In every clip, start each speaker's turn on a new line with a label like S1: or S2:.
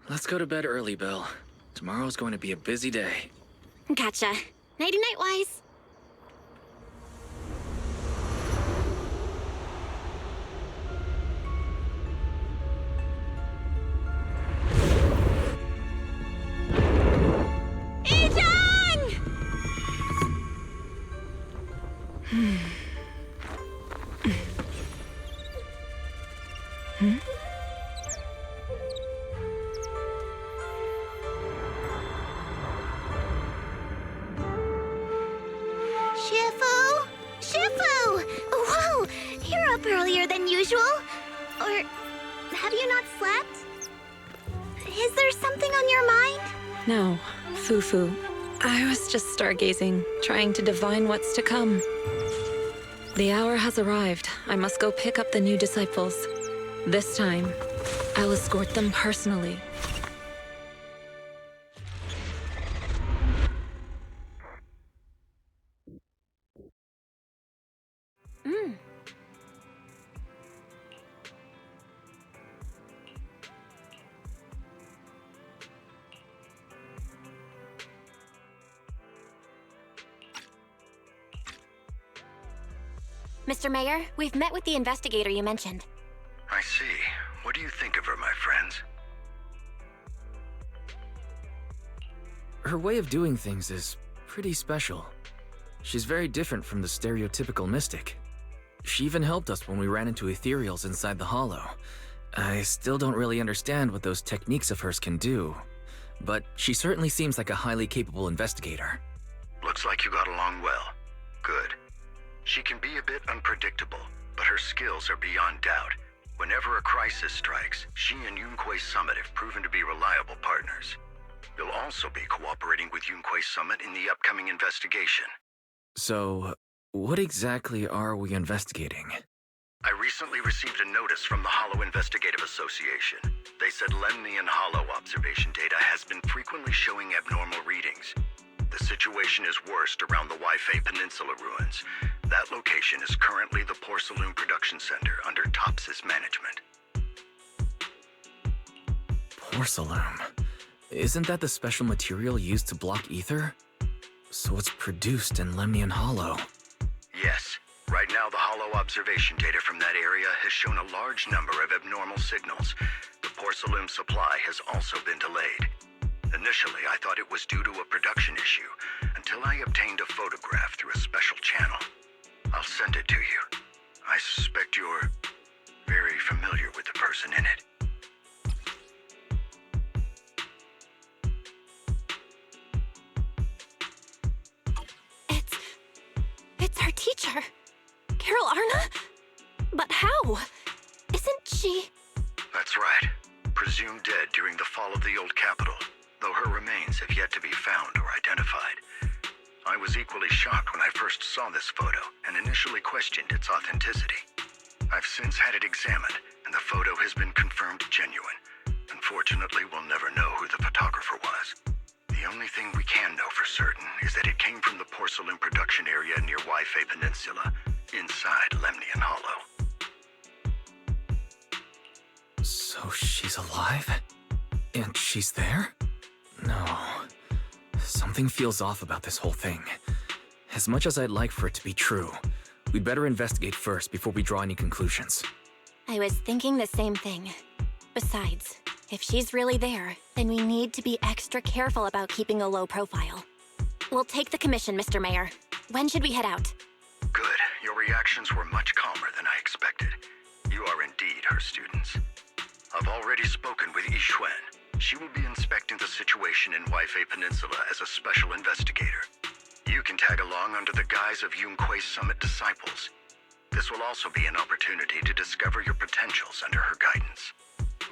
S1: Let's go to bed early, Bill. Tomorrow's going to be a busy day.
S2: Gotcha. Nighty-night, Wise.
S3: Shifu! Shifu! Whoa! You're up earlier than usual. Or have you not slept? Is there something on your mind?
S4: No, Fufu. I was just stargazing, trying to divine what's to come. The hour has arrived. I must go pick up the new disciples. This time, I'll escort them personally.
S2: Mr. Mayor, we've met with the investigator you mentioned.
S5: I see. What do you think of her, my friends?
S1: Her way of doing things is pretty special. She's very different from the stereotypical mystic. She even helped us when we ran into ethereals inside the Hollow. I still don't really understand what those techniques of hers can do, but she certainly seems like a highly capable investigator.
S5: Looks like you got along well. Good. She can be a bit unpredictable, but her skills are beyond doubt. Whenever a crisis strikes, she and Yunquei Summit have proven to be reliable partners. You'll also be cooperating with Yunquei Summit in the upcoming investigation.
S1: So, what exactly are we investigating?
S5: I recently received a notice from the Hollow Investigative Association. They said Lemnian Hollow observation data has been frequently showing abnormal readings. The situation is worst around the Waifei Peninsula ruins. That location is currently the Porcelain Production Center under Tops's management.
S1: Porcelain? Isn't that the special material used to block ether? So it's produced in Lemnian Hollow.
S5: Yes. Right now, the Hollow observation data from that area has shown a large number of abnormal signals. The porcelain supply has also been delayed. Initially, I thought it was due to a production issue, until I obtained a photograph through a special channel. I'll send it to you. I suspect you're very familiar with the person in it.
S2: It's our teacher. Carol Arna? But how? Isn't she...
S5: That's right. Presumed dead during the fall of the old capital, though her remains have yet to be found or identified. I was equally shocked when I first saw this photo and initially questioned its authenticity. I've since had it examined, and the photo has been confirmed genuine. Unfortunately, we'll never know who the photographer was. The only thing we can know for certain is that it came from the porcelain production area near Waifei Peninsula, inside Lemnian Hollow.
S1: So she's alive? And she's there? No. Something feels off about this whole thing. As much as I'd like for it to be true, we'd better investigate first before we draw any conclusions.
S2: I was thinking the same thing. Besides, if she's really there, then we need to be extra careful about keeping a low profile. We'll take the commission, Mr. Mayor. When should we head out?
S5: Good. Your reactions were much calmer than I expected. You are indeed her students. I've already spoken with Yixuan. She will be inspecting the situation in Waifei Peninsula as a special investigator. You can tag along under the guise of Yunquei Summit disciples. This will also be an opportunity to discover your potentials under her guidance.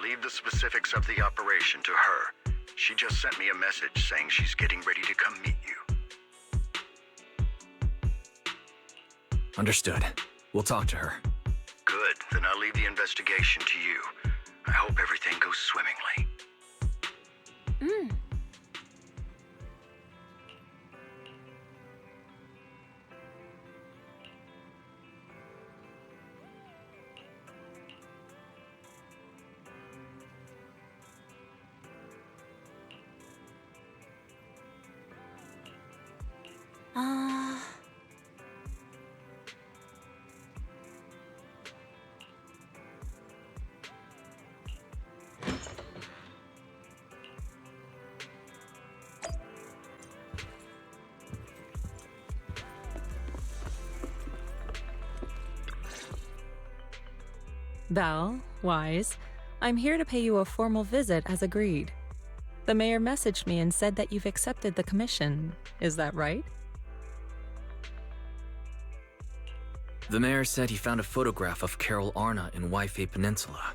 S5: Leave the specifics of the operation to her. She just sent me a message saying she's getting ready to come meet you.
S1: Understood. We'll talk to her.
S5: Good, then I'll leave the investigation to you. I hope everything goes swimmingly.
S2: Uh...
S4: Val, Wise, I'm here to pay you a formal visit as agreed. The mayor messaged me and said that you've accepted the commission. Is that right?
S1: The mayor said he found a photograph of Carol Arna in Waifei Peninsula.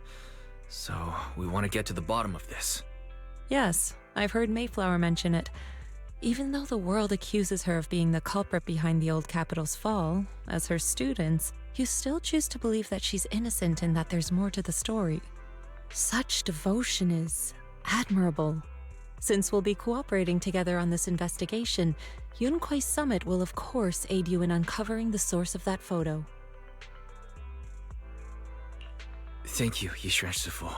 S1: So, we want to get to the bottom of this.
S4: Yes, I've heard Mayflower mention it. Even though the world accuses her of being the culprit behind the old capital's fall, as her students, you still choose to believe that she's innocent and that there's more to the story. Such devotion is admirable. Since we'll be cooperating together on this investigation, Yunquei Summit will of course aid you in uncovering the source of that photo.
S1: Thank you, Yishuan Shifu.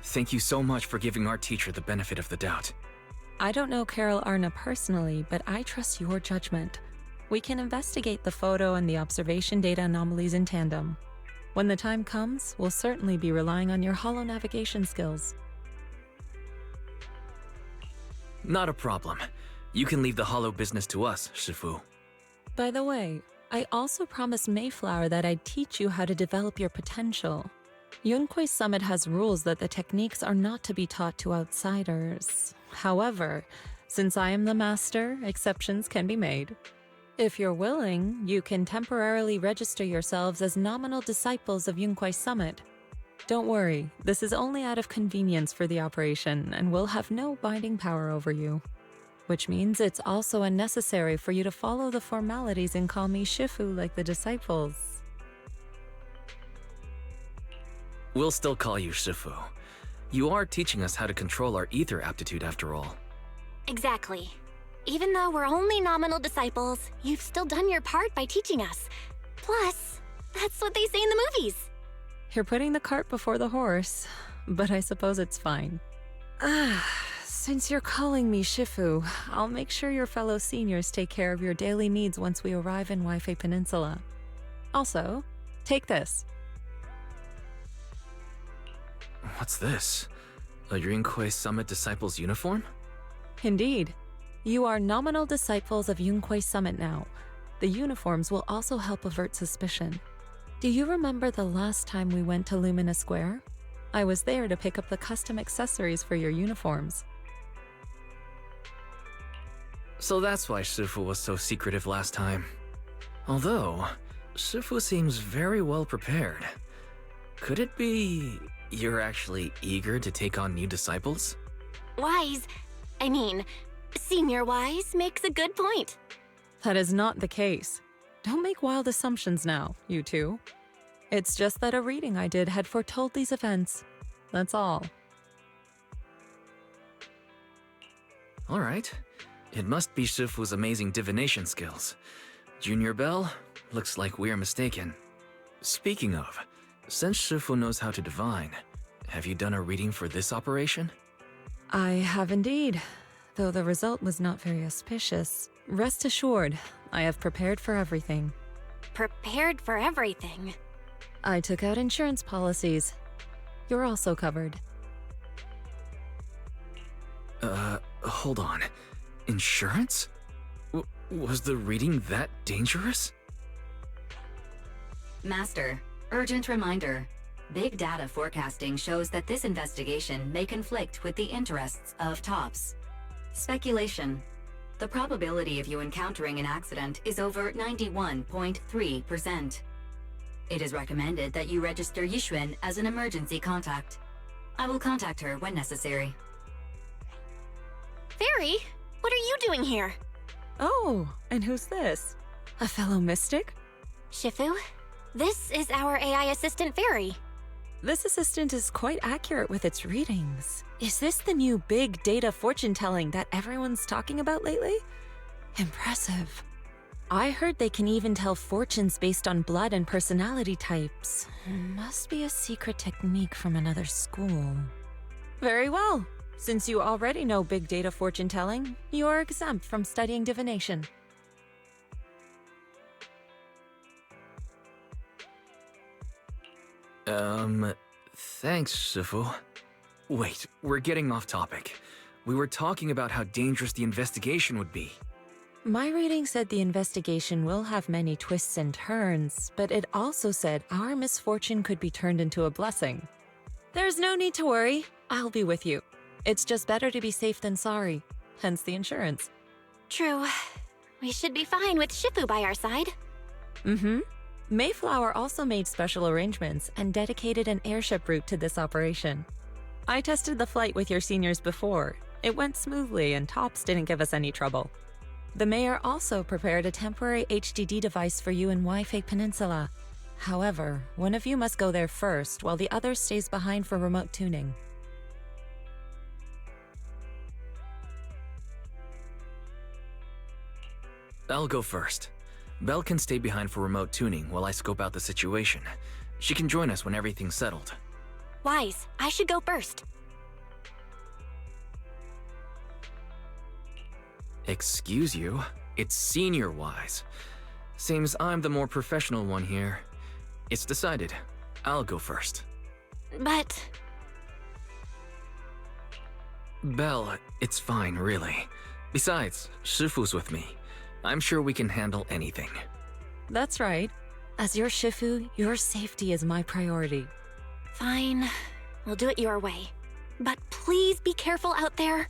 S1: Thank you so much for giving our teacher the benefit of the doubt.
S4: I don't know Carol Arna personally, but I trust your judgment. We can investigate the photo and the observation data anomalies in tandem. When the time comes, we'll certainly be relying on your holo navigation skills.
S1: Not a problem. You can leave the holo business to us, Shifu.
S4: By the way, I also promised Mayflower that I'd teach you how to develop your potential. Yunquei Summit has rules that the techniques are not to be taught to outsiders. However, since I am the master, exceptions can be made. If you're willing, you can temporarily register yourselves as nominal disciples of Yunquei Summit. Don't worry, this is only out of convenience for the operation and will have no binding power over you. Which means it's also unnecessary for you to follow the formalities and call me Shifu like the disciples.
S1: We'll still call you Shifu. You are teaching us how to control our ether aptitude after all.
S2: Exactly. Even though we're only nominal disciples, you've still done your part by teaching us. Plus, that's what they say in the movies.
S4: You're putting the cart before the horse, but I suppose it's fine. Since you're calling me Shifu, I'll make sure your fellow seniors take care of your daily needs once we arrive in Waifei Peninsula. Also, take this.
S1: What's this? A Yunquei Summit Disciples uniform?
S4: Indeed. You are nominal disciples of Yunquei Summit now. The uniforms will also help avert suspicion. Do you remember the last time we went to Lumina Square? I was there to pick up the custom accessories for your uniforms.
S1: So that's why Shifu was so secretive last time. Although, Shifu seems very well prepared. Could it be you're actually eager to take on new disciples?
S2: Senior Wise makes a good point.
S4: That is not the case. Don't make wild assumptions now, you two. It's just that a reading I did had foretold these events. That's all.
S1: Alright. It must be Shifu's amazing divination skills. Junior Bell, looks like we're mistaken. Speaking of, since Shifu knows how to divine, have you done a reading for this operation?
S4: I have indeed. Though the result was not very auspicious, rest assured, I have prepared for everything.
S2: Prepared for everything.
S4: I took out insurance policies. You're also covered.
S1: Hold on. Insurance? Was the reading that dangerous?
S6: Master, urgent reminder. Big data forecasting shows that this investigation may conflict with the interests of TOPS. Speculation. The probability of you encountering an accident is over 91.3%. It is recommended that you register Yishuan as an emergency contact. I will contact her when necessary.
S2: Fairy, what are you doing here?
S4: Oh, and who's this? A fellow mystic?
S2: Shifu, this is our AI assistant Fairy.
S4: This assistant is quite accurate with its readings. Is this the new big data fortune telling that everyone's talking about lately? Impressive. I heard they can even tell fortunes based on blood and personality types. Must be a secret technique from another school. Very well. Since you already know big data fortune telling, you are exempt from studying divination.
S1: Thanks, Shifu. Wait, we're getting off topic. We were talking about how dangerous the investigation would be.
S4: My reading said the investigation will have many twists and turns, but it also said our misfortune could be turned into a blessing. There's no need to worry. I'll be with you. It's just better to be safe than sorry, hence the insurance.
S2: True. We should be fine with Shifu by our side.
S4: Mm-hmm. Mayflower also made special arrangements and dedicated an airship route to this operation. I tested the flight with your seniors before. It went smoothly and Tops didn't give us any trouble. The mayor also prepared a temporary HDD device for you in Waifei Peninsula. However, one of you must go there first while the other stays behind for remote tuning.
S1: I'll go first. Belle can stay behind for remote tuning while I scope out the situation. She can join us when everything's settled.
S2: Wise, I should go first.
S1: Excuse you? It's Senior Wise. Seems I'm the more professional one here. It's decided. I'll go first.
S2: But...
S1: Belle, it's fine, really. Besides, Shifu's with me. I'm sure we can handle anything.
S4: That's right. As your Shifu, your safety is my priority.
S2: Fine. We'll do it your way. But please be careful out there.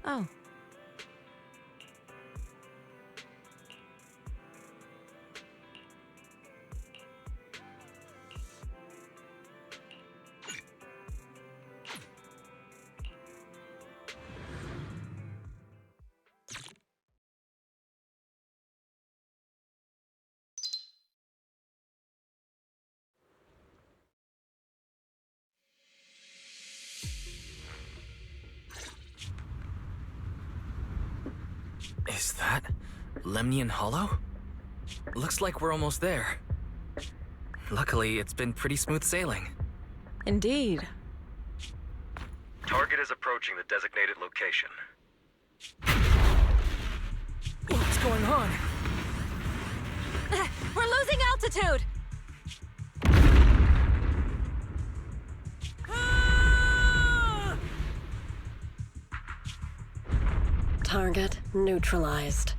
S4: Oh.
S1: Is that Lemnian Hollow? Looks like we're almost there. Luckily, it's been pretty smooth sailing.
S4: Indeed.
S5: Target is approaching the designated location.
S1: What's going on?
S4: We're losing altitude!
S7: Target neutralized.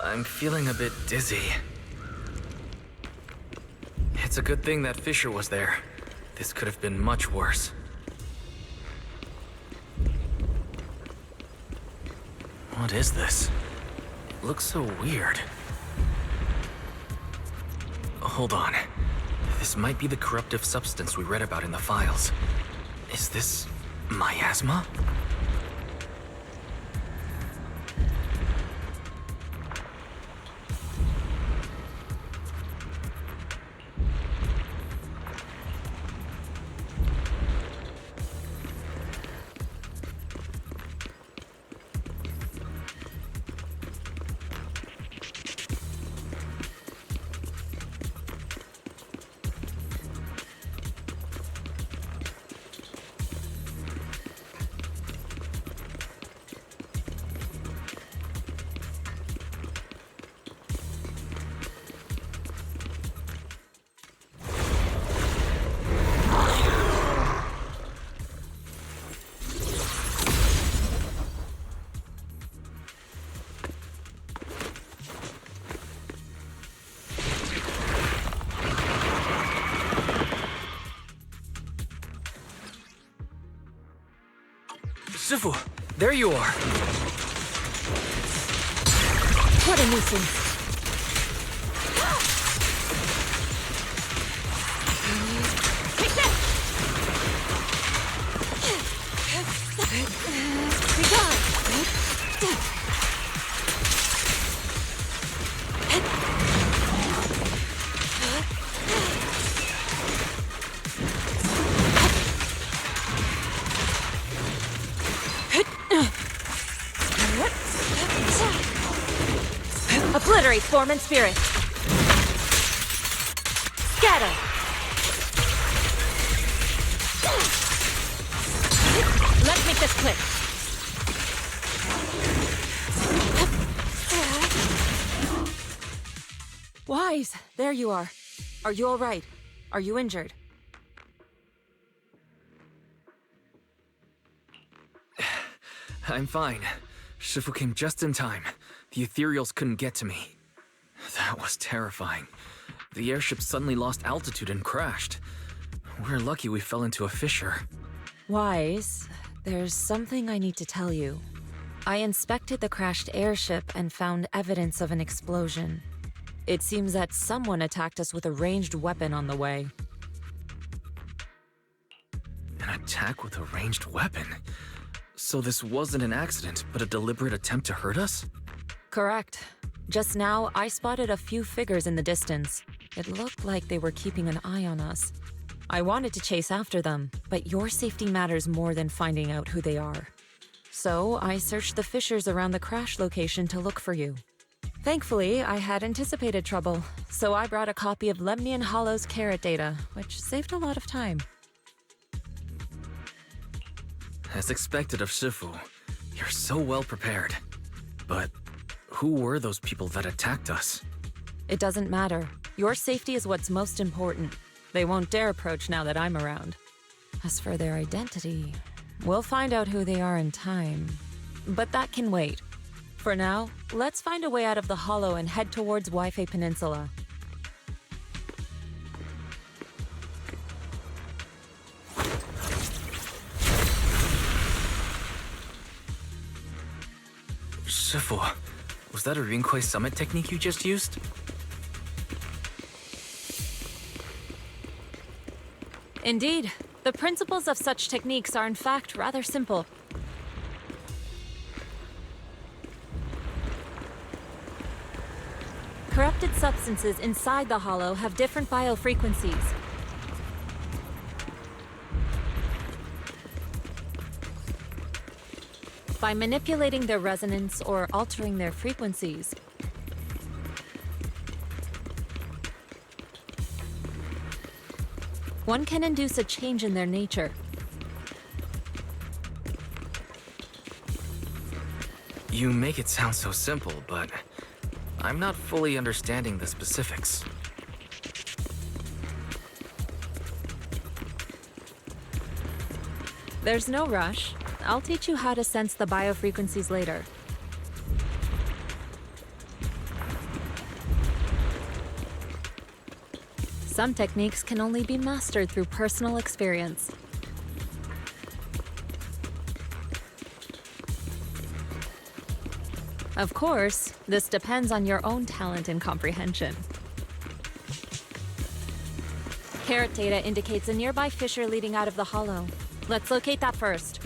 S1: I'm feeling a bit dizzy. It's a good thing that Fisher was there. This could have been much worse. What is this? It looks so weird. Hold on. This might be the corruptive substance we read about in the files. Is this miasma? Shifu, there you are.
S4: What a nuisance.
S7: Take this! Be gone!
S4: Obliterate form and spirit. Scatter. Let's make this quick. Wise, there you are. Are you all right? Are you injured?
S1: I'm fine. Shifu came just in time. The ethereals couldn't get to me. That was terrifying. The airship suddenly lost altitude and crashed. We're lucky we fell into a fissure.
S4: Wise, there's something I need to tell you. I inspected the crashed airship and found evidence of an explosion. It seems that someone attacked us with a ranged weapon on the way.
S1: An attack with a ranged weapon? So this wasn't an accident, but a deliberate attempt to hurt us?
S4: Correct. Just now, I spotted a few figures in the distance. It looked like they were keeping an eye on us. I wanted to chase after them, but your safety matters more than finding out who they are. So I searched the fissures around the crash location to look for you. Thankfully, I had anticipated trouble, so I brought a copy of Lemnian Hollow's carrot data, which saved a lot of time.
S1: As expected of Shifu, you're so well prepared. But who were those people that attacked us?
S4: It doesn't matter. Your safety is what's most important. They won't dare approach now that I'm around. As for their identity, we'll find out who they are in time. But that can wait. For now, let's find a way out of the Hollow and head towards Waifei Peninsula.
S1: Shifu, was that a Rinkwei summit technique you just used?
S4: Indeed. The principles of such techniques are in fact rather simple. Corrupted substances inside the Hollow have different biofrequencies. By manipulating their resonance or altering their frequencies, one can induce a change in their nature.
S1: You make it sound so simple, but I'm not fully understanding the specifics.
S4: There's no rush. I'll teach you how to sense the biofrequencies later. Some techniques can only be mastered through personal experience. Of course, this depends on your own talent and comprehension. Carrot data indicates a nearby fissure leading out of the hollow. Let's locate that first.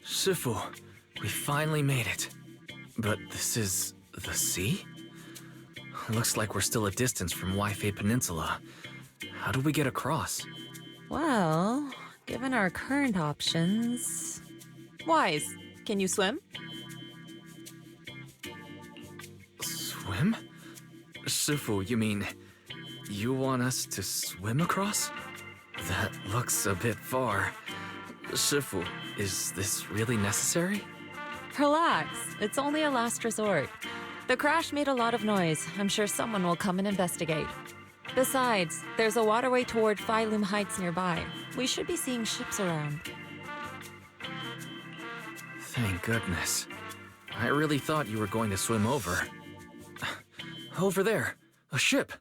S1: Shifu, we finally made it. But this is the sea? Looks like we're still a distance from Waifei Peninsula. How do we get across?
S4: Well, given our current options... Wise, can you swim?
S1: Swim? Shifu, you mean you want us to swim across? That looks a bit far. Shifu, is this really necessary?
S4: Relax, it's only a last resort. The crash made a lot of noise. I'm sure someone will come and investigate. Besides, there's a waterway toward Phylum Heights nearby. We should be seeing ships around.
S1: Thank goodness. I really thought you were going to swim over. Over there, a ship.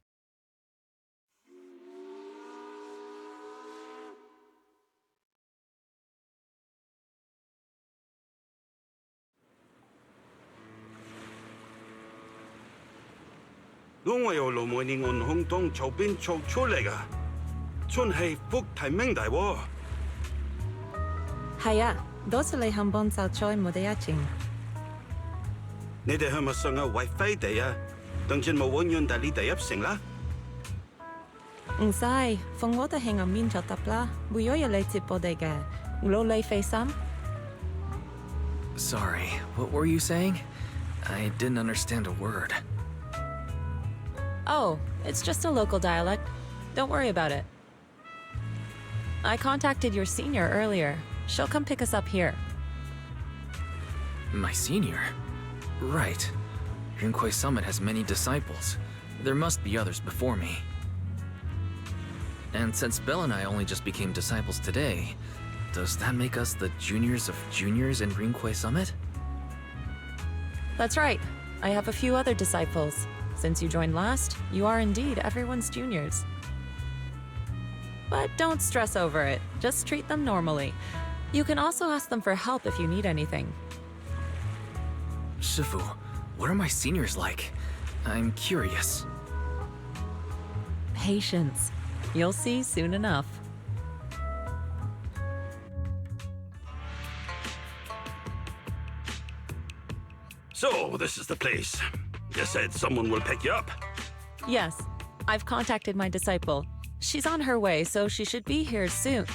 S8: 我由盧梅尼岸空洞周邊走出嚟噶，真係福提明大喎。
S4: 係啊，多謝你肯幫手再冇得一陣。
S8: 你哋係咪上嘅為飛地啊？當然冇揾樣大呢地入城啦。
S4: 唔使，放我哋喺暗面就得啦。會有嘢你接我哋嘅，攞你費心。
S1: Sorry, what were you saying? I didn't understand a word.
S4: Oh, it's just a local dialect. Don't worry about it. I contacted your senior earlier. She'll come pick us up here.
S1: My senior? Right. Rinkwei Summit has many disciples. There must be others before me. And since Belle and I only just became disciples today, does that make us the juniors of juniors in Rinkwei Summit?
S4: That's right. I have a few other disciples. Since you joined last, you are indeed everyone's juniors. But don't stress over it. Just treat them normally. You can also ask them for help if you need anything.
S1: Shifu, what are my seniors like? I'm curious.
S4: Patience. You'll see soon enough.
S8: So, this is the place. You said someone will pick you up.
S4: Yes, I've contacted my disciple. She's on her way, so she should be here soon.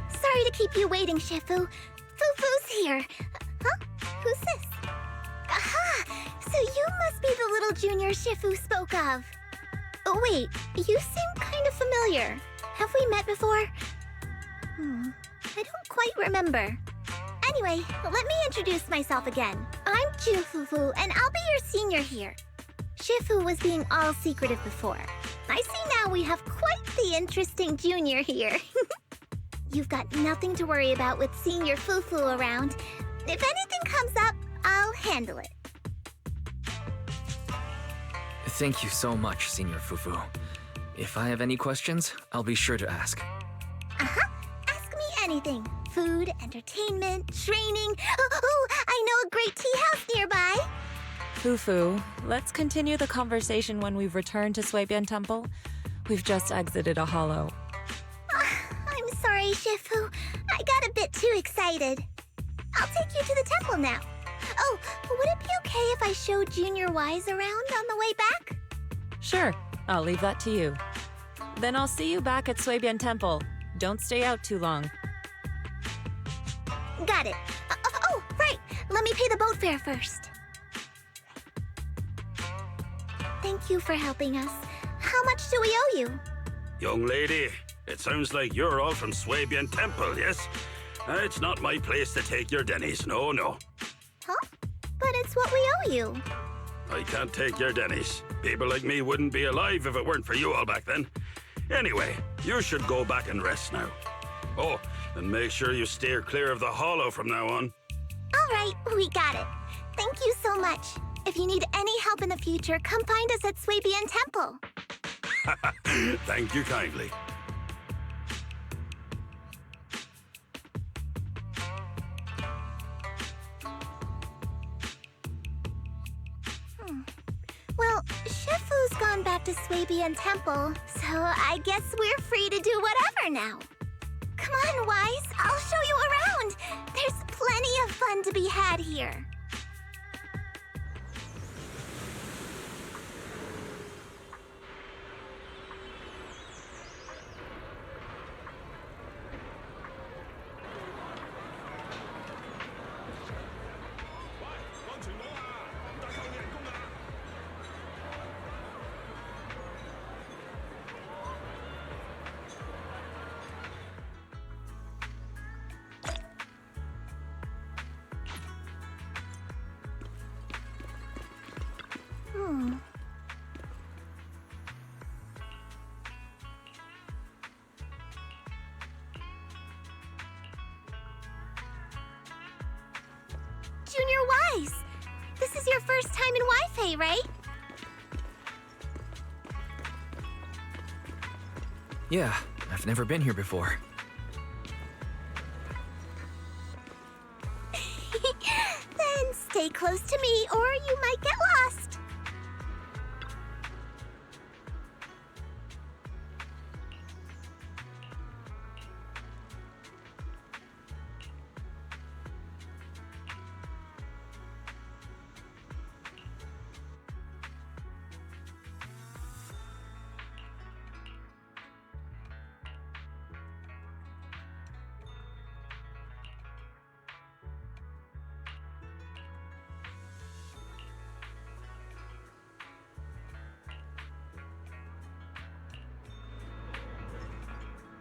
S3: Sorry to keep you waiting, Shifu. Fufu's here. Huh? Who's this? Aha! So you must be the little junior Shifu spoke of. Oh, wait, you seem kind of familiar. Have we met before? I don't quite remember. Anyway, let me introduce myself again. I'm Jun Fufu, and I'll be your senior here. Shifu was being all secretive before. I see now we have quite the interesting junior here. You've got nothing to worry about with senior Fufu around. If anything comes up, I'll handle it.
S1: Thank you so much, Senior Fufu. If I have any questions, I'll be sure to ask.
S3: Ask me anything. Food, entertainment, training. Oh, I know a great tea house nearby.
S4: Fufu, let's continue the conversation when we've returned to Suibian Temple. We've just exited a hollow.
S3: I'm sorry, Shifu. I got a bit too excited. I'll take you to the temple now. Oh, would it be okay if I showed Junior Wise around on the way back?
S9: Sure, I'll leave that to you. Then I'll see you back at Suibian Temple. Don't stay out too long.
S3: Got it. Oh, right. Let me pay the boat fare first. Thank you for helping us. How much do we owe you?
S8: Young lady, it sounds like you're all from Swabian Temple, yes? It's not my place to take your dennies, no, no.
S3: Huh? But it's what we owe you.
S8: I can't take your dennies. People like me wouldn't be alive if it weren't for you all back then. Anyway, you should go back and rest now. Oh, and make sure you steer clear of the hollow from now on.
S3: All right, we got it. Thank you so much. If you need any help in the future, come find us at Swabian Temple.
S8: Thank you kindly.
S3: Well, Shifu's gone back to Swabian Temple, so I guess we're free to do whatever now. Come on, Wise, I'll show you around. There's plenty of fun to be had here. Junior Wise, this is your first time in Wi-Fi, right?
S1: Yeah, I've never been here before.
S3: Then stay close to me or you might get lost.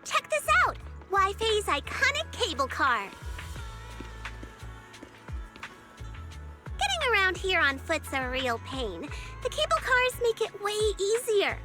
S3: Check this out! Wi-Fi's iconic cable car. Getting around here on foot's a real pain. The cable cars make it way easier.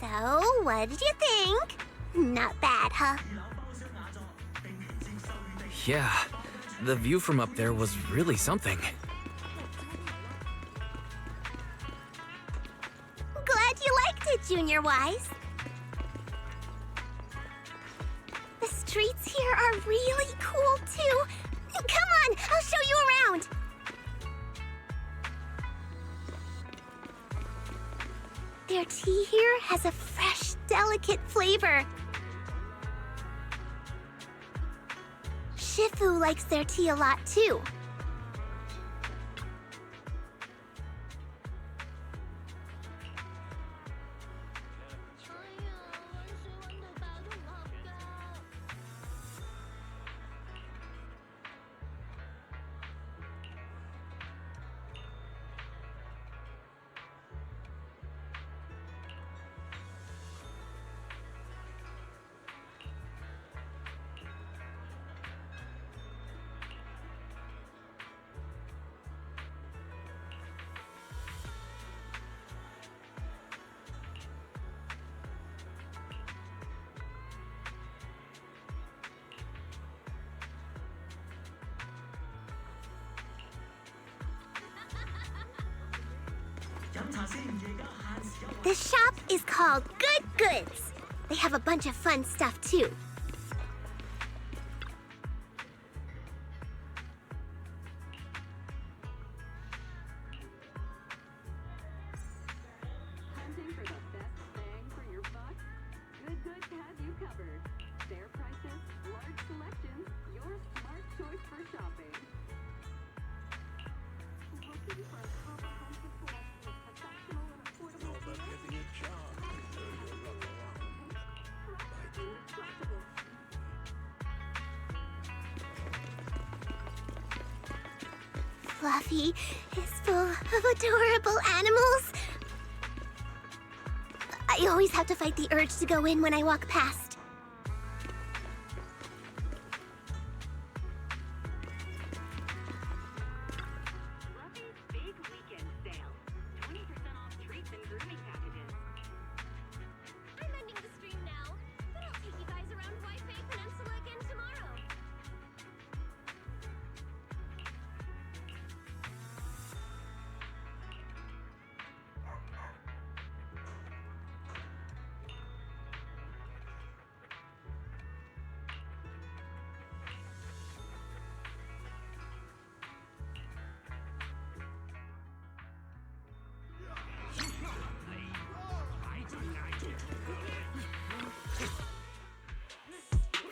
S3: So, what did you think? Not bad, huh?
S1: Yeah, the view from up there was really something.
S3: Glad you liked it, Junior Wise. The streets here are really cool, too. Come on, I'll show you around. Their tea here has a fresh, delicate flavor. Shifu likes their tea a lot, too. The shop is called Good Goods. They have a bunch of fun stuff, too.
S10: Hunting for the best bang for your buck? Good Goods has you covered. Fair prices, large selections, your smart choice for shopping. Looking for a comprehensive selection of professional and affordable
S3: Fluffy is full of adorable animals. I always have to fight the urge to go in when I walk past.
S10: Fluffy's big weekend sale. 20% off treats and grooming packages.
S3: I'm ending the stream now, but I'll take you guys around Wi-Fi Peninsula again tomorrow.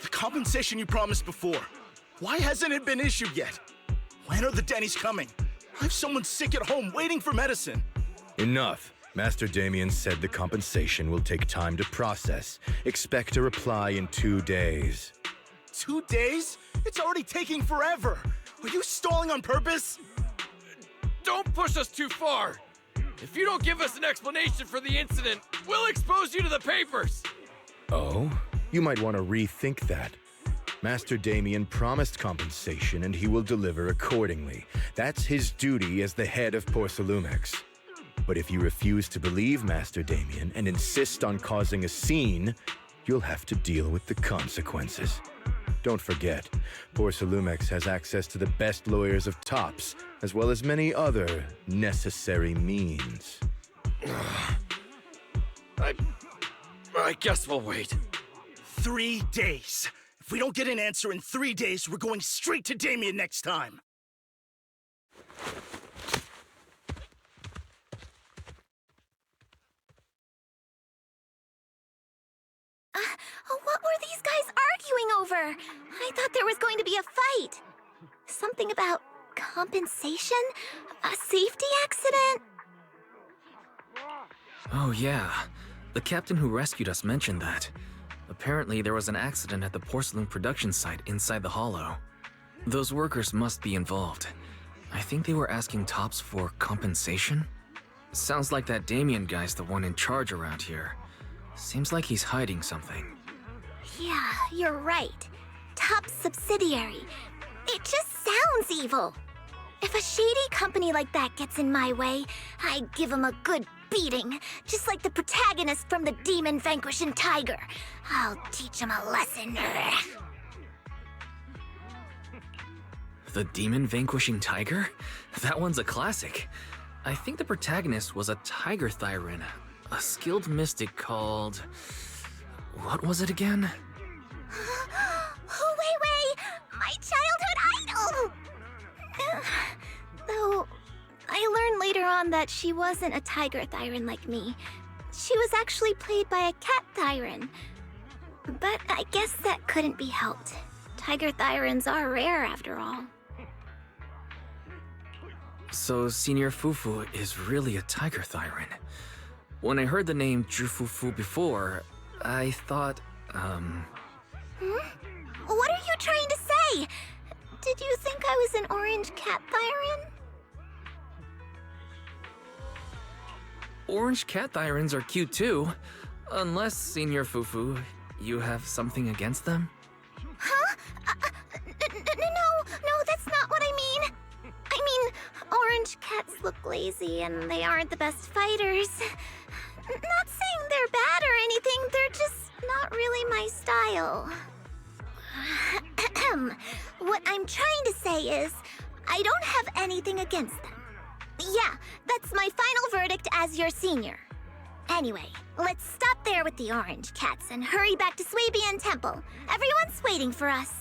S11: The compensation you promised before. Why hasn't it been issued yet? When are the Denny's coming? I have someone sick at home waiting for medicine.
S12: Enough. Master Damien said the compensation will take time to process. Expect a reply in 2 days.
S11: 2 days? It's already taking forever. Are you stalling on purpose?
S13: Don't push us too far. If you don't give us an explanation for the incident, we'll expose you to the papers.
S12: Oh? You might want to rethink that. Master Damien promised compensation and he will deliver accordingly. That's his duty as the head of Porcelumex. But if you refuse to believe Master Damien and insist on causing a scene, you'll have to deal with the consequences. Don't forget, Porcelumex has access to the best lawyers of Tops, as well as many other necessary means.
S13: I guess we'll wait.
S11: 3 days. If we don't get an answer in 3 days, we're going straight to Damien next time.
S3: What were these guys arguing over? I thought there was going to be a fight. Something about compensation? A safety accident?
S1: Oh yeah, the captain who rescued us mentioned that. Apparently there was an accident at the porcelain production site inside the hollow. Those workers must be involved. I think they were asking Tops for compensation? Sounds like that Damien guy's the one in charge around here. Seems like he's hiding something.
S3: Yeah, you're right. Top subsidiary. It just sounds evil. If a shady company like that gets in my way, I give them a good beating, just like the protagonist from the Demon Vanquishing Tiger. I'll teach him a lesson.
S1: The Demon Vanquishing Tiger? That one's a classic. I think the protagonist was a Tiger Thyran, a skilled mystic called... What was it again?
S3: Oh, wait! My childhood idol! Though, I learned later on that she wasn't a Tiger Thyran like me. She was actually played by a Cat Thyran. But I guess that couldn't be helped. Tiger Thyrans are rare after all.
S1: So Senior Fufu is really a Tiger Thyran. When I heard the name Jufufu before, I thought,
S3: What are you trying to say? Did you think I was an orange cat Thyran?
S1: Orange cat Thyrans are cute too. Unless, Senior Fufu, you have something against them?
S3: Huh? No, that's not what I mean. I mean, orange cats look lazy and they aren't the best fighters. Not saying they're bad or anything, they're just not really my style. What I'm trying to say is, I don't have anything against them. Yeah, that's my final verdict as your senior. Anyway, let's stop there with the orange cats and hurry back to Swabian Temple. Everyone's waiting for us.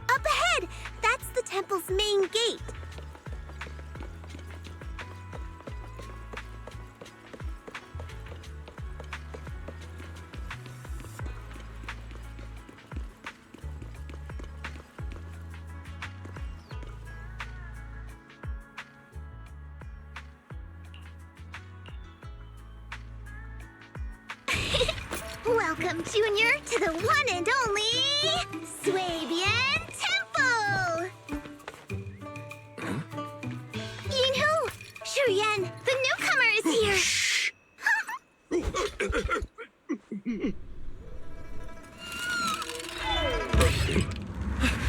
S3: Up ahead! That's the temple's main gate. Welcome, Junior, to the one and only Swabian Temple! Yinhu! Shuyan, the newcomer is here! Shh!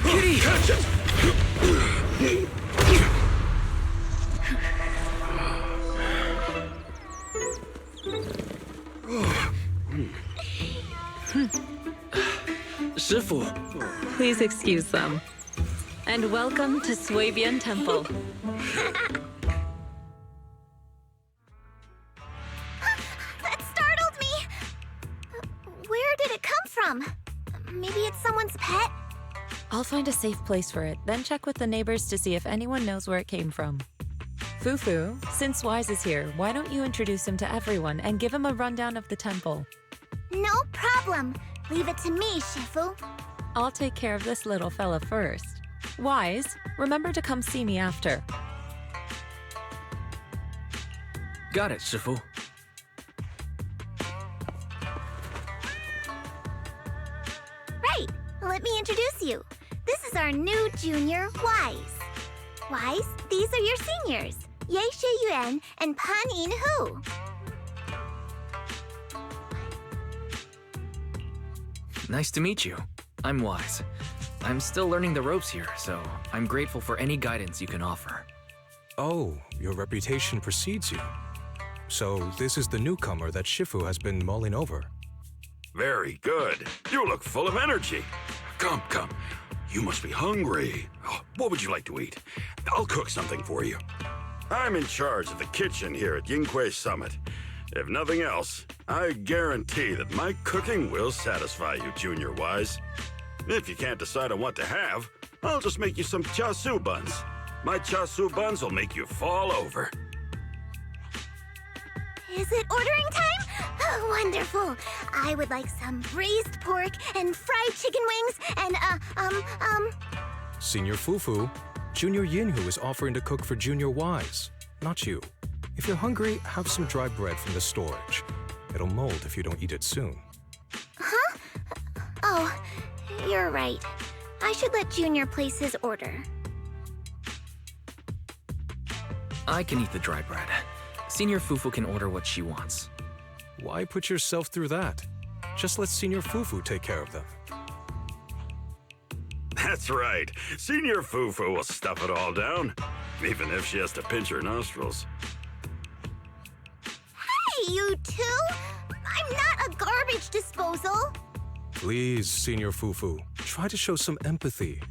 S1: Kitty!
S8: Catch it!
S1: Shifu!
S4: Please excuse them. And welcome to Swabian Temple.
S3: That startled me! Where did it come from? Maybe it's someone's pet?
S9: I'll find a safe place for it, then check with the neighbors to see if anyone knows where it came from. Fufu, since Wise is here, why don't you introduce him to everyone and give him a rundown of the temple?
S3: No problem. Leave it to me, Shifu.
S9: I'll take care of this little fella first. Wise, remember to come see me after.
S1: Got it, Shifu.
S3: Right. Let me introduce you. This is our new junior, Wise. Wise, these are your seniors, Ye Yuan and Pan Yin-hu.
S1: Nice to meet you. I'm Wise. I'm still learning the ropes here, so I'm grateful for any guidance you can offer.
S14: Oh, your reputation precedes you. So this is the newcomer that Shifu has been mulling over.
S8: Very good. You look full of energy. Come, come. You must be hungry. Oh, what would you like to eat? I'll cook something for you. I'm in charge of the kitchen here at Yinghui Summit. If nothing else, I guarantee that my cooking will satisfy you, Junior Wise. If you can't decide on what to have, I'll just make you some chasu buns. My chasu buns will make you fall over.
S3: Is it ordering time? Oh, wonderful. I would like some braised pork and fried chicken wings and,
S14: Senior Fufu, Junior Yinhu is offering to cook for Junior Wise, not you. If you're hungry, have some dry bread from the storage. It'll mold if you don't eat it soon.
S3: Huh? Oh, you're right. I should let Junior place his order.
S1: I can eat the dry bread. Senior Fufu can order what she wants.
S14: Why put yourself through that? Just let Senior Fufu take care of them.
S8: That's right. Senior Fufu will stuff it all down, even if she has to pinch her nostrils.
S3: Hey, you two! I'm not a garbage disposal!
S14: Please, Senior Fufu, try to show some empathy.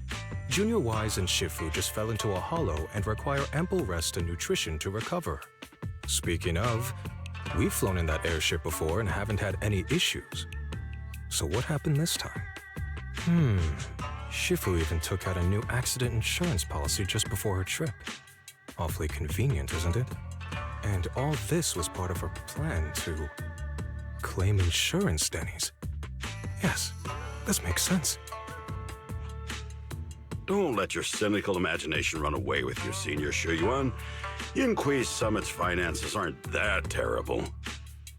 S14: Junior Wise and Shifu just fell into a hollow and require ample rest and nutrition to recover. Speaking of, we've flown in that airship before and haven't had any issues. So what happened this time? Shifu even took out a new accident insurance policy just before her trip. Awfully convenient, isn't it? And all this was part of her plan to claim insurance, Denny's. Yes, this makes sense.
S8: Don't let your cynical imagination run away with you, Senior Shuyuan. Yinhui Summit's finances aren't that terrible.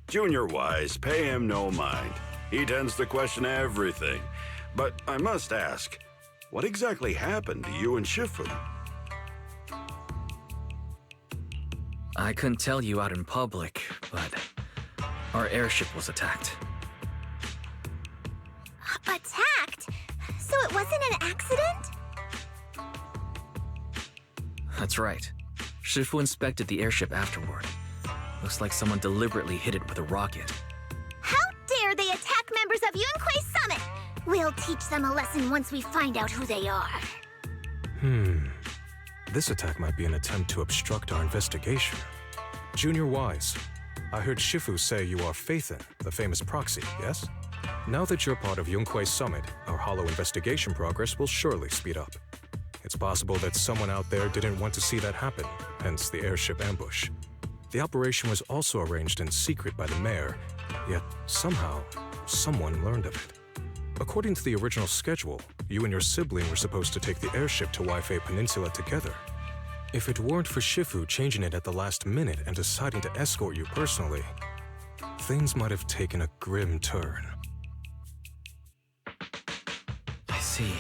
S8: Junior Wise, pay him no mind. He tends to question everything. But I must ask, what exactly happened to you and Shifu?
S1: I couldn't tell you out in public, but our airship was attacked.
S3: Attacked? So it wasn't an accident?
S1: That's right. Shifu inspected the airship afterward. Looks like someone deliberately hit it with a rocket.
S3: How dare they attack members of Yunquei Summit! We'll teach them a lesson once we find out who they are.
S14: This attack might be an attempt to obstruct our investigation. Junior Wise, I heard Shifu say you are Faithin, the famous proxy, yes? Now that you're part of Yunquei Summit, our hollow investigation progress will surely speed up. It's possible that someone out there didn't want to see that happen, hence the airship ambush. The operation was also arranged in secret by the mayor, yet somehow, someone learned of it. According to the original schedule, you and your sibling were supposed to take the airship to Waifei Peninsula together. If it weren't for Shifu changing it at the last minute and deciding to escort you personally, things might have taken a grim turn.
S1: I see.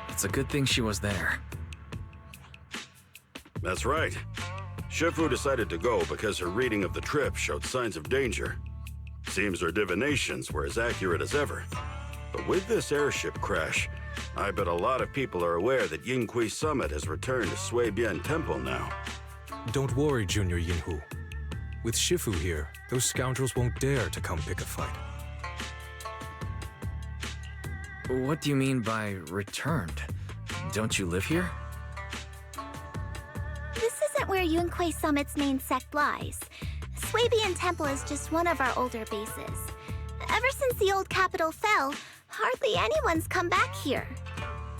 S1: It's a good thing she was there.
S8: That's right. Shifu decided to go because her reading of the trip showed signs of danger. Seems her divinations were as accurate as ever. But with this airship crash, I bet a lot of people are aware that Yinghui Summit has returned to Suibian Temple now.
S14: Don't worry, Junior Yinhu. With Shifu here, those scoundrels won't dare to come pick a fight.
S1: What do you mean by returned? Don't you live here?
S3: This isn't where Yunquei Summit's main sect lies. Suibian Temple is just one of our older bases. Ever since the old capital fell, hardly anyone's come back here.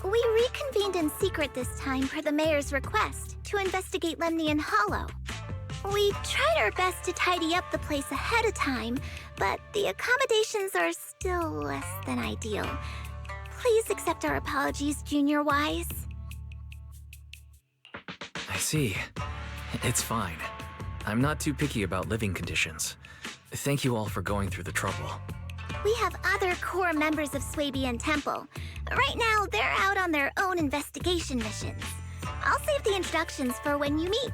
S3: We reconvened in secret this time per the mayor's request to investigate Lemnian Hollow. We tried our best to tidy up the place ahead of time, but the accommodations are still less than ideal. Please accept our apologies, Junior Wise.
S1: I see. It's fine. I'm not too picky about living conditions. Thank you all for going through the trouble.
S3: We have other core members of Suibian Temple. Right now, they're out on their own investigation missions. I'll save the introductions for when you meet.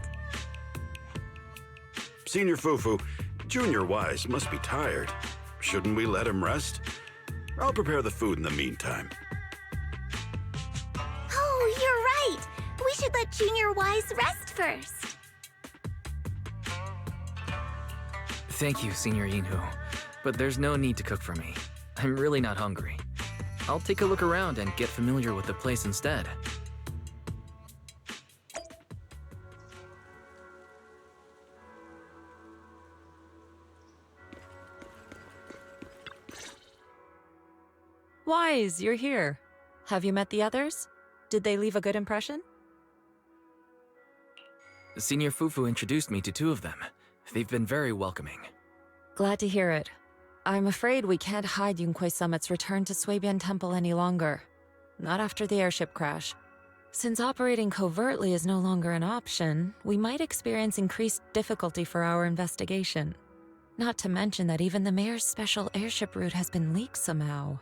S8: Senior Fufu, Junior Wise must be tired. Shouldn't we let him rest? I'll prepare the food in the meantime.
S3: should let Junior Wise rest first.
S1: Thank you, Senior Yinhu, but there's no need to cook for me. I'm really not hungry. I'll take a look around and get familiar with the place instead.
S9: Wise, you're here. Have you met the others? Did they leave a good impression?
S1: Senior Fufu introduced me to two of them. They've been very welcoming.
S9: Glad to hear it. I'm afraid we can't hide Yunquei Summit's return to Suibian Temple any longer. Not after the airship crash. Since operating covertly is no longer an option, we might experience increased difficulty for our investigation. Not to mention that even the mayor's special airship route has been leaked somehow.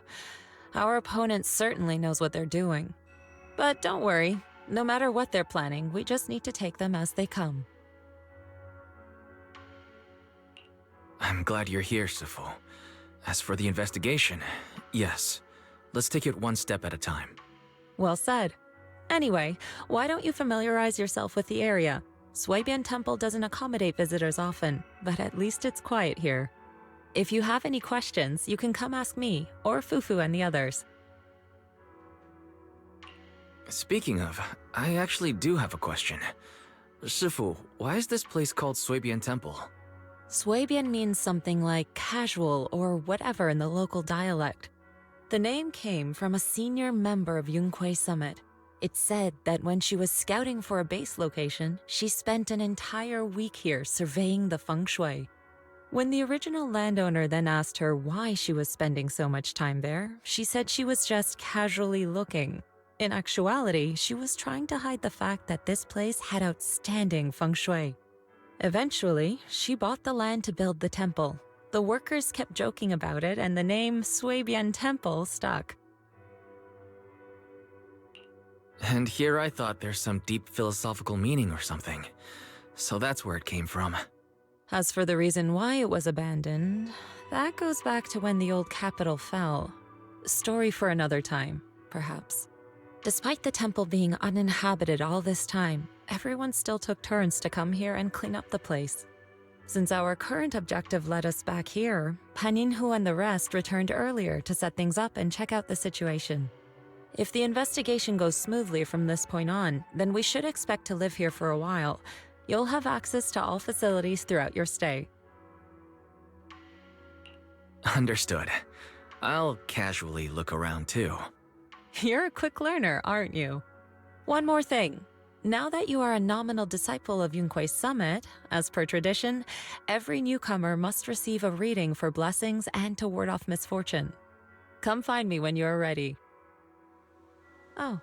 S9: Our opponent certainly knows what they're doing. But don't worry, no matter what they're planning, we just need to take them as they come.
S1: I'm glad you're here, Sifu. As for the investigation, yes. Let's take it one step at a time.
S9: Well said. Anyway, why don't you familiarize yourself with the area? Suibian Temple doesn't accommodate visitors often, but at least it's quiet here. If you have any questions, you can come ask me, or Fufu and the others.
S1: Speaking of, I actually do have a question. Sifu, why is this place called Suibian Temple?
S9: Suibian means something like casual or whatever in the local dialect. The name came from a senior member of Yunquei Summit. It's said that when she was scouting for a base location, she spent an entire week here surveying the feng shui. When the original landowner then asked her why she was spending so much time there, she said she was just casually looking. In actuality, she was trying to hide the fact that this place had outstanding feng shui. Eventually, she bought the land to build the temple. The workers kept joking about it, and the name Suibian Temple stuck.
S1: And here I thought there's some deep philosophical meaning or something. So that's where it came from.
S9: As for the reason why it was abandoned, that goes back to when the old capital fell. Story for another time, perhaps. Despite the temple being uninhabited all this time, everyone still took turns to come here and clean up the place. Since our current objective led us back here, Paninhu and the rest returned earlier to set things up and check out the situation. If the investigation goes smoothly from this point on, then we should expect to live here for a while. You'll have access to all facilities throughout your stay.
S1: Understood. I'll casually look around too.
S9: You're a quick learner, aren't you? One more thing. Now that you are a nominal disciple of Yunquei Summit, as per tradition, every newcomer must receive a reading for blessings and to ward off misfortune. Come find me when you're ready. Oh.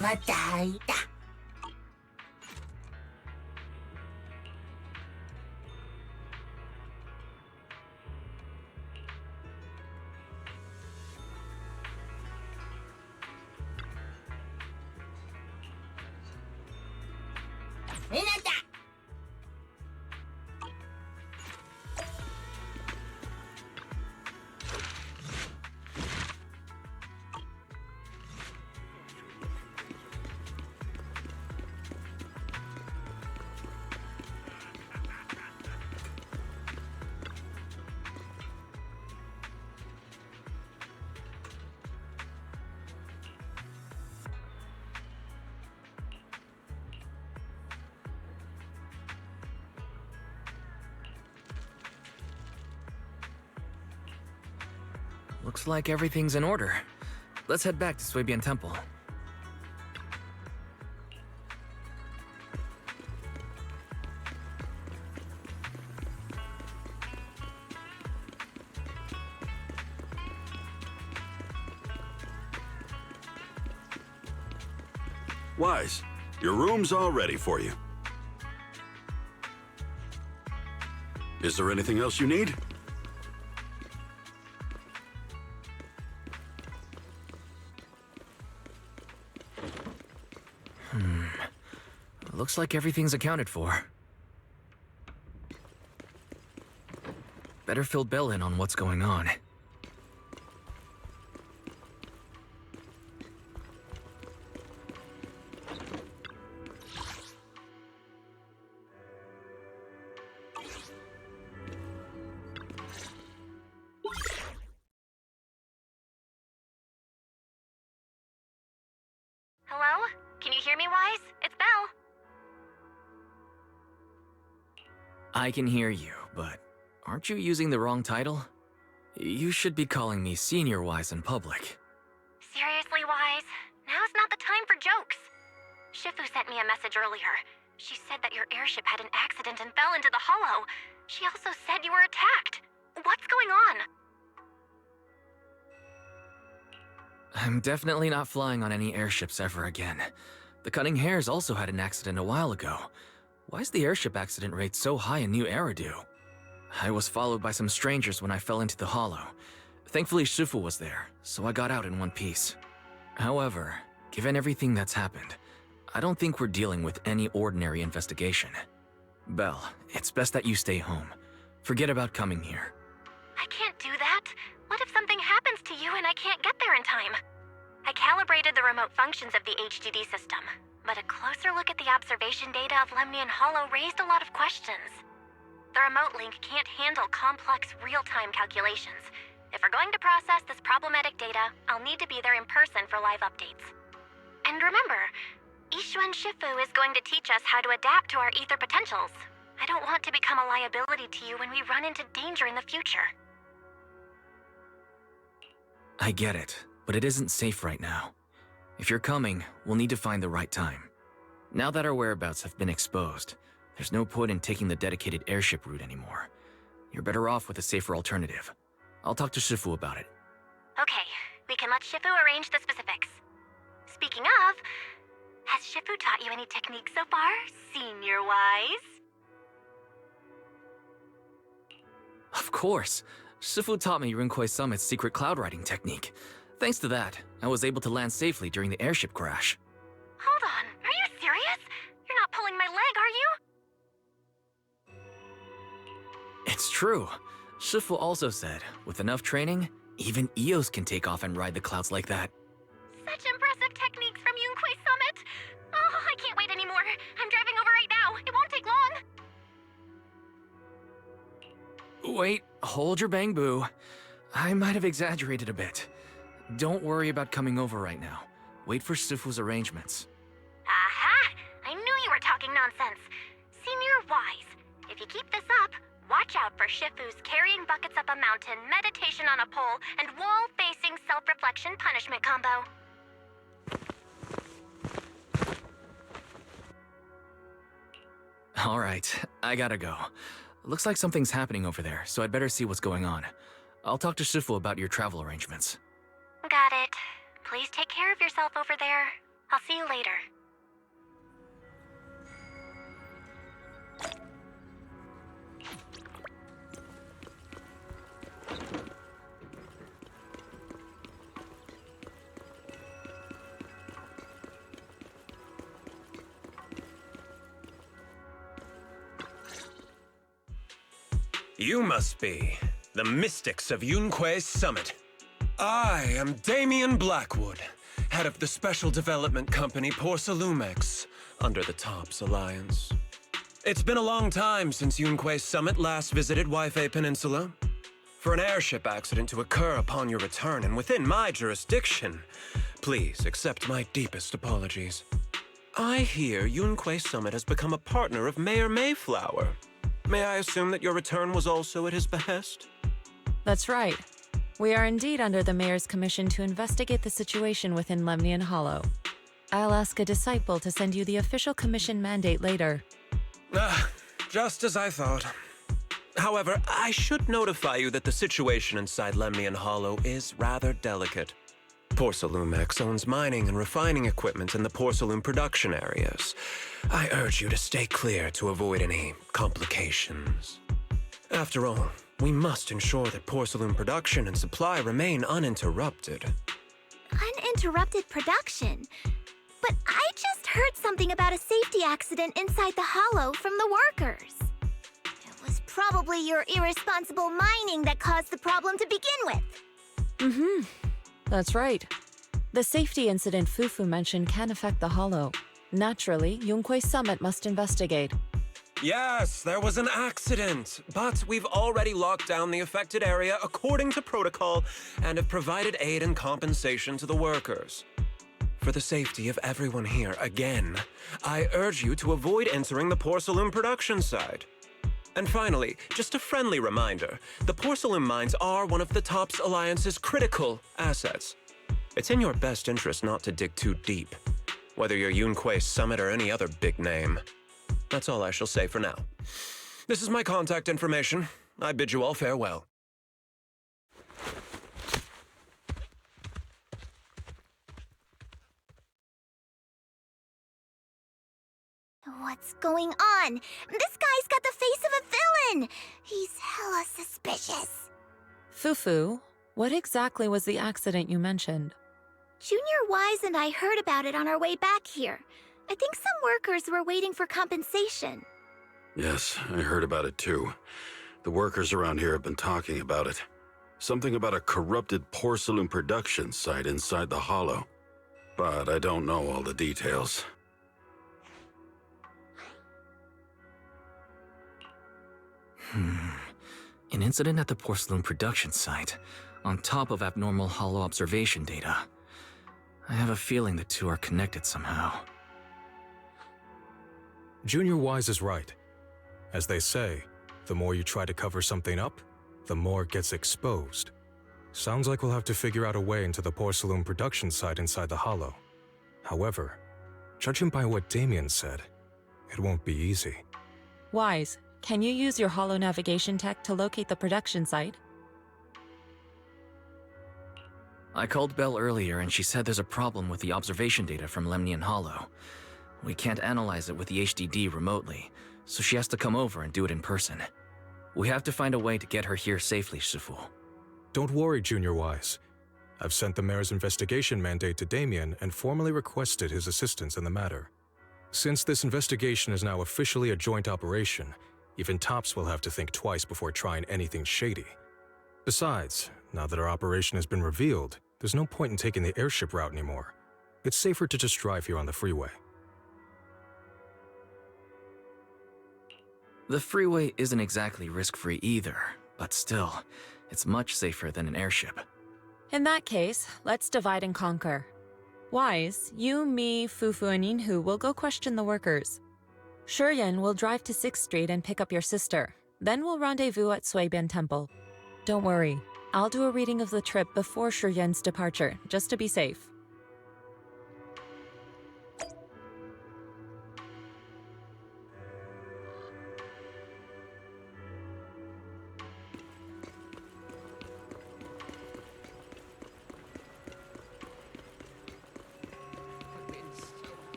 S15: またいた。みんなだ。
S1: Looks like everything's in order. Let's head back to Suibian Temple.
S8: Wise, your room's all ready for you. Is there anything else you need?
S1: Looks like everything's accounted for. Better fill Bell in on what's going on.
S2: Hello? Can you hear me, Wise? It's Belle.
S1: I can hear you, but aren't you using the wrong title? You should be calling me Senior Wise in public.
S2: Seriously, Wise? Now's not the time for jokes. Shifu sent me a message earlier. She said that your airship had an accident and fell into the hollow. She also said you were attacked. What's going on?
S1: I'm definitely not flying on any airships ever again. The Cunning Hares also had an accident a while ago. Why is the airship accident rate so high in New Eridu? I was followed by some strangers when I fell into the hollow. Thankfully, Shifu was there, so I got out in one piece. However, given everything that's happened, I don't think we're dealing with any ordinary investigation. Belle, it's best that you stay home. Forget about coming here.
S2: I can't do that. What if something happens to you and I can't get there in time? I calibrated the remote functions of the HDD system, but a closer look at the observation data of Lemnian Hollow raised a lot of questions. The remote link can't handle complex real-time calculations. If we're going to process this problematic data, I'll need to be there in person for live updates. And remember, Ishuan Shifu is going to teach us how to adapt to our ether potentials. I don't want to become a liability to you when we run into danger in the future.
S1: I get it, but it isn't safe right now. If you're coming, we'll need to find the right time. Now that our whereabouts have been exposed, there's no point in taking the dedicated airship route anymore. You're better off with a safer alternative. I'll talk to Shifu about it.
S2: Okay, we can let Shifu arrange the specifics. Speaking of, has Shifu taught you any techniques so far, Senior Wise?
S1: Of course. Shifu taught me Rinkwei Summit's secret cloud riding technique. Thanks to that, I was able to land safely during the airship crash.
S2: Hold on, are you serious? You're not pulling my leg, are you?
S1: It's true. Shifu also said, with enough training, even Eos can take off and ride the clouds like that.
S2: Such impressive techniques from Yunkwei Summit! Oh, I can't wait anymore. I'm driving over right now. It won't take long.
S1: Wait, hold your bang boo. I might have exaggerated a bit. Don't worry about coming over right now. Wait for Shifu's arrangements.
S2: Aha! I knew you were talking nonsense. Senior Wise, if you keep this up, watch out for Shifu's carrying buckets up a mountain, meditation on a pole, and wall-facing self-reflection punishment combo.
S1: All right, I gotta go. Looks like something's happening over there, so I'd better see what's going on. I'll talk to Shifu about your travel arrangements.
S2: Got it. Please take care of yourself over there. I'll see you later.
S16: You must be the mystics of Yunque's Summit. I am Damien Blackwood, head of the Special Development Company Porcelumex, under the TOPS Alliance. It's been a long time since Yunque's Summit last visited Waifei Peninsula. For an airship accident to occur upon your return and within my jurisdiction, please accept my deepest apologies. I hear Yunque Summit has become a partner of Mayor Mayflower. May I assume that your return was also at his behest?
S9: That's right. We are indeed under the Mayor's commission to investigate the situation within Lemnian Hollow. I'll ask a disciple to send you the official commission mandate later.
S16: Just as I thought. However, I should notify you that the situation inside Lemnian Hollow is rather delicate. Porcelumex owns mining and refining equipment in the porcelain production areas. I urge you to stay clear to avoid any complications. After all, we must ensure that porcelain production and supply remain uninterrupted.
S3: Uninterrupted production? But I just heard something about a safety accident inside the hollow from the workers. It was probably your irresponsible mining that caused the problem to begin with.
S9: That's right. The safety incident Fufu mentioned can affect the Hollow. Naturally, Yunque Summit must investigate.
S16: Yes, there was an accident, but we've already locked down the affected area according to protocol and have provided aid and compensation to the workers. For the safety of everyone here, again, I urge you to avoid entering the porcelain production site. And finally, just a friendly reminder, the porcelain mines are one of the TOPS Alliance's critical assets. It's in your best interest not to dig too deep, whether you're Yunque Summit or any other big name. That's all I shall say for now. This is my contact information. I bid you all farewell.
S3: What's going on? This guy's got the face of a villain! He's hella suspicious.
S9: Fufu, what exactly was the accident you mentioned?
S3: Junior Wise and I heard about it on our way back here. I think some workers were waiting for compensation.
S8: Yes, I heard about it too. The workers around here have been talking about it. Something about a corrupted porcelain production site inside the hollow. But I don't know all the details.
S1: An incident at the porcelain production site, on top of abnormal hollow observation data. I have a feeling the two are connected somehow.
S14: Junior Wise is right. As they say, the more you try to cover something up, the more it gets exposed. Sounds like we'll have to figure out a way into the porcelain production site inside the hollow. However, judging by what Damien said, it won't be easy.
S9: Wise, can you use your hollow navigation tech to locate the production site?
S1: I called Belle earlier and she said there's a problem with the observation data from Lemnian Hollow. We can't analyze it with the HDD remotely, so she has to come over and do it in person. We have to find a way to get her here safely, Shifu.
S14: Don't worry, Junior Wise. I've sent the mayor's investigation mandate to Damien and formally requested his assistance in the matter. Since this investigation is now officially a joint operation, even TOPS will have to think twice before trying anything shady. Besides, now that our operation has been revealed, there's no point in taking the airship route anymore. It's safer to just drive here on the freeway.
S1: The freeway isn't exactly risk-free either, but still, it's much safer than an airship.
S9: In that case, let's divide and conquer. Wise, you, me, Fufu, and Inhu will go question the workers. Shuryen will drive to 6th Street and pick up your sister. Then we'll rendezvous at Suibian Temple. Don't worry, I'll do a reading of the trip before Shuryen's departure, just to be safe.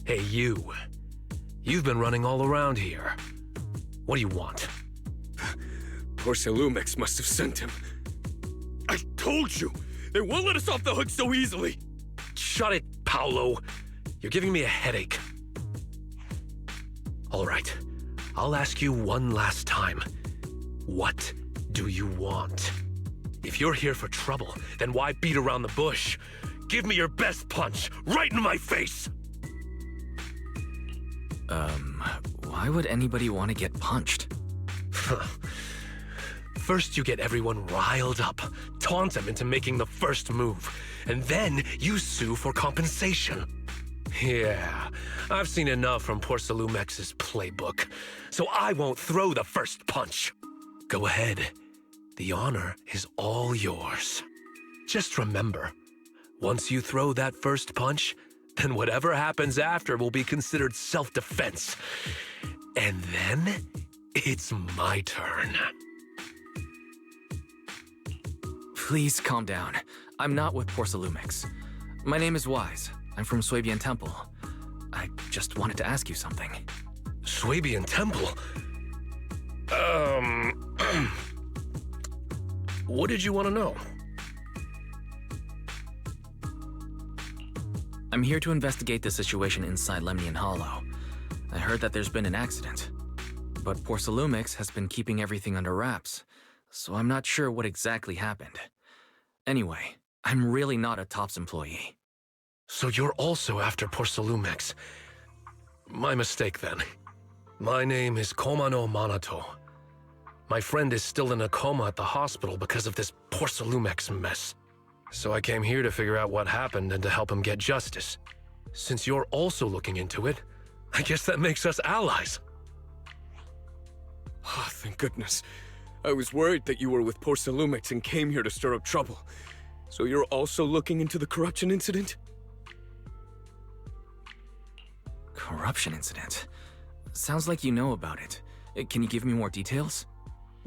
S17: Hey, you. You've been running all around here. What do you want?
S18: Porcelumex must have sent him. I told you! They won't let us off the hook so easily!
S17: Shut it, Paolo. You're giving me a headache. All right. I'll ask you one last time. What do you want? If you're here for trouble, then why beat around the bush? Give me your best punch, right in my face!
S1: Why would anybody want to get punched?
S17: First you get everyone riled up, taunt them into making the first move, and then you sue for compensation. Yeah, I've seen enough from Porcelumex's playbook, so I won't throw the first punch. Go ahead. The honor is all yours. Just remember, once you throw that first punch, then whatever happens after will be considered self-defense. And then, it's my turn.
S1: Please calm down. I'm not with Porcelumex. My name is Wise. I'm from Swabian Temple. I just wanted to ask you something.
S17: Swabian Temple? What did you want to know?
S1: I'm here to investigate the situation inside Lemnian Hollow. I heard that there's been an accident, but Porcelumex has been keeping everything under wraps, so I'm not sure what exactly happened. Anyway, I'm really not a TOPS employee.
S17: So you're also after Porcelumex. My mistake then. My name is Komano Manato. My friend is still in a coma at the hospital because of this Porcelumex mess. So I came here to figure out what happened and to help him get justice. Since you're also looking into it, I guess that makes us allies.
S18: Oh, thank goodness. I was worried that you were with Porcelumex and came here to stir up trouble. So you're also looking into the corruption incident?
S1: Corruption incident? Sounds like you know about it. Can you give me more details?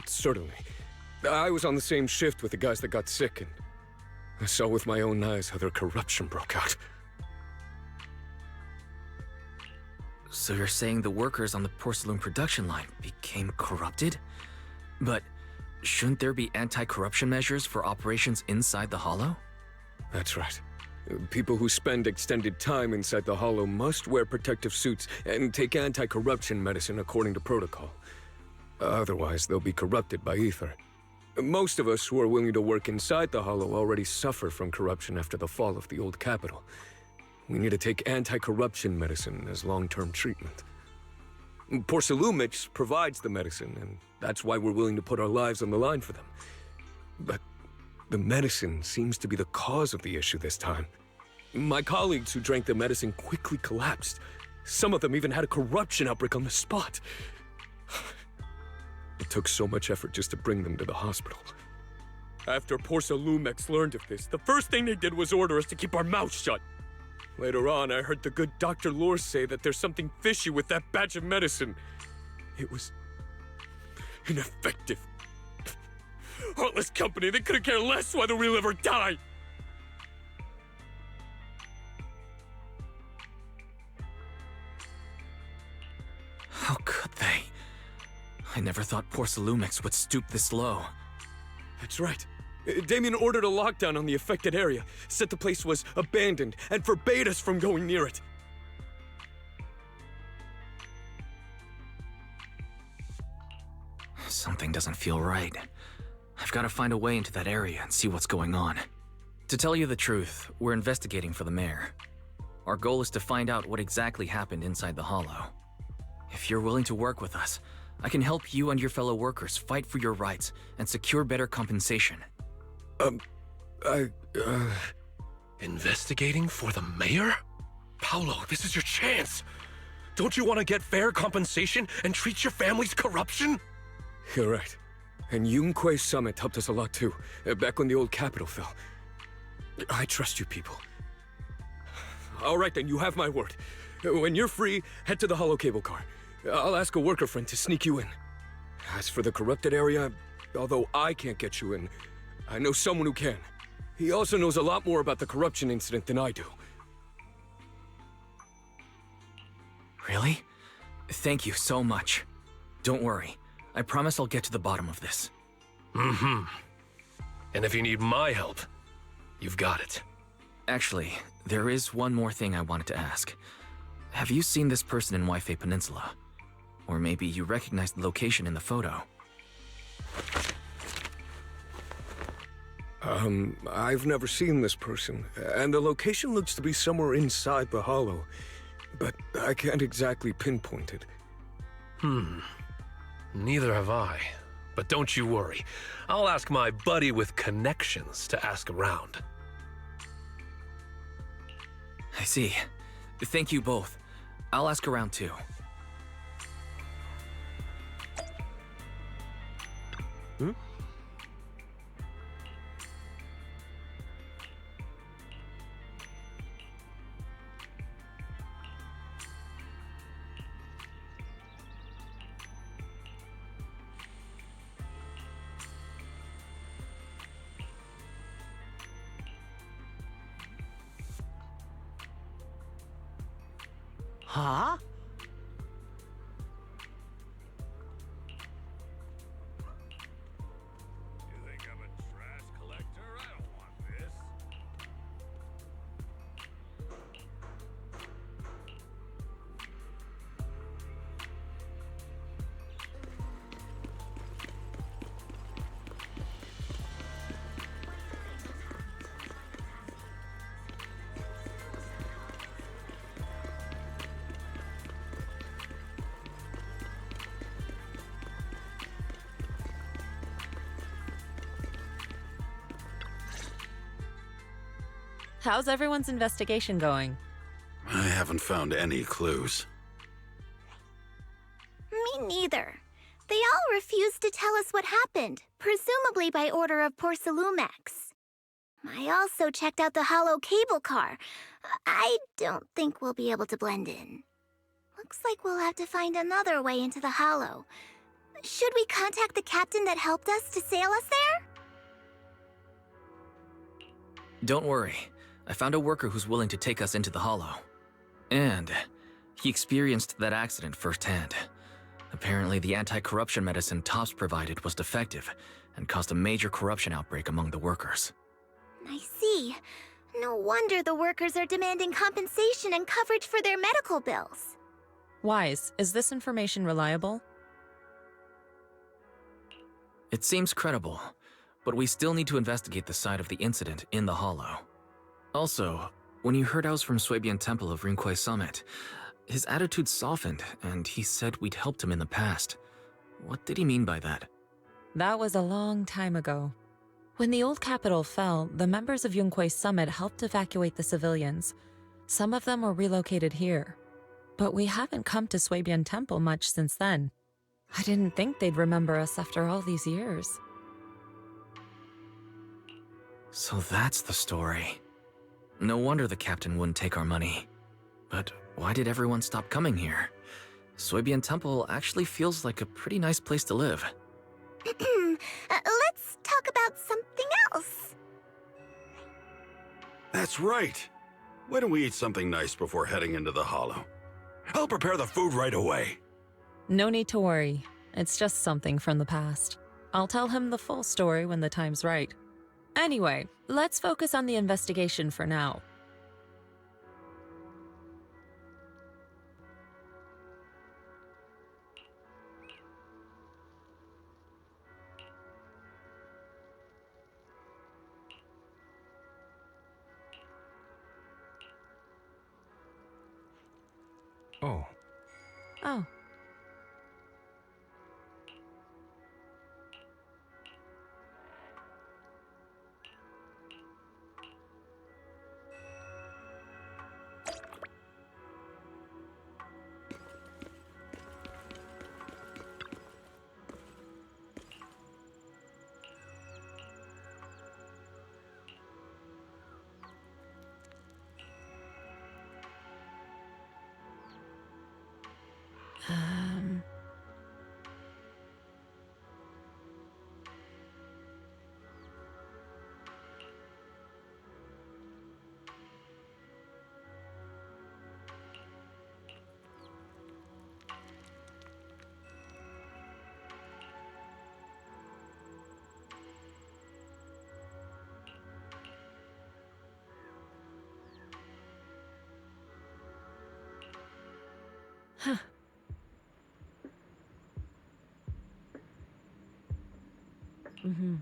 S18: Certainly. I was on the same shift with the guys that got sick, and I saw with my own eyes how their corruption broke out.
S1: So you're saying the workers on the porcelain production line became corrupted? But shouldn't there be anti-corruption measures for operations inside the Hollow?
S18: That's right. People who spend extended time inside the Hollow must wear protective suits and take anti-corruption medicine according to protocol. Otherwise, they'll be corrupted by ether. Most of us who are willing to work inside the Hollow already suffer from corruption after the fall of the old capital. We need to take anti-corruption medicine as long-term treatment. Porcelumex provides the medicine, and that's why we're willing to put our lives on the line for them. But the medicine seems to be the cause of the issue this time. My colleagues who drank the medicine quickly collapsed. Some of them even had a corruption outbreak on the spot. It took so much effort just to bring them to the hospital. After Porcelumex learned of this, the first thing they did was order us to keep our mouths shut. Later on, I heard the good Dr. Lore say that there's something fishy with that batch of medicine. It was ineffective. Heartless company, they couldn't care less whether we live or die.
S1: How could they? I never thought Porcelumex would stoop this low.
S18: That's right. Damien ordered a lockdown on the affected area, said the place was abandoned, and forbade us from going near it.
S1: Something doesn't feel right. I've got to find a way into that area and see what's going on. To tell you the truth, we're investigating for the mayor. Our goal is to find out what exactly happened inside the Hollow. If you're willing to work with us, I can help you and your fellow workers fight for your rights and secure better compensation.
S17: Investigating for the mayor? Paolo, this is your chance. Don't you want to get fair compensation and treat your family's corruption?
S18: You're right. And Yunquei Summit helped us a lot too, back when the old capital fell. I trust you people. All right then, you have my word. When you're free, head to the Hollow Cable Car. I'll ask a worker friend to sneak you in. As for the corrupted area, although I can't get you in, I know someone who can. He also knows a lot more about the corruption incident than I do.
S1: Really? Thank you so much. Don't worry. I promise I'll get to the bottom of this.
S17: Mm-hmm. And if you need my help, you've got it.
S1: Actually, there is one more thing I wanted to ask. Have you seen this person in Waifei Peninsula? Or maybe you recognize the location in the photo?
S18: I've never seen this person, and the location looks to be somewhere inside the hollow, but I can't exactly pinpoint it.
S17: Neither have I. But don't you worry. I'll ask my buddy with connections to ask around.
S1: I see. Thank you both. I'll ask around too.
S7: Huh?
S8: You think I'm a trash collector? I don't want this.
S9: How's everyone's investigation going?
S8: I haven't found any clues.
S3: Me neither. They all refused to tell us what happened, presumably by order of Porcelumex. I also checked out the hollow cable car. I don't think we'll be able to blend in. Looks like we'll have to find another way into the hollow. Should we contact the captain that helped us to sail us there?
S1: Don't worry. I found a worker who's willing to take us into the hollow. And he experienced that accident firsthand. Apparently, the anti-corruption medicine Tops provided was defective and caused a major corruption outbreak among the workers.
S3: I see. No wonder the workers are demanding compensation and coverage for their medical bills.
S9: Wise, is this information reliable?
S1: It seems credible, but we still need to investigate the side of the incident in the hollow. Also, when you heard I was from Swabian Temple of Rinquai Summit, his attitude softened and he said we'd helped him in the past. What did he mean by that?
S9: That was a long time ago. When the old capital fell, the members of Yunquai Summit helped evacuate the civilians. Some of them were relocated here. But we haven't come to Swabian Temple much since then. I didn't think they'd remember us after all these years.
S1: So that's the story. No wonder the captain wouldn't take our money. But why did everyone stop coming here? Swabian Temple actually feels like a pretty nice place to live.
S3: Let's talk about something else.
S8: That's right. Why don't we eat something nice before heading into the hollow? I'll prepare the food right away.
S9: No need to worry. It's just something from the past. I'll tell him the full story when the time's right. Anyway, let's focus on the investigation for now.
S14: Oh.
S9: Oh. Huh. Mm-hmm.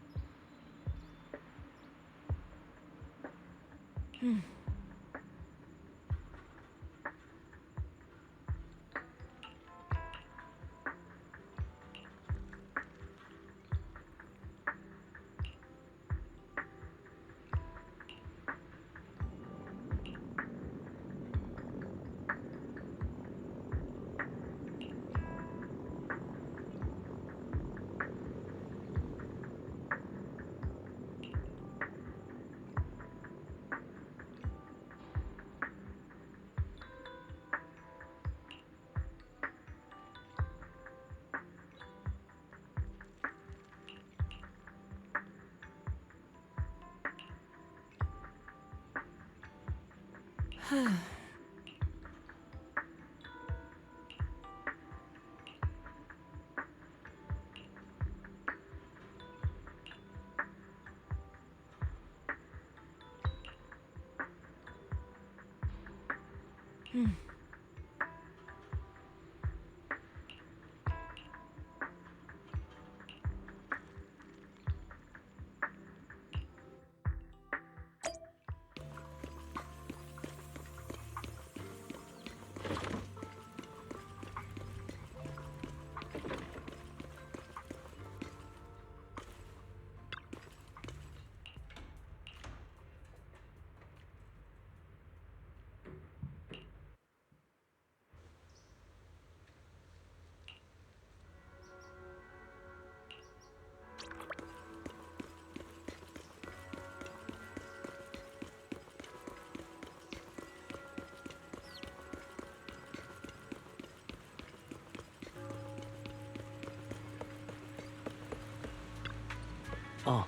S7: Oh.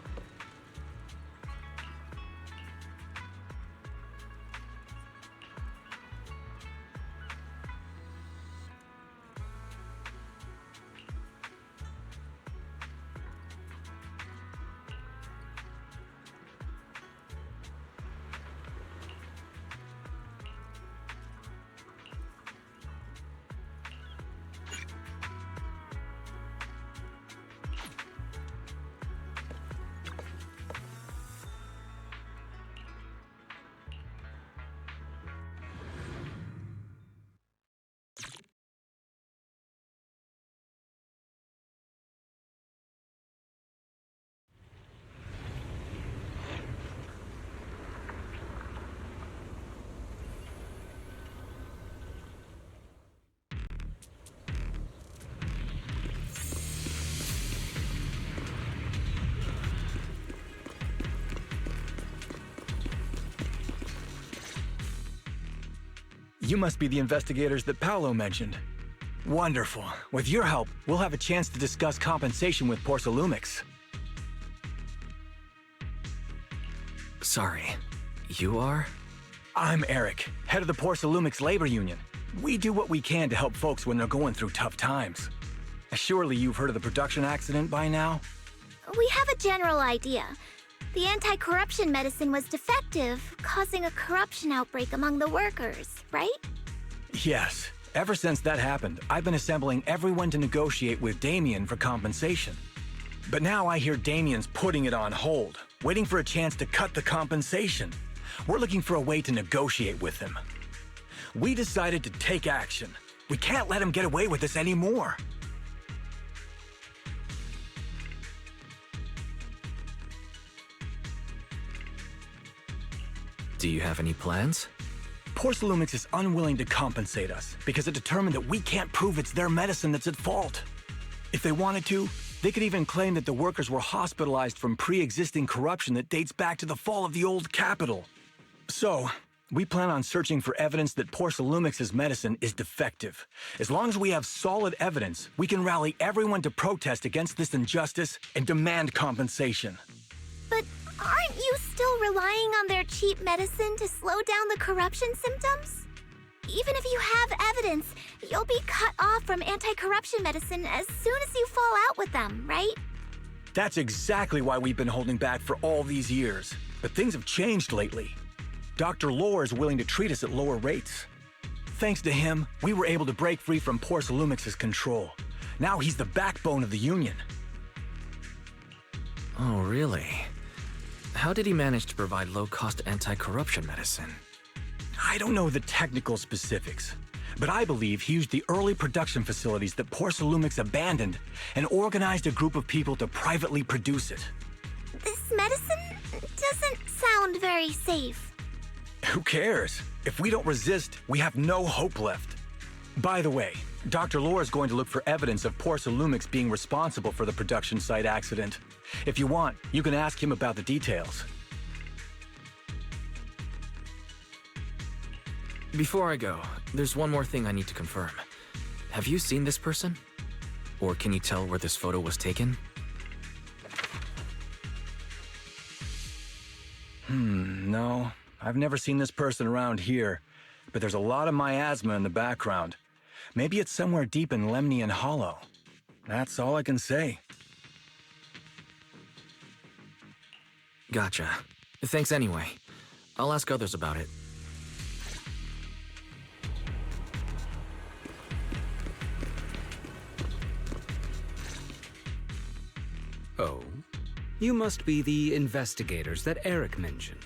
S19: You must be the investigators that Paolo mentioned. Wonderful. With your help, we'll have a chance to discuss compensation with Porcelumix.
S1: Sorry, you are?
S19: I'm Eric, head of the Porcelumix Labor Union. We do what we can to help folks when they're going through tough times. Surely you've heard of the production accident by now?
S3: We have a general idea. The anti-corruption medicine was defective, causing a corruption outbreak among the workers, right?
S19: Yes. Ever since that happened, I've been assembling everyone to negotiate with Damien for compensation. But now I hear Damien's putting it on hold, waiting for a chance to cut the compensation. We're looking for a way to negotiate with him. We decided to take action. We can't let him get away with this anymore.
S1: Do you have any plans?
S19: Porcelumix is unwilling to compensate us because it determined that we can't prove it's their medicine that's at fault. If they wanted to, they could even claim that the workers were hospitalized from pre-existing corruption that dates back to the fall of the old capital. So, we plan on searching for evidence that Porcelumix's medicine is defective. As long as we have solid evidence, we can rally everyone to protest against this injustice and demand compensation.
S3: But aren't you still relying on their cheap medicine to slow down the corruption symptoms? Even if you have evidence, you'll be cut off from anti-corruption medicine as soon as you fall out with them, right?
S19: That's exactly why we've been holding back for all these years. But things have changed lately. Dr. Lore is willing to treat us at lower rates. thanks to him, we were able to break free from Porcelumix's control. Now he's the backbone of the Union.
S1: Oh, really? How did he manage to provide low-cost anti-corruption medicine?
S19: I don't know the technical specifics, but I believe he used the early production facilities that Porcelumix abandoned and organized a group of people to privately produce it.
S3: This medicine doesn't sound very safe.
S19: Who cares? If we don't resist, we have no hope left. By the way, Dr. Lore is going to look for evidence of Porcelumix being responsible for the production site accident. If you want, you can ask him about the details.
S1: Before I go, there's one more thing I need to confirm. Have you seen this person? Or can you tell where this photo was taken?
S19: No. I've never seen this person around here, but there's a lot of miasma in the background. Maybe it's somewhere deep in Lemnian Hollow. That's all I can say.
S1: Gotcha. Thanks anyway. I'll ask others about it.
S20: Oh, you must be the investigators that Eric mentioned.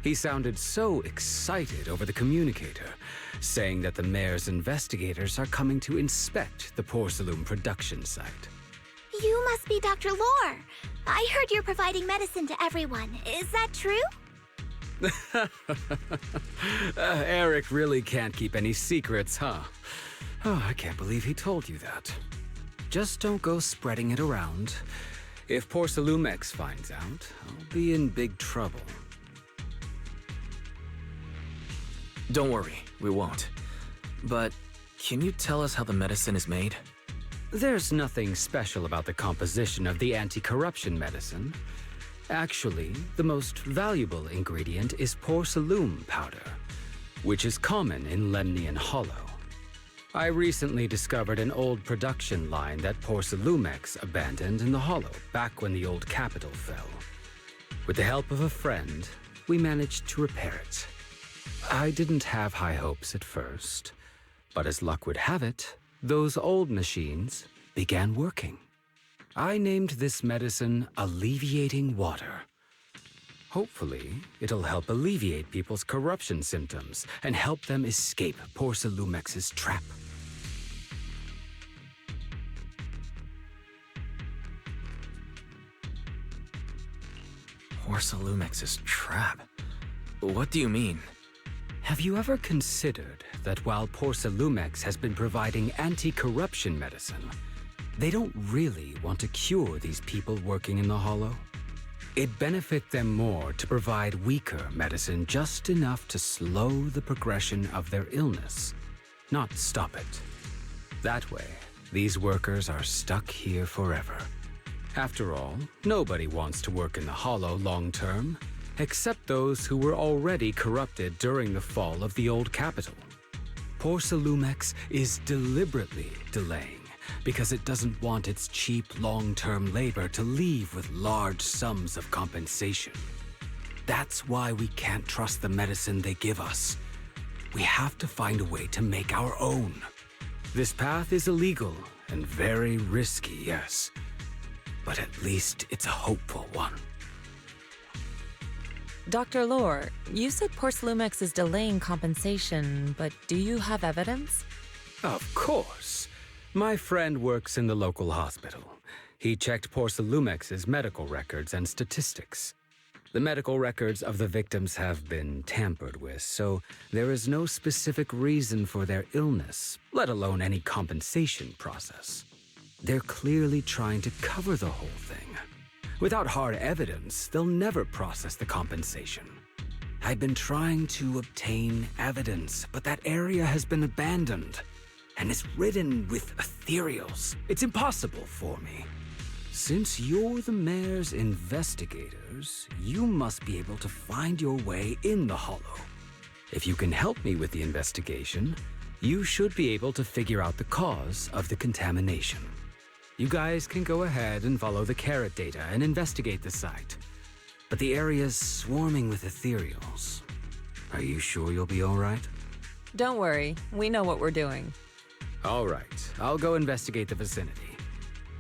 S20: He sounded so excited over the communicator, saying that the mayor's investigators are coming to inspect the Porcelum production site.
S3: You must be Dr. Lore. I heard you're providing medicine to everyone. Is that true?
S20: Eric really can't keep any secrets, huh? Oh, I can't believe he told you that. Just don't go spreading it around. If Porcelumix finds out, I'll be in big trouble.
S1: Don't worry, we won't. But can you tell us how the medicine is made?
S20: There's nothing special about the composition of the anti-corruption medicine. Actually, the most valuable ingredient is Porcelum powder, which is common in Lemnian Hollow. I recently discovered an old production line that Porcelumix abandoned in the Hollow back when the old capital fell. With the help of a friend, we managed to repair it. I didn't have high hopes at first, but as luck would have it, those old machines began working. I named this medicine Alleviating Water. Hopefully, it'll help alleviate people's corruption symptoms and help them escape Porcelumix's trap.
S1: Porcelumix's trap? What do you mean?
S20: Have you ever considered that while Porcelumix has been providing anti-corruption medicine, they don't really want to cure these people working in the Hollow? It'd benefit them more to provide weaker medicine just enough to slow the progression of their illness, not stop it. That way, these workers are stuck here forever. After all, nobody wants to work in the Hollow long-term, except those who were already corrupted during the fall of the old capital. Porcelumix is deliberately delaying because it doesn't want its cheap long-term labor to leave with large sums of compensation. That's why we can't trust the medicine they give us. We have to find a way to make our own. This path is illegal and very risky, yes, but at least it's a hopeful one.
S9: Dr. Lore, you said Porcelumix is delaying compensation, but do you have evidence?
S20: Of course. My friend works in the local hospital. He checked Porcelumix's medical records and statistics. The medical records of the victims have been tampered with, so there is no specific reason for their illness, let alone any compensation process. They're clearly trying to cover the whole thing. Without hard evidence, they'll never process the compensation. I've been trying to obtain evidence, but that area has been abandoned, and it's ridden with ethereals. It's impossible for me. Since you're the mayor's investigators, you must be able to find your way in the Hollow. If you can help me with the investigation, you should be able to figure out the cause of the contamination. You guys can go ahead and follow the carrot data and investigate the site. But the area's swarming with ethereals. Are you sure you'll be all right?
S9: Don't worry, we know what we're doing.
S20: All right, I'll go investigate the vicinity.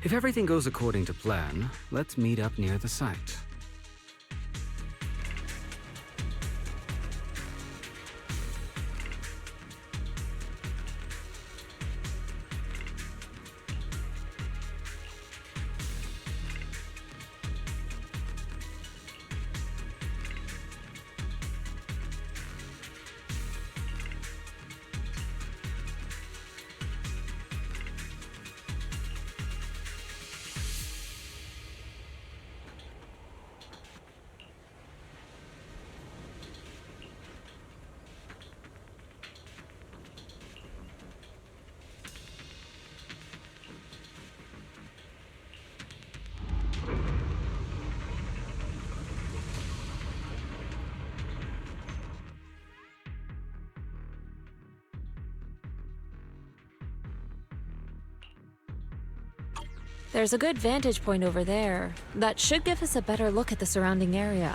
S20: If everything goes according to plan, let's meet up near the site.
S9: There's a good vantage point over there. That should give us a better look at the surrounding area.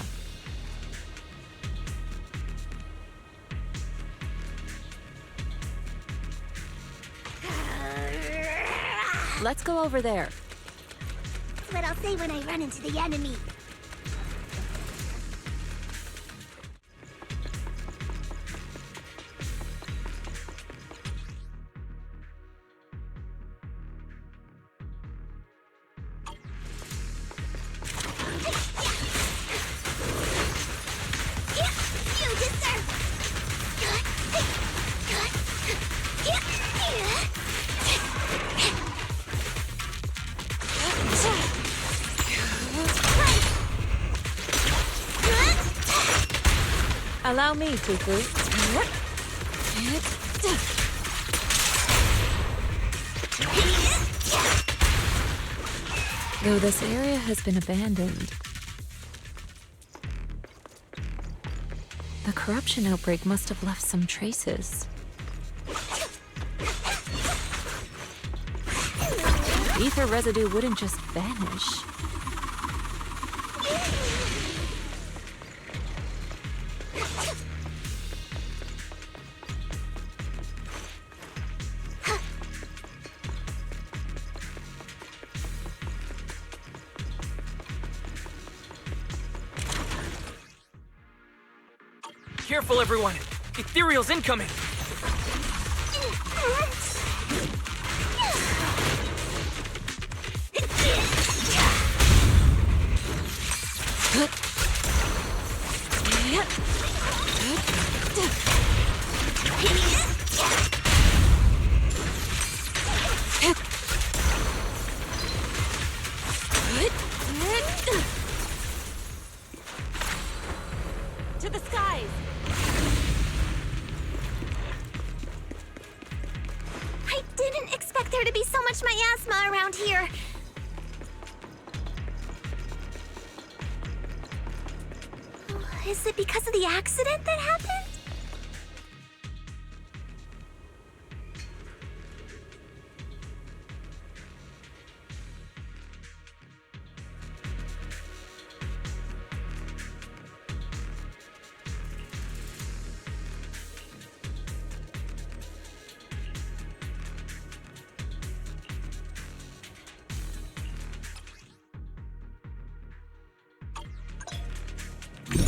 S9: Let's go over there.
S3: That's what I'll say when I run into the enemy.
S9: Allow me, Fufu. Though this area has been abandoned, the corruption outbreak must have left some traces. Ether residue wouldn't just vanish.
S7: Careful, everyone! Ethereal's incoming!
S2: To the skies!
S3: I didn't expect there to be so much miasma around here. Is it because of the accident that happened?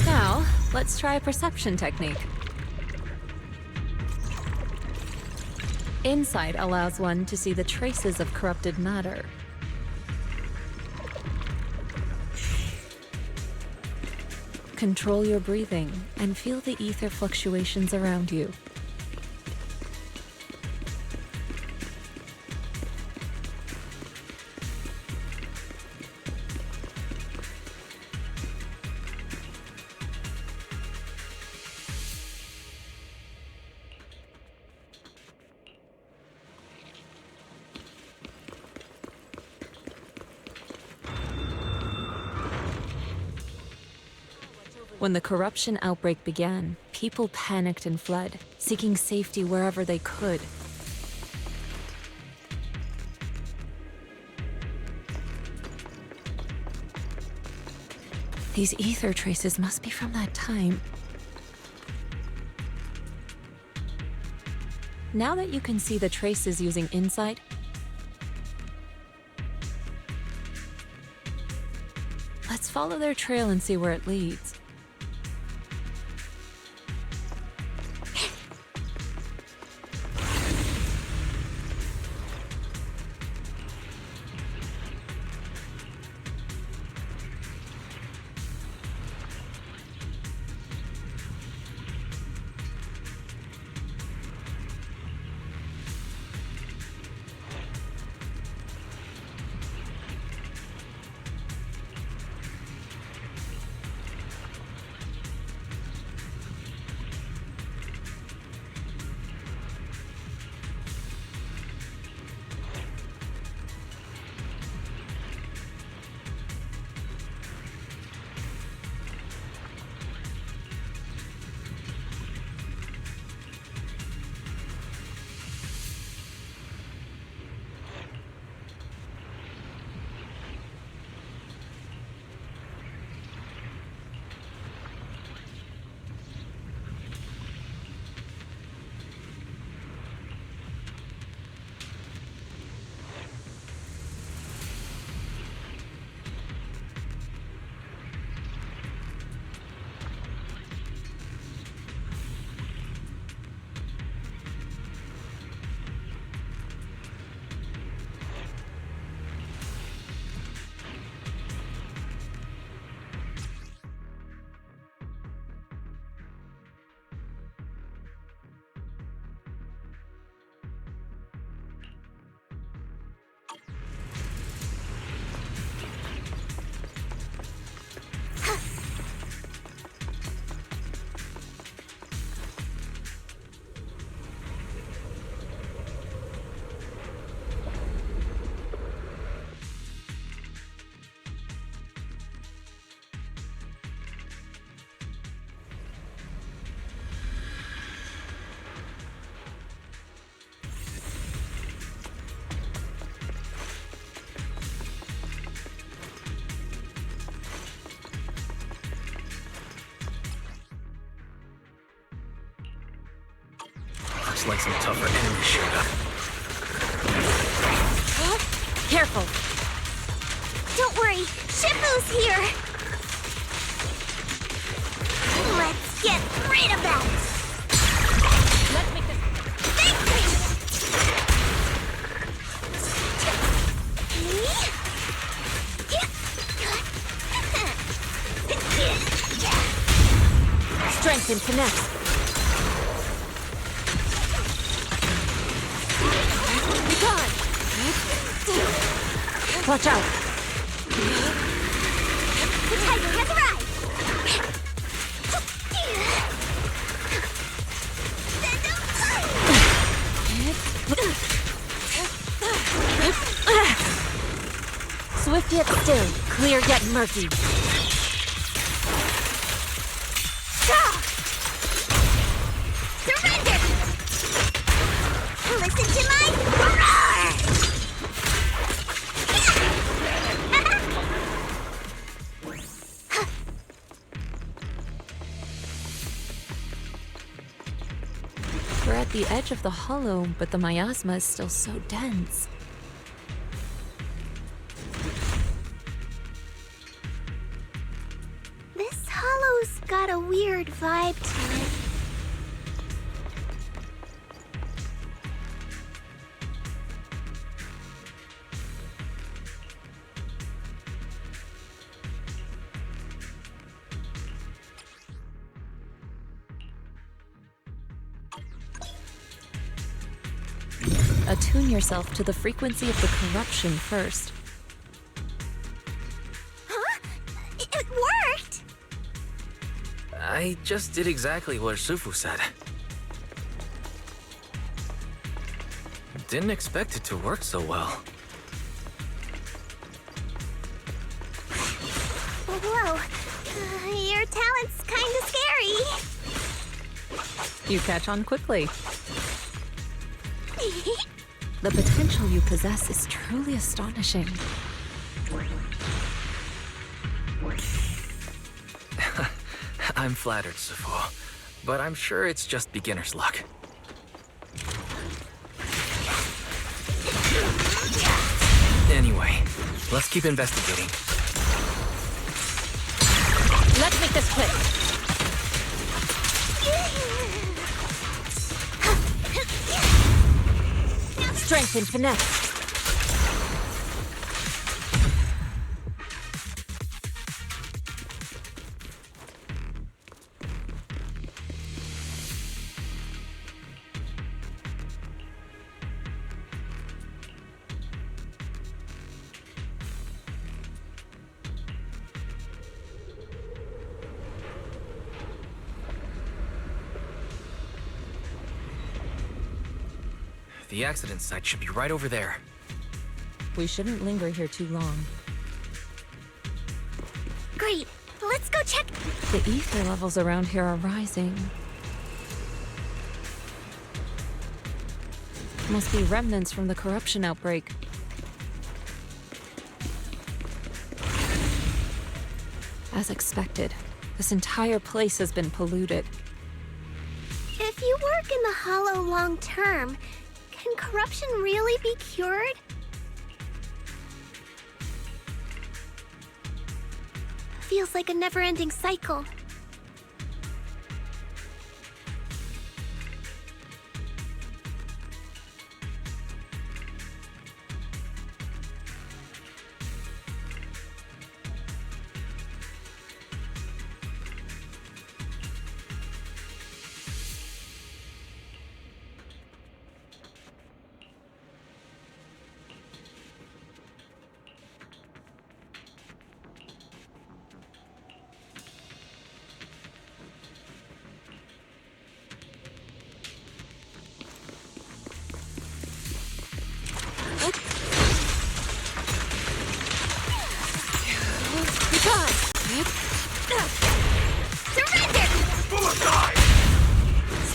S9: Now, let's try a perception technique. Insight allows one to see the traces of corrupted matter. Control your breathing and feel the ether fluctuations around you. When the corruption outbreak began, people panicked and fled, seeking safety wherever they could. These ether traces must be from that time. Now that you can see the traces using insight, let's follow their trail and see where it leads.
S1: Looks like some tougher enemies showed up.
S2: Careful!
S3: Don't worry, Shifu's here! Let's get rid of that!
S2: Let's make this... Strength and connect. Watch out!
S3: The tiger has arrived!
S2: Swift yet still, clear yet murky.
S3: Surrender! Listen to my roar!
S9: we're at the edge of the hollow, but the miasma is still so dense.
S3: This hollow's got a weird vibe to it.
S9: Attune yourself to the frequency of the corruption first.
S3: Huh? It worked!
S1: I just did exactly what Shifu said. Didn't expect it to work so well.
S3: Whoa. Your talent's kinda scary.
S9: You catch on quickly. The potential you possess is truly astonishing.
S1: I'm flattered, Shifu, but I'm sure it's just beginner's luck. Let's keep investigating.
S9: Let's make this quick. Strength and finesse.
S1: The accident site should be right over there.
S9: We shouldn't linger here too long.
S3: Great. Let's go check.
S9: The ether levels around here are rising. Must be remnants from the corruption outbreak. As expected, this entire place has been polluted.
S3: If you work in the Hollow long term, can corruption really be cured? Feels like a never-ending cycle.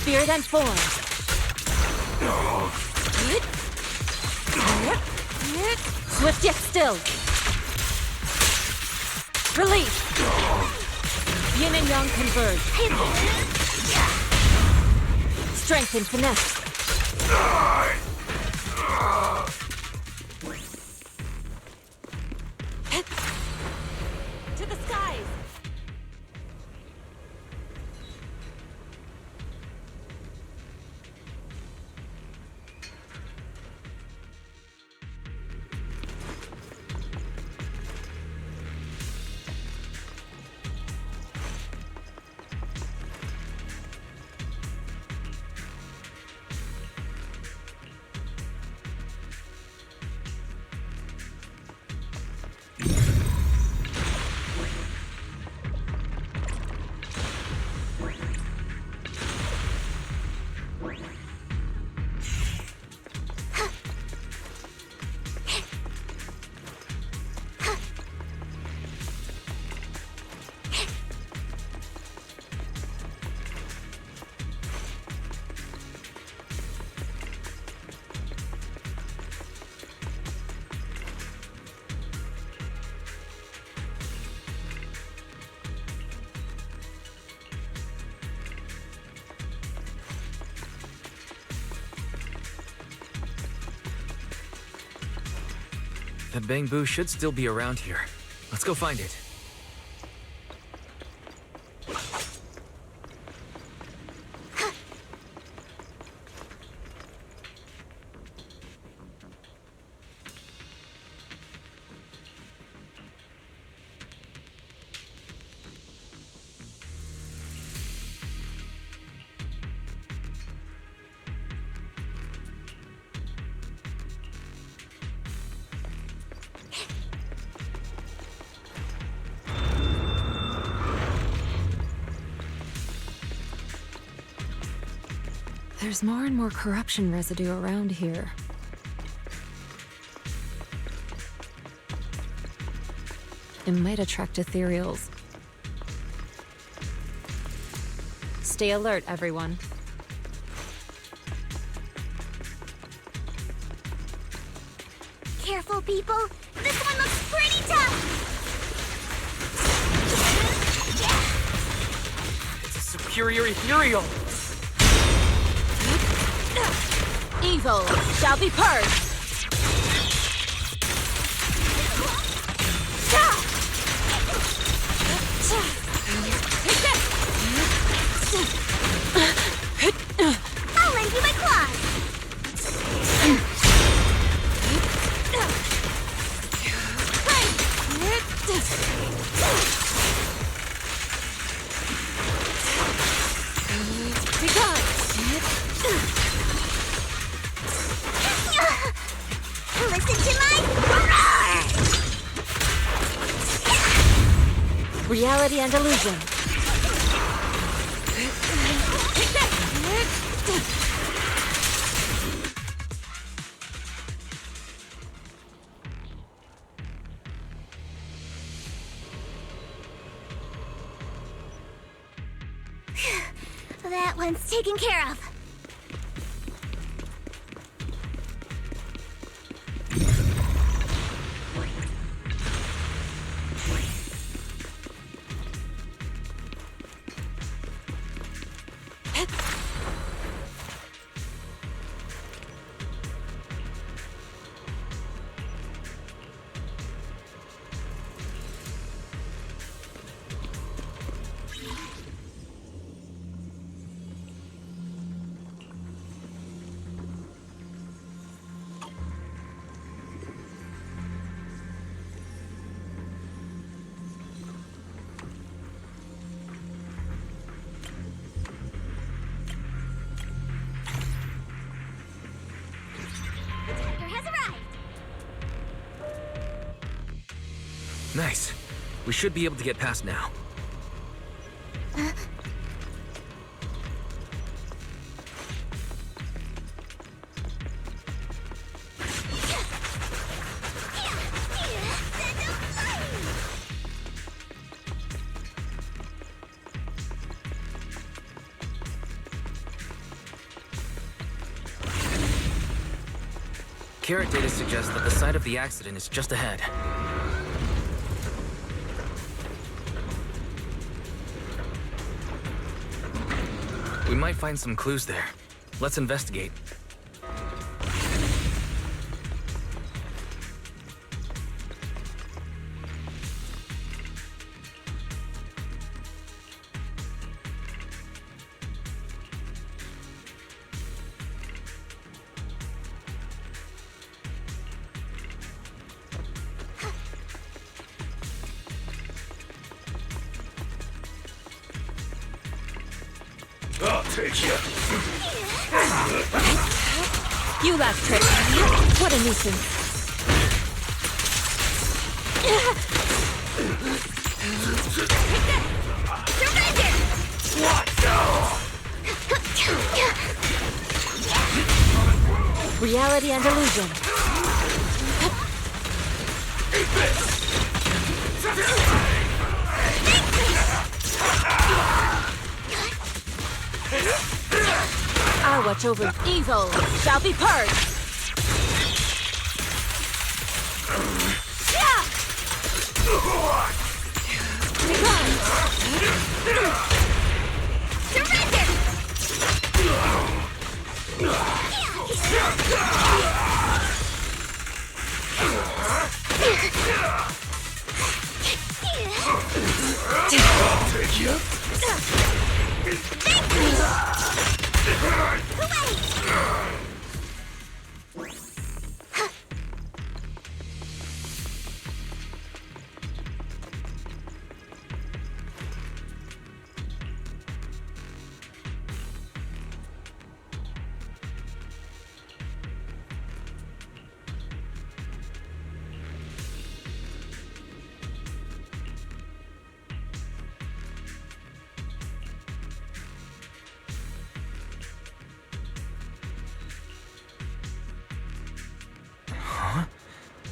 S9: Spirit and form. Swift yet still. Release. Yin and yang converge. Strength and finesse. To the skies.
S1: The bamboo should still be around here. Let's go find it.
S9: There's more and more corruption residue around here. It might attract ethereals. Stay alert, everyone.
S3: Careful, people. This one looks pretty tough.
S7: It's a superior ethereal.
S9: Evil shall be purged. Reality and illusion.
S3: That one's taken care of.
S1: Nice. We should be able to get past now. Carrot data suggests that the site of the accident is just ahead. We might find some clues there. Let's investigate.
S8: I'll take you.
S9: You last trick. What a nuisance. Reality and illusion. Our watch over evil shall be purged.
S8: I'll take you.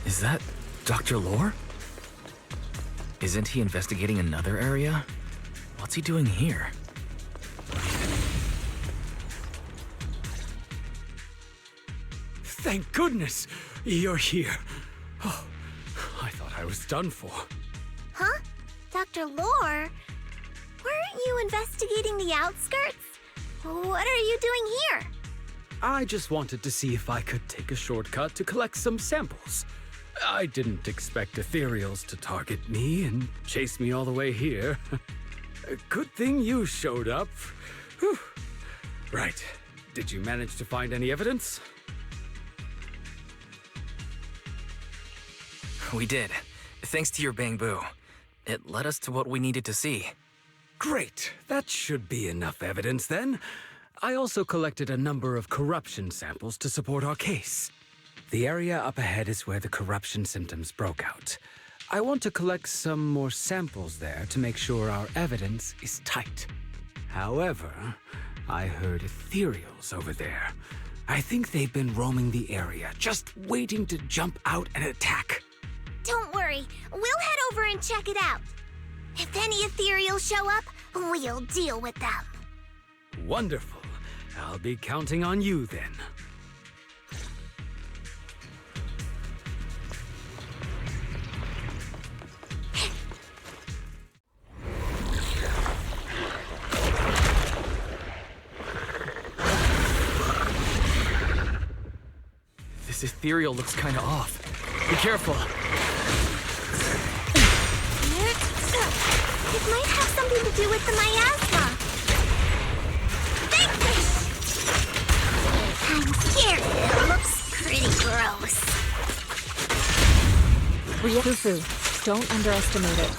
S1: Is that Dr. Lore? Isn't he investigating another area? What's he doing here?
S20: Thank goodness you're here. Oh, I thought I was done for.
S3: Huh? Dr. Lore? Weren't you investigating the outskirts? What are you doing here?
S20: I just wanted to see if I could take a shortcut to collect some samples. I didn't expect ethereals to target me and chase me all the way here. Good thing you showed up. Whew. Right. Did you manage to find any evidence?
S1: We did. Thanks to your bamboo. It led us to what we needed to see.
S20: Great. That should be enough evidence then. I also collected a number of corruption samples to support our case. The area up ahead is where the corruption symptoms broke out. I want to collect some more samples there to make sure our evidence is tight. However, I heard ethereals over there. I think they've been roaming the area, just waiting to jump out and attack.
S3: Don't worry, we'll head over and check it out. If any ethereals show up, we'll deal with them.
S20: Wonderful. I'll be counting on you then.
S7: This ethereal looks kinda off. Be careful.
S3: It might have something to do with the miasma. I'm scared. It looks pretty gross.
S9: Fufu, don't underestimate it.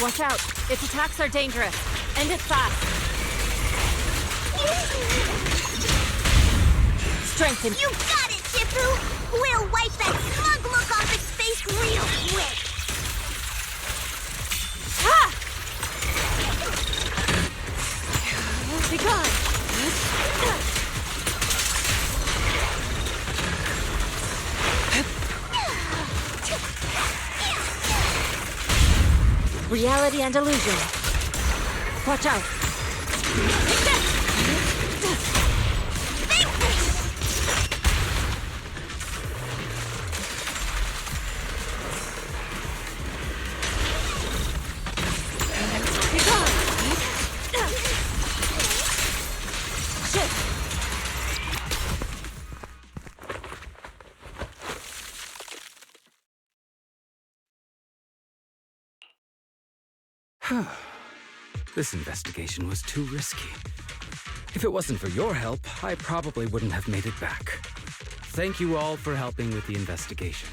S9: Watch out! Its attacks are dangerous. End it fast. Strengthen.
S3: You got it, Shifu! We'll wipe that smug look off its face real quick.
S9: Ah! Be gone. Reality and illusion. Watch out.
S20: This investigation was too risky. If it wasn't for your help, I probably wouldn't have made it back. Thank you all for helping with the investigation.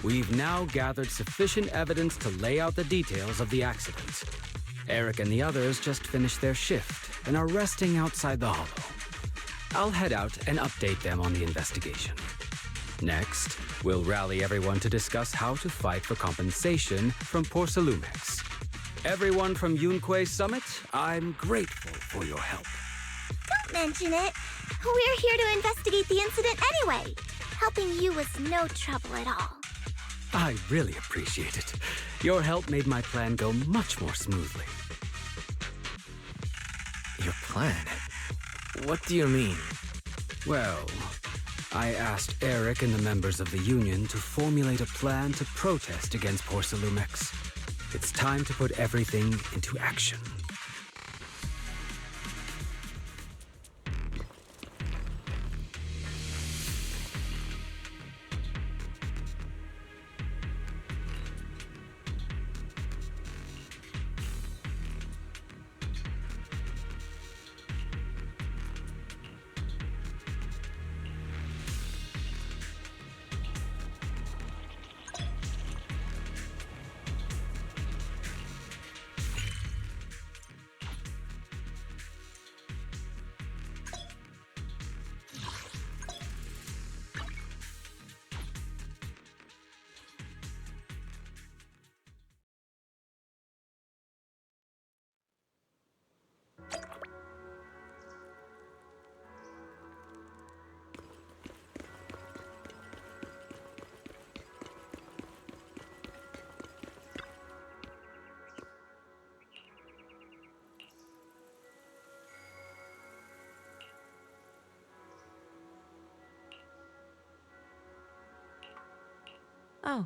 S20: We've now gathered sufficient evidence to lay out the details of the accident. Eric and the others just finished their shift and are resting outside the hollow. I'll head out and update them on the investigation. Next, we'll rally everyone to discuss how to fight for compensation from Porcelumex. Everyone from Yunquei Summit, I'm grateful for your help.
S3: Don't mention it. We're here to investigate the incident anyway. Helping you was no trouble at all.
S20: I really appreciate it. Your help made my plan go much more smoothly.
S1: Your plan? What do you mean?
S20: Well, I asked Eric and the members of the Union to formulate a plan to protest against Porcelumex. It's time to put everything into action.
S9: Oh.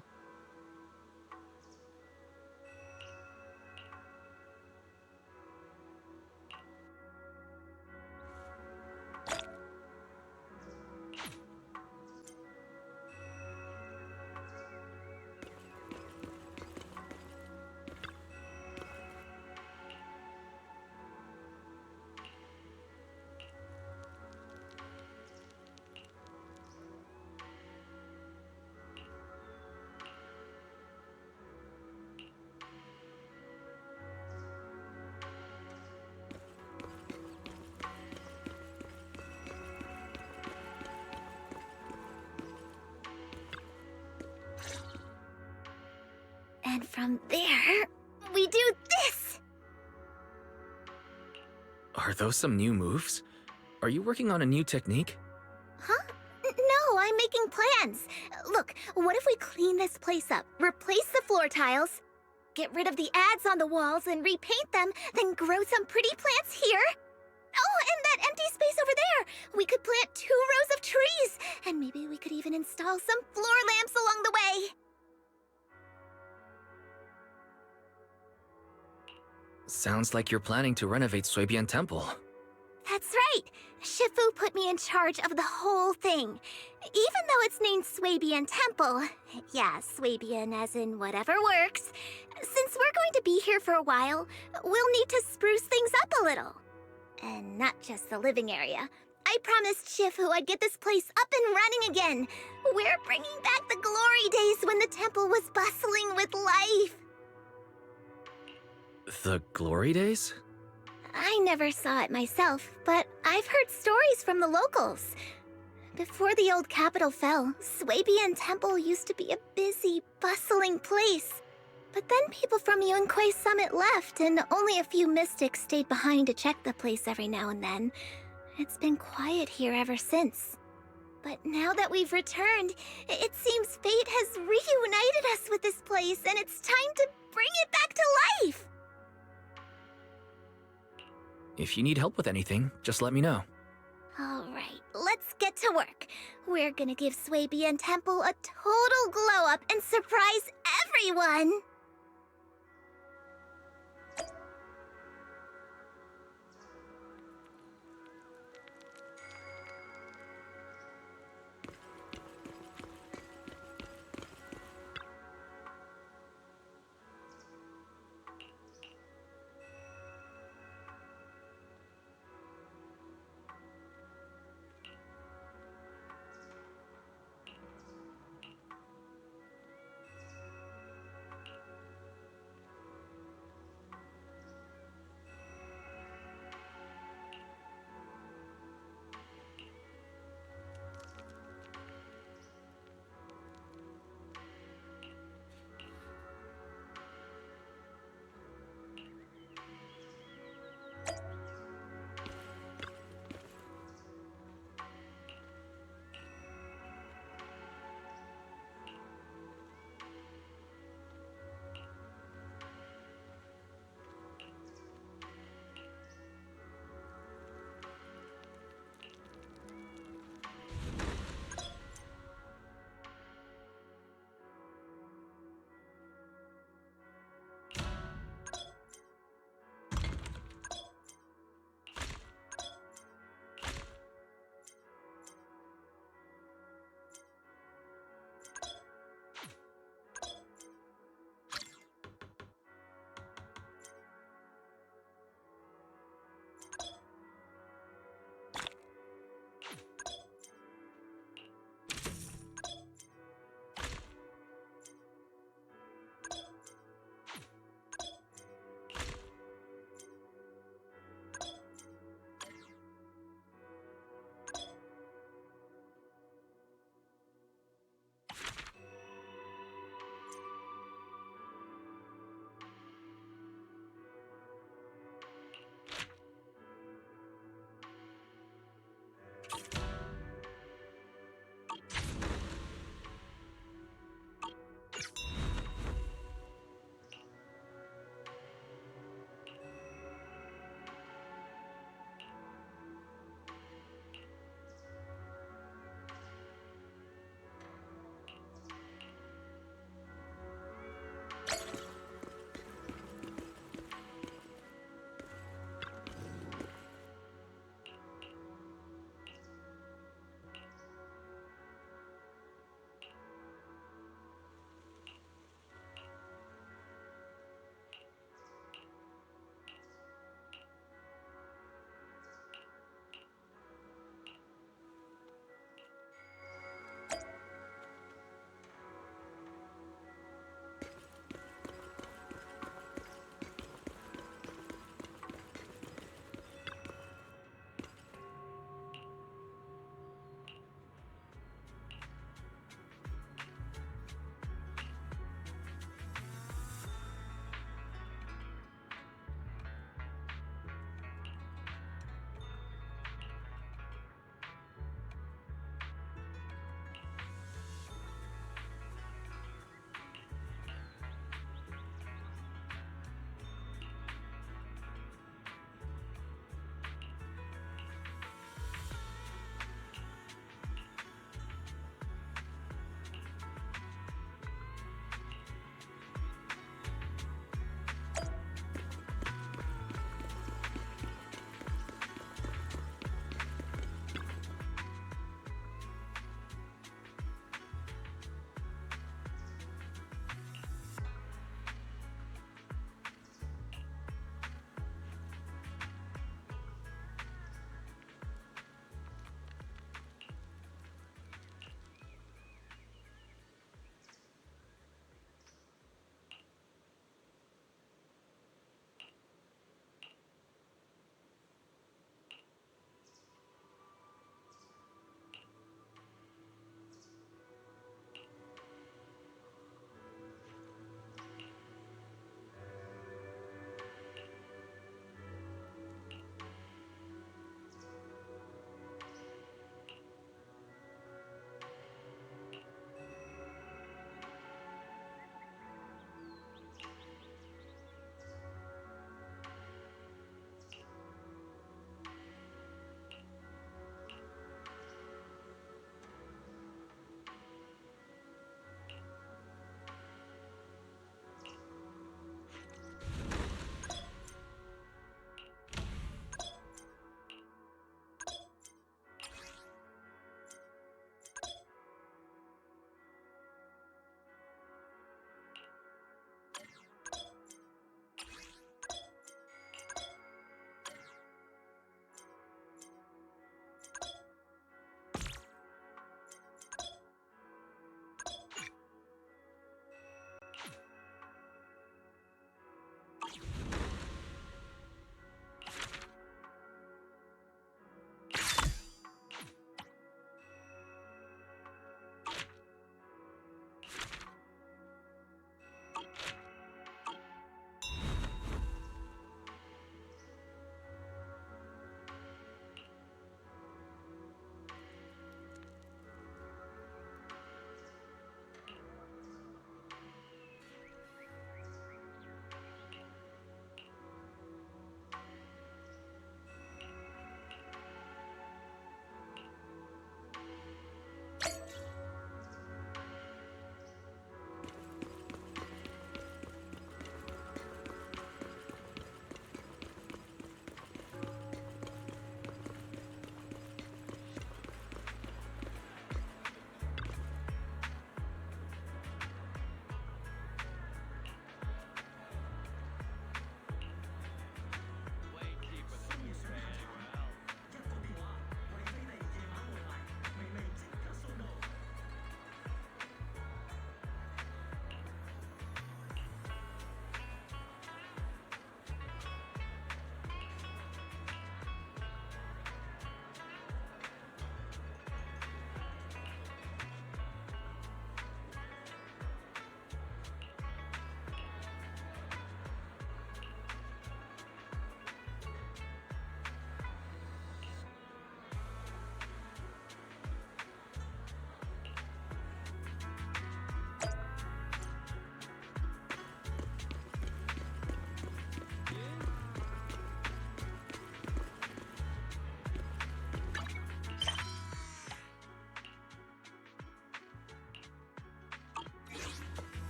S3: from there, we do this!
S1: Are those some new moves? Are you working on a new technique?
S3: Huh? No, I'm making plans. Look, what if we clean this place up, replace the floor tiles, get rid of the ads on the walls and repaint them, then grow some pretty plants here? Oh, and that empty space over there! We could plant 2 rows of trees, and maybe we could even install some floor lamps along the way.
S1: Sounds like you're planning to renovate Suibian Temple.
S3: That's right! Shifu put me in charge of the whole thing. Even though it's named Swabian Temple. Yeah, Swabian as in whatever works. Since we're going to be here for a while, we'll need to spruce things up a little. And not just the living area. I promised Shifu I'd get this place up and running again. We're bringing back the glory days when the temple was bustling with life.
S1: The glory days?
S3: I never saw it myself, but I've heard stories from the locals. Before the old capital fell, Swabian Temple used to be a busy, bustling place. But then people from Yunquei Summit left, and only a few mystics stayed behind to check the place every now and then. It's been quiet here ever since. But now that we've returned, it seems fate has reunited us with this place, and it's time to bring it back to life!
S1: If you need help with anything, just let me know.
S3: Alright, let's get to work. We're gonna give Swabian Temple a total glow-up and surprise everyone!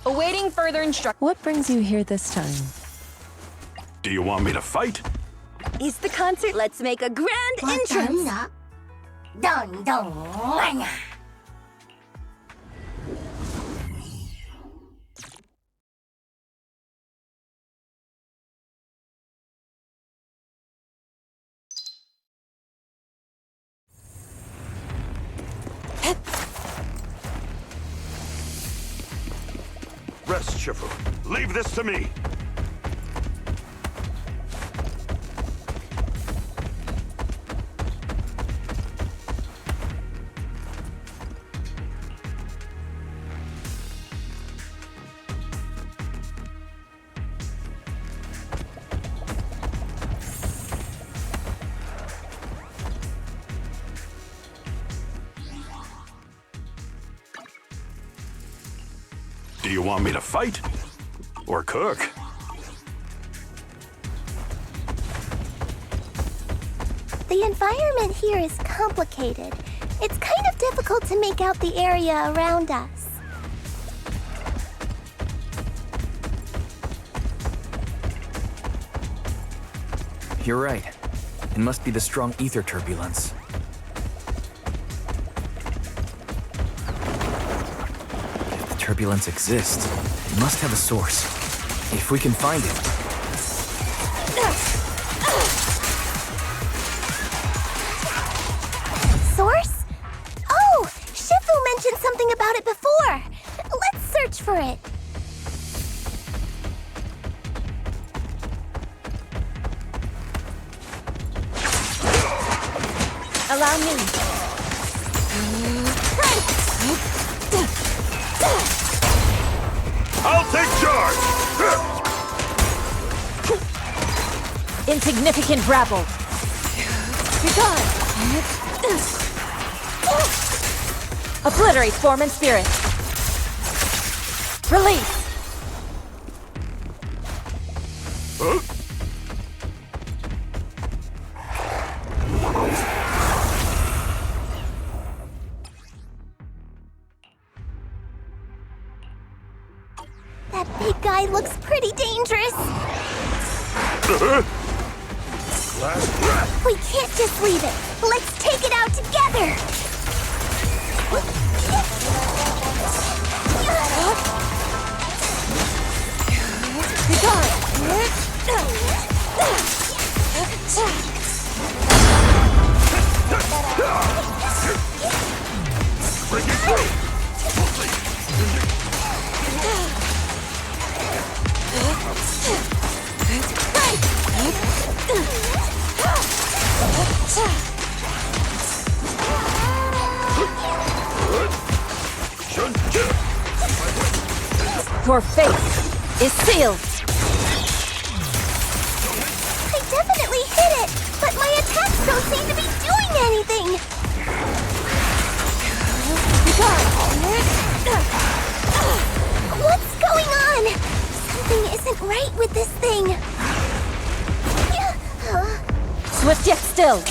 S21: Awaiting further instructions.
S9: What brings you here this time?
S8: Do you want me to fight?
S21: Is the concert? Let's make a grand entrance.
S15: Dun dun.
S8: Rest, Shifu. Leave this to me. Do you want me to fight? Or cook?
S3: The environment here is complicated. It's kind of difficult to make out the area around us.
S1: You're right. It must be the strong ether turbulence. If the turbulence exists, it must have a source. If we can find it.
S3: Source? Oh! Shifu mentioned something about it before! Let's search for it.
S21: Allow me.
S8: I'll take charge!
S21: Insignificant rabble. Be gone. Obliterate form and spirit. Release.
S3: That big guy looks pretty dangerous. We can't just leave it. Let's take it out together.
S21: Be gone.
S8: Breaking through!
S21: Your fate is sealed.
S3: I definitely hit it, but my attacks don't seem to be doing anything.
S21: Be gone.
S3: What's going on? Something isn't right with this thing.
S21: Swift yet still.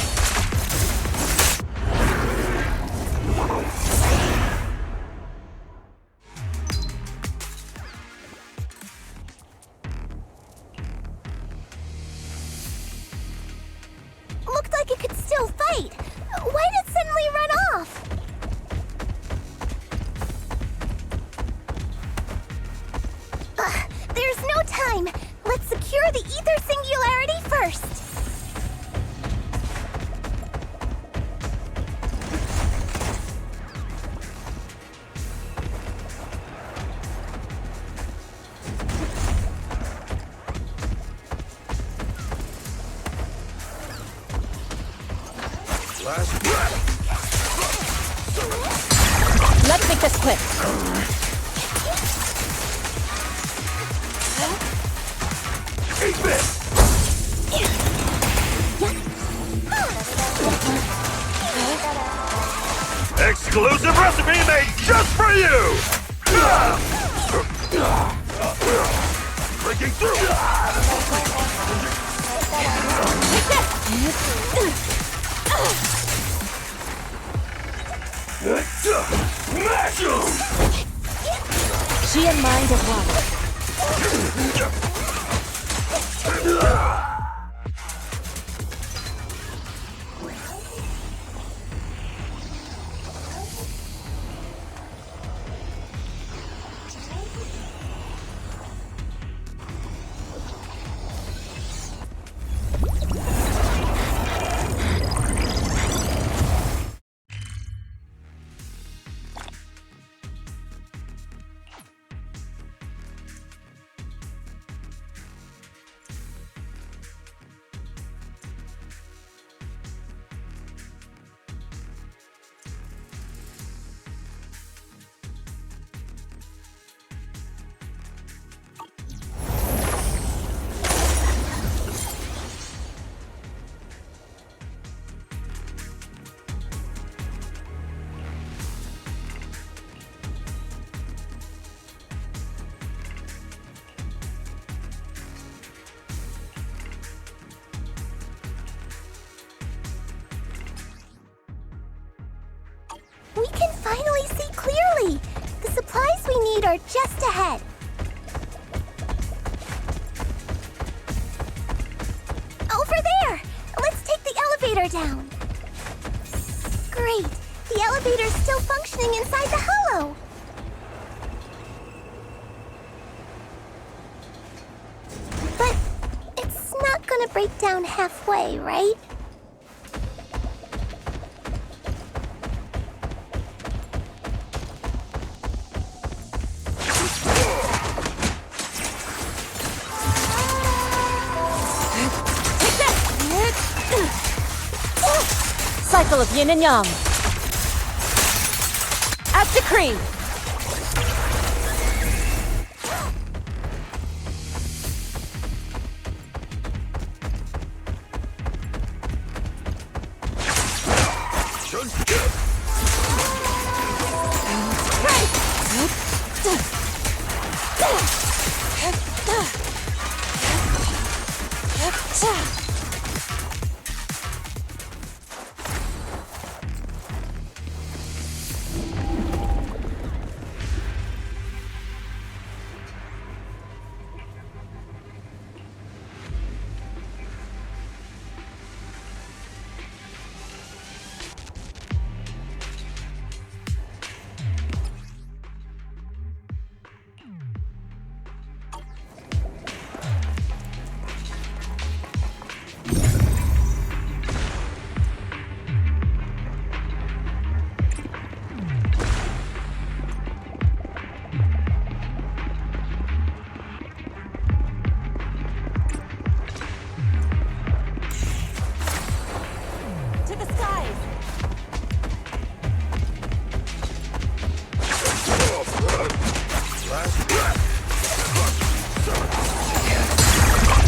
S3: Looked like it could still fight. Why did it suddenly run off? There's no time. Let's secure the ether singularity first.
S21: Let's make this quick.
S8: Eat this! Exclusive recipe made just for you! Breaking through! Mash 'em!
S9: She and mind as one.
S3: We can finally see clearly! The supplies we need are just ahead. Over there! Let's take the elevator down. Great! The elevator's still functioning inside the hollow! But it's not gonna break down halfway, right?
S9: Cycle of yin and yang. As decreed.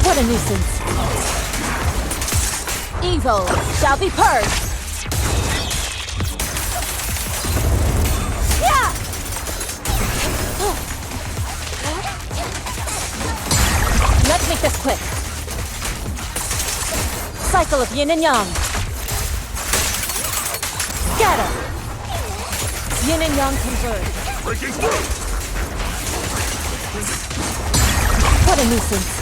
S9: What a nuisance. Evil shall be purged. Yeah! Let's make this quick. Cycle of yin and yang. Scatter. Yin and yang converge.
S8: Breaking through!
S9: What a nuisance.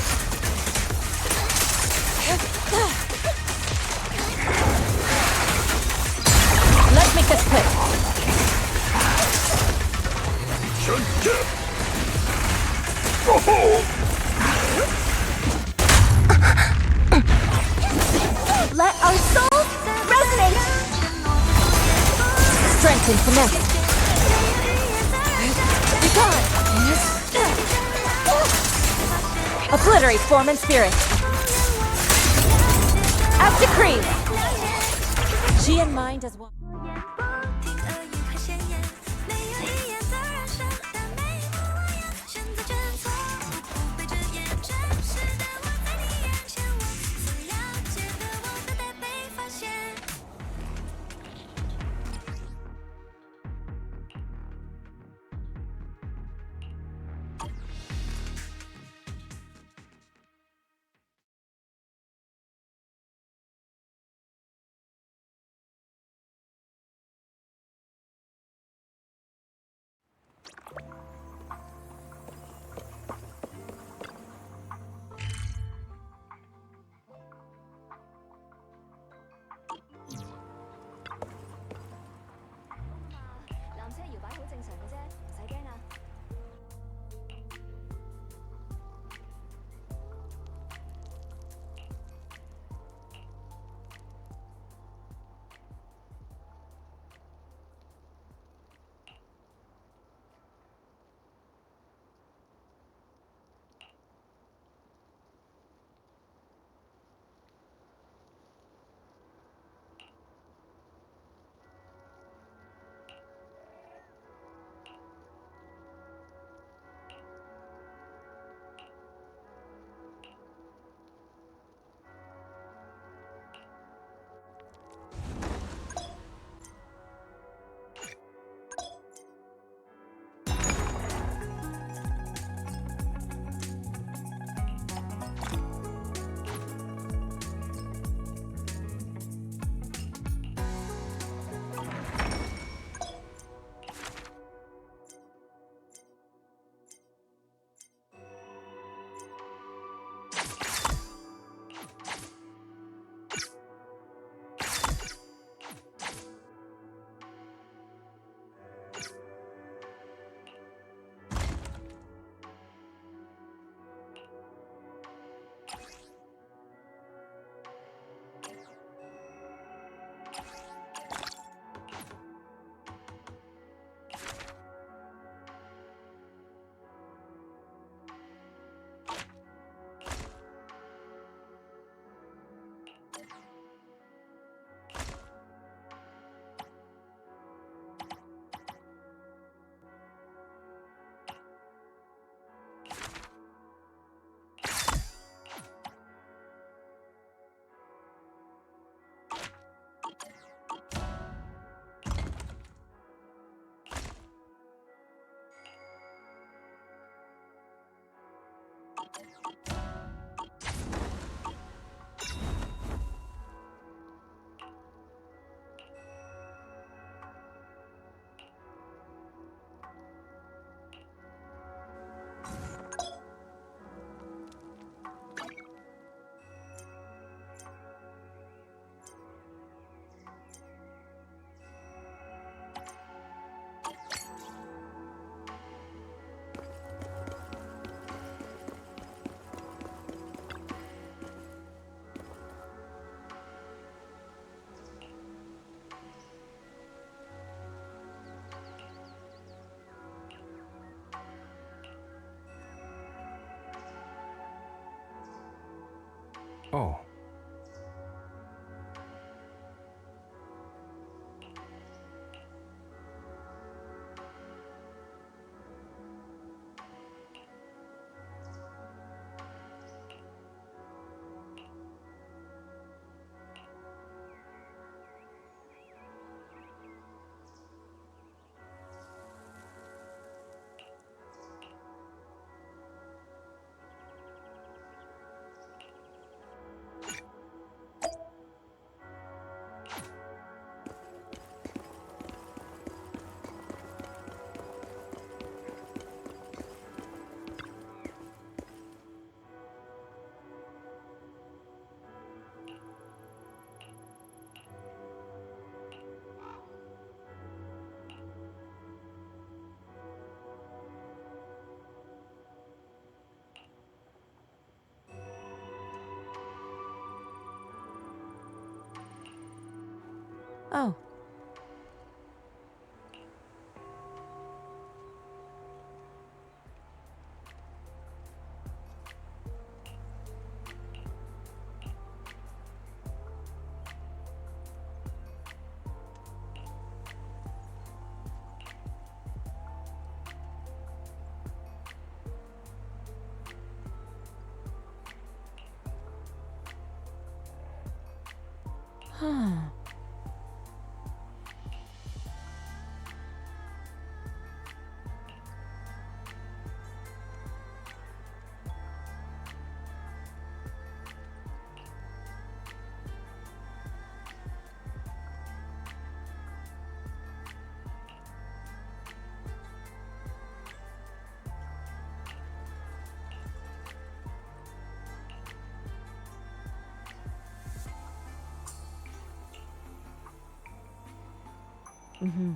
S9: Let's make this quick.
S3: Let our souls resonate!
S9: Strength and finesse. Be gone. Obliterate form and spirit. As decreed. She and mind as one.
S14: Oh.
S9: Oh. Huh. Mm-hmm.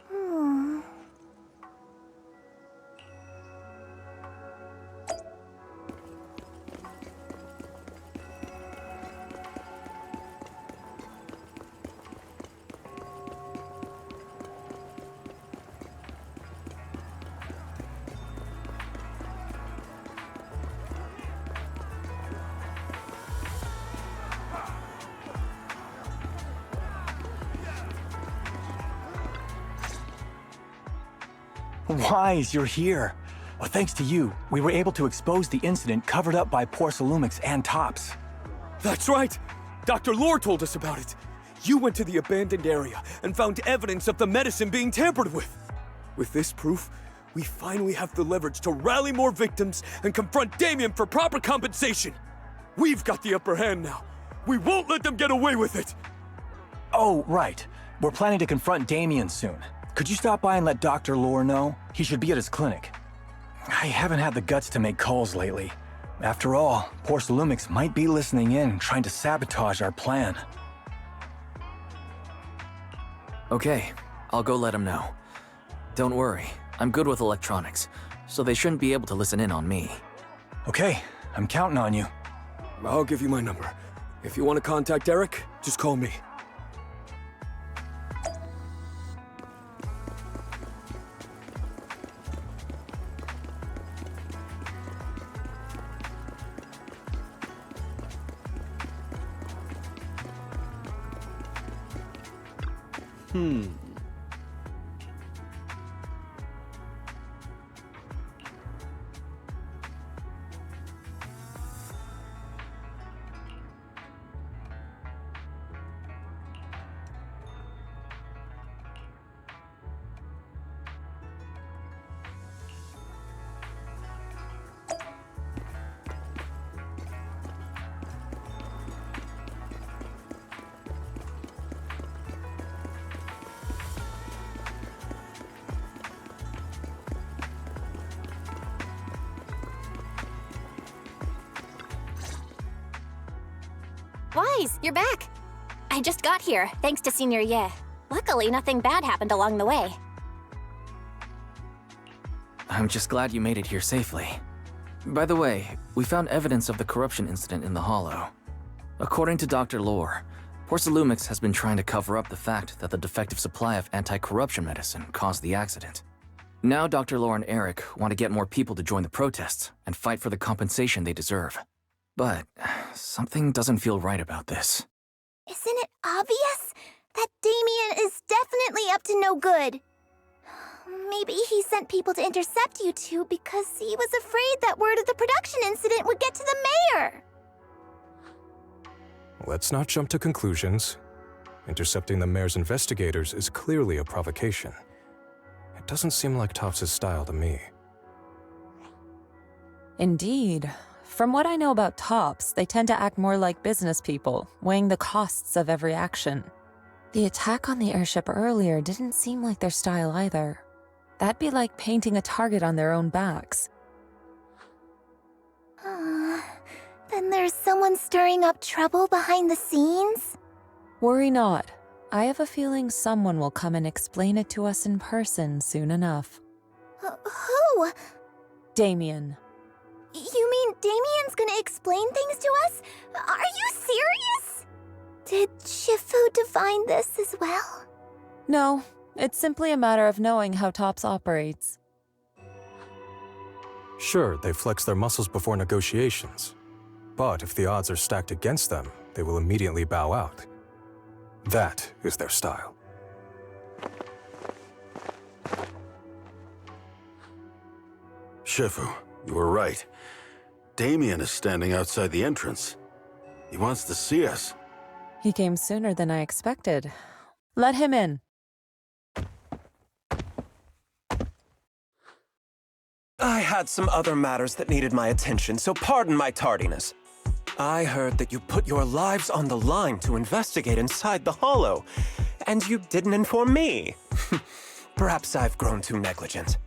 S3: Hmm.
S19: Wise, you're here. Well, thanks to you, we were able to expose the incident covered up by Porcelumix and Tops.
S18: That's right! Dr. Lore told us about it. You went to the abandoned area and found evidence of the medicine being tampered with. With this proof, we finally have the leverage to rally more victims and confront Damien for proper compensation. We've got the upper hand now. We won't let them get away with it.
S19: Oh, right. We're planning to confront Damien soon. Could you stop by and let Dr. Lore know? He should be at his clinic. I haven't had the guts to make calls lately. After all, Porcelumix might be listening in, trying to sabotage our plan.
S1: Okay, I'll go let him know. Don't worry, I'm good with electronics, so they shouldn't be able to listen in on me.
S19: Okay, I'm counting on you.
S18: I'll give you my number. If you want to contact Eric, just call me.
S2: Wise, you're back. I just got here, thanks to Senior Ye. Luckily, nothing bad happened along the way.
S1: I'm just glad you made it here safely. By the way, we found evidence of the corruption incident in the Hollow. According to Dr. Lore, Porcelumix has been trying to cover up the fact that the defective supply of anti-corruption medicine caused the accident. Now Dr. Lore and Eric want to get more people to join the protests and fight for the compensation they deserve. But something doesn't feel right about this.
S3: Isn't it obvious? That Damien is definitely up to no good. Maybe he sent people to intercept you two because he was afraid that word of the production incident would get to the mayor.
S14: Let's not jump to conclusions. Intercepting the mayor's investigators is clearly a provocation. It doesn't seem like Topps' style to me.
S9: Indeed. From what I know about Topps, they tend to act more like business people, weighing the costs of every action. The attack on the airship earlier didn't seem like their style either. That'd be like painting a target on their own backs.
S3: Then there's someone stirring up trouble behind the scenes?
S9: Worry not. I have a feeling someone will come and explain it to us in person soon enough.
S3: Who?
S9: Damien.
S3: You mean Damien's gonna explain things to us? Are you serious? Did Shifu divine this as well?
S9: No, it's simply a matter of knowing how Topps operates.
S14: Sure, they flex their muscles before negotiations. But if the odds are stacked against them, they will immediately bow out. That is their style.
S8: Shifu, you were right. Damien is standing outside the entrance. He wants to see us.
S9: He came sooner than I expected. Let him in.
S16: I had some other matters that needed my attention, so pardon my tardiness. I heard that you put your lives on the line to investigate inside the Hollow, and you didn't inform me. Perhaps I've grown too negligent.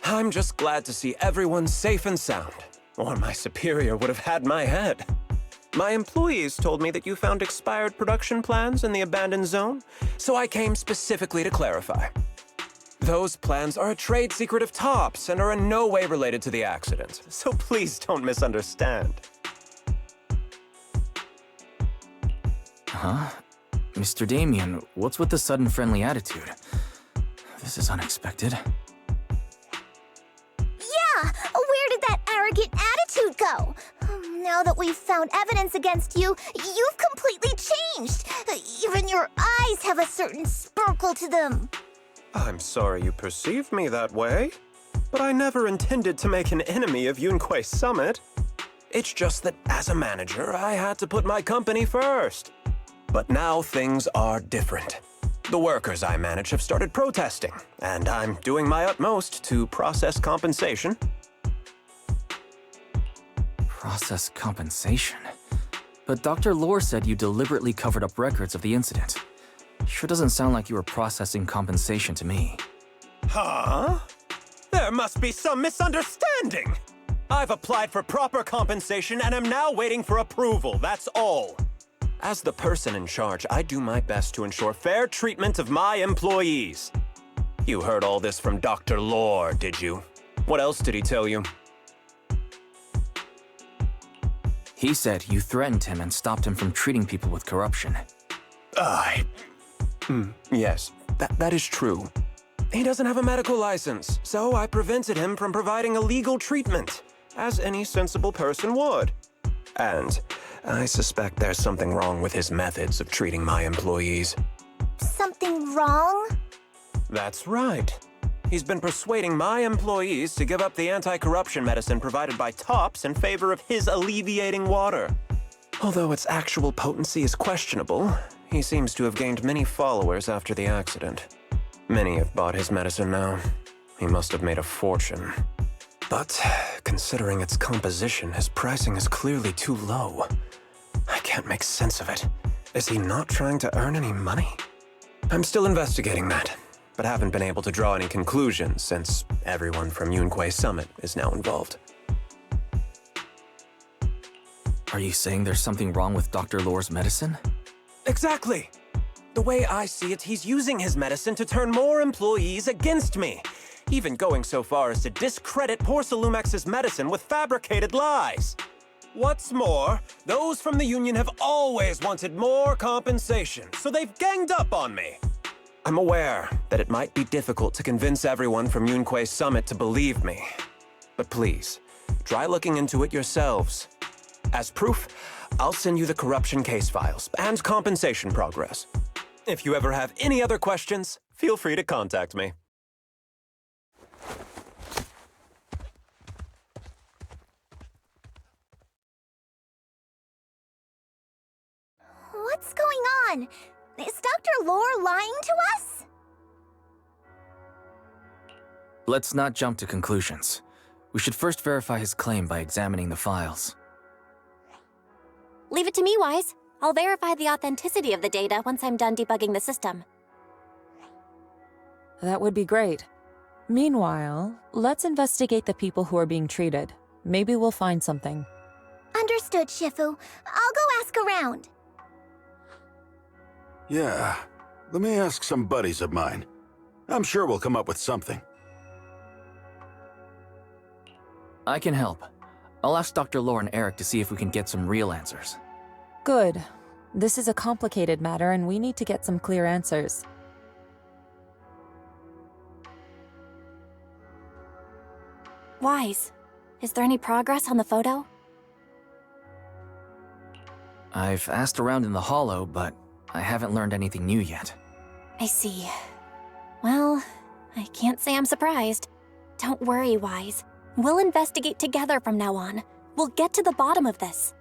S16: I'm just glad to see everyone safe and sound, or my superior would have had my head. My employees told me that you found expired production plans in the abandoned zone, so I came specifically to clarify. Those plans are a trade secret of Topps and are in no way related to the accident, so please don't misunderstand.
S1: Huh? Mr. Damien, what's with the sudden friendly attitude? This is unexpected.
S3: Yeah! Where did that arrogant attitude go? Now that we've found evidence against you, you've completely changed. Even your eyes have a certain sparkle to them.
S16: I'm sorry you perceive me that way, but I never intended to make an enemy of Yunquei Summit. It's just that as a manager, I had to put my company first. But now things are different. The workers I manage have started protesting, and I'm doing my utmost to process compensation.
S1: Process compensation? But Dr. Lore said you deliberately covered up records of the incident. Sure doesn't sound like you were processing compensation to me.
S16: Huh? There must be some misunderstanding. I've applied for proper compensation and am now waiting for approval, that's all. As the person in charge, I do my best to ensure fair treatment of my employees. You heard all this from Dr. Lore, did you? What else did he tell you?
S1: He said you threatened him and stopped him from treating people with corruption.
S16: Yes, that is true. He doesn't have a medical license, so I prevented him from providing a legal treatment, as any sensible person would. And I suspect there's something wrong with his methods of treating my employees.
S3: Something something wrong?
S16: That's right. He's been persuading my employees to give up the anti-corruption medicine provided by Tops in favor of his alleviating water. Although its actual potency is questionable, he seems to have gained many followers after the accident. Many have bought his medicine now. He must have made a fortune. But considering its composition, his pricing is clearly too low. I can't make sense of it. Is he not trying to earn any money? I'm still investigating that, but haven't been able to draw any conclusions since everyone from Yunquay Summit is now involved.
S1: Are you saying there's something wrong with Dr. Lore's medicine?
S16: Exactly! The way I see it, he's using his medicine to turn more employees against me, even going so far as to discredit Porcelumex's medicine with fabricated lies. What's more, those from the union have always wanted more compensation, so they've ganged up on me. I'm aware that it might be difficult to convince everyone from Yunquay Summit to believe me, but please, try looking into it yourselves. As proof, I'll send you the corruption case files and compensation progress. If you ever have any other questions, feel free to contact me.
S3: What's going on? Is Dr. Lore lying to us?
S1: Let's not jump to conclusions. We should first verify his claim by examining the files.
S2: Leave it to me, Wise. I'll verify the authenticity of the data once I'm done debugging the system.
S9: That would be great. Meanwhile, let's investigate the people who are being treated. Maybe we'll find something.
S3: Understood, Shifu. I'll go ask around.
S6: Yeah, let me ask some buddies of mine. I'm sure we'll come up with something.
S1: I can help. I'll ask Dr. Lore and Eric to see if we can get some real answers.
S9: Good. This is a complicated matter and we need to get some clear answers.
S2: Wise, is there any progress on the photo?
S1: I've asked around in the Hollow, but I haven't learned anything new yet.
S2: I see. Well, I can't say I'm surprised. Don't worry, Wise. We'll investigate together from now on. We'll get to the bottom of this.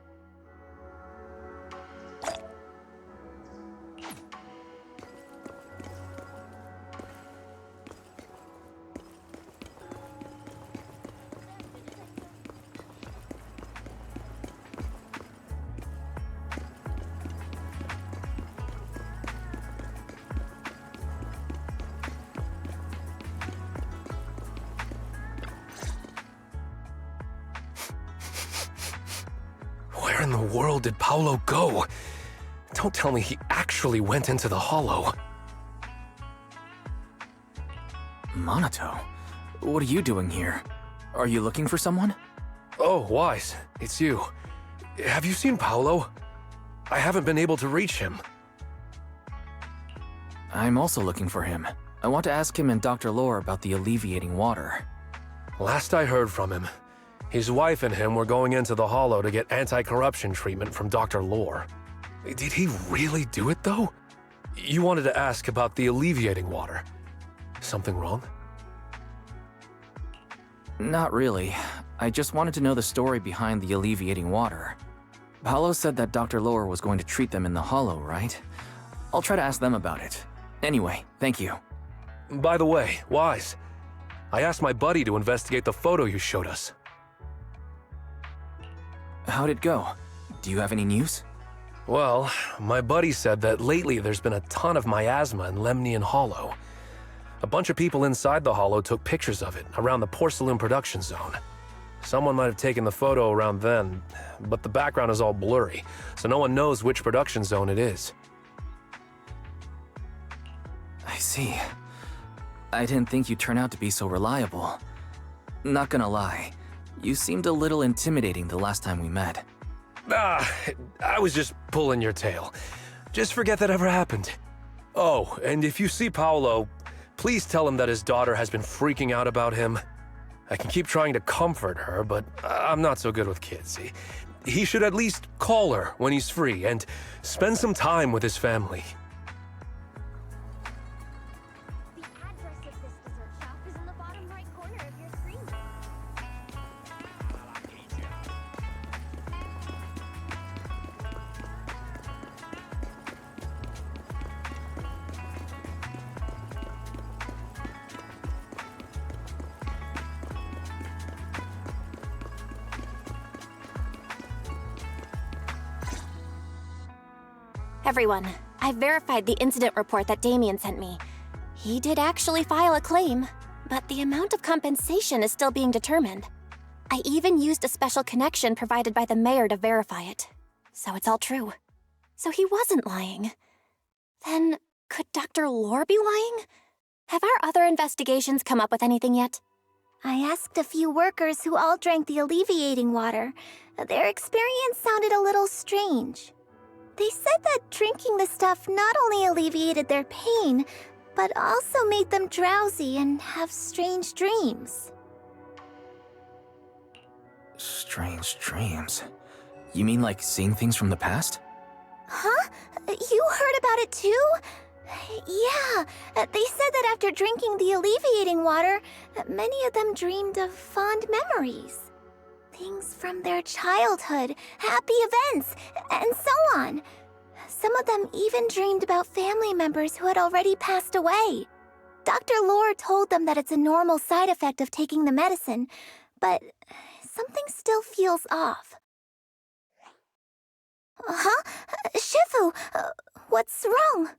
S17: Where in the world did Paolo go? Don't tell me he actually went into the Hollow.
S1: Monato, what are you doing here? Are you looking for someone?
S17: Oh, Wise, it's you. Have you seen Paolo? I haven't been able to reach him.
S1: I'm also looking for him. I want to ask him and Dr. Lore about the alleviating water.
S17: Last I heard from him, his wife and him were going into the Hollow to get anti-corruption treatment from Dr. Lore. Did he really do it, though? You wanted to ask about the alleviating water. Something wrong?
S1: Not really. I just wanted to know the story behind the alleviating water. Paolo said that Dr. Lore was going to treat them in the Hollow, right? I'll try to ask them about it. Anyway, thank you.
S17: By the way, Wise, I asked my buddy to investigate the photo you showed us.
S1: How'd it go? Do you have any news?
S17: Well, my buddy said that lately there's been a ton of miasma in Lemnian Hollow. A bunch of people inside the Hollow took pictures of it around the Porcelain production zone. Someone might have taken the photo around then, but the background is all blurry, so no one knows which production zone it is.
S1: I see. I didn't think you'd turn out to be so reliable. Not gonna lie, you seemed a little intimidating the last time we met.
S17: I was just pulling your tail. Just forget that ever happened. Oh, and if you see Paolo, please tell him that his daughter has been freaking out about him. I can keep trying to comfort her, but I'm not so good with kids. He should at least call her when he's free and spend some time with his family.
S2: Everyone, I verified the incident report that Damien sent me. He did actually file a claim, but the amount of compensation is still being determined. I even used a special connection provided by the mayor to verify it. So it's all true. So he wasn't lying. Then, could Dr. Lore be lying? Have our other investigations come up with anything yet?
S3: I asked a few workers who all drank the alleviating water. Their experience sounded a little strange. They said that drinking the stuff not only alleviated their pain, but also made them drowsy and have strange dreams.
S1: Strange dreams? You mean like seeing things from the past?
S3: Huh? You heard about it too? Yeah, they said that after drinking the alleviating water, many of them dreamed of fond memories. Things from their childhood, happy events, and so on. Some of them even dreamed about family members who had already passed away. Dr. Lore told them that it's a normal side effect of taking the medicine, but something still feels off. Huh? Shifu, what's wrong?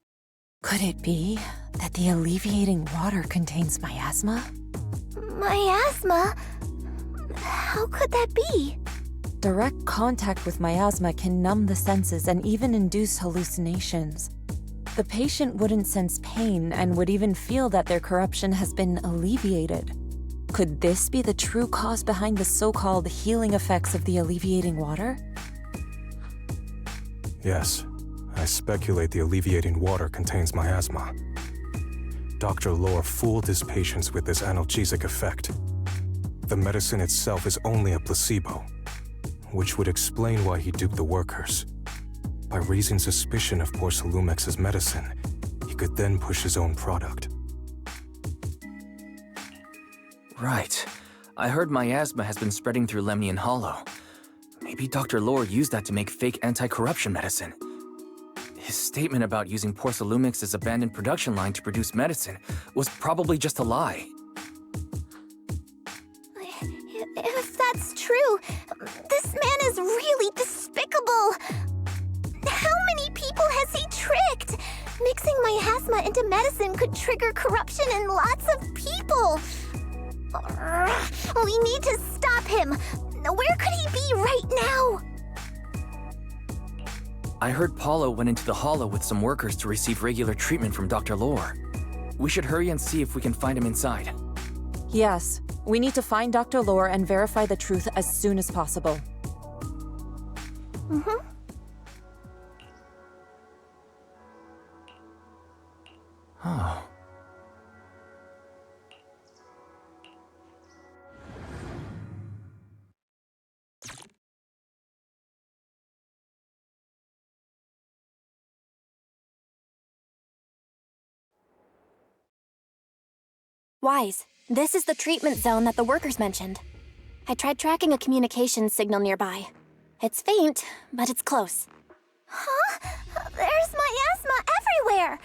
S9: Could it be that the alleviating water contains miasma?
S3: Miasma? How could that be?
S9: Direct contact with miasma can numb the senses and even induce hallucinations. The patient wouldn't sense pain and would even feel that their corruption has been alleviated. Could this be the true cause behind the so-called healing effects of the alleviating water?
S14: Yes, I speculate the alleviating water contains miasma. Dr. Lore fooled his patients with this analgesic effect. The medicine itself is only a placebo, which would explain why he duped the workers. By raising suspicion of Porcelumex's medicine, he could then push his own product.
S1: Right. I heard miasma has been spreading through Lemnian Hollow. Maybe Dr. Lore used that to make fake anti-corruption medicine. His statement about using Porcelumex's abandoned production line to produce medicine was probably just a lie.
S3: If that's true, this man is really despicable. How many people has he tricked? Mixing miasma into medicine could trigger corruption in lots of people. We need to stop him. Where could he be right now?
S1: I heard Paulo went into the Hollow with some workers to receive regular treatment from Dr. Lore. We should hurry and see if we can find him inside.
S9: Yes, we need to find Dr. Lore and verify the truth as soon as possible.
S3: Mm-hmm.
S1: Oh.
S2: Wise, this is the treatment zone that the workers mentioned. I tried tracking a communications signal nearby. It's faint, but it's close.
S3: Huh? There's miasma everywhere!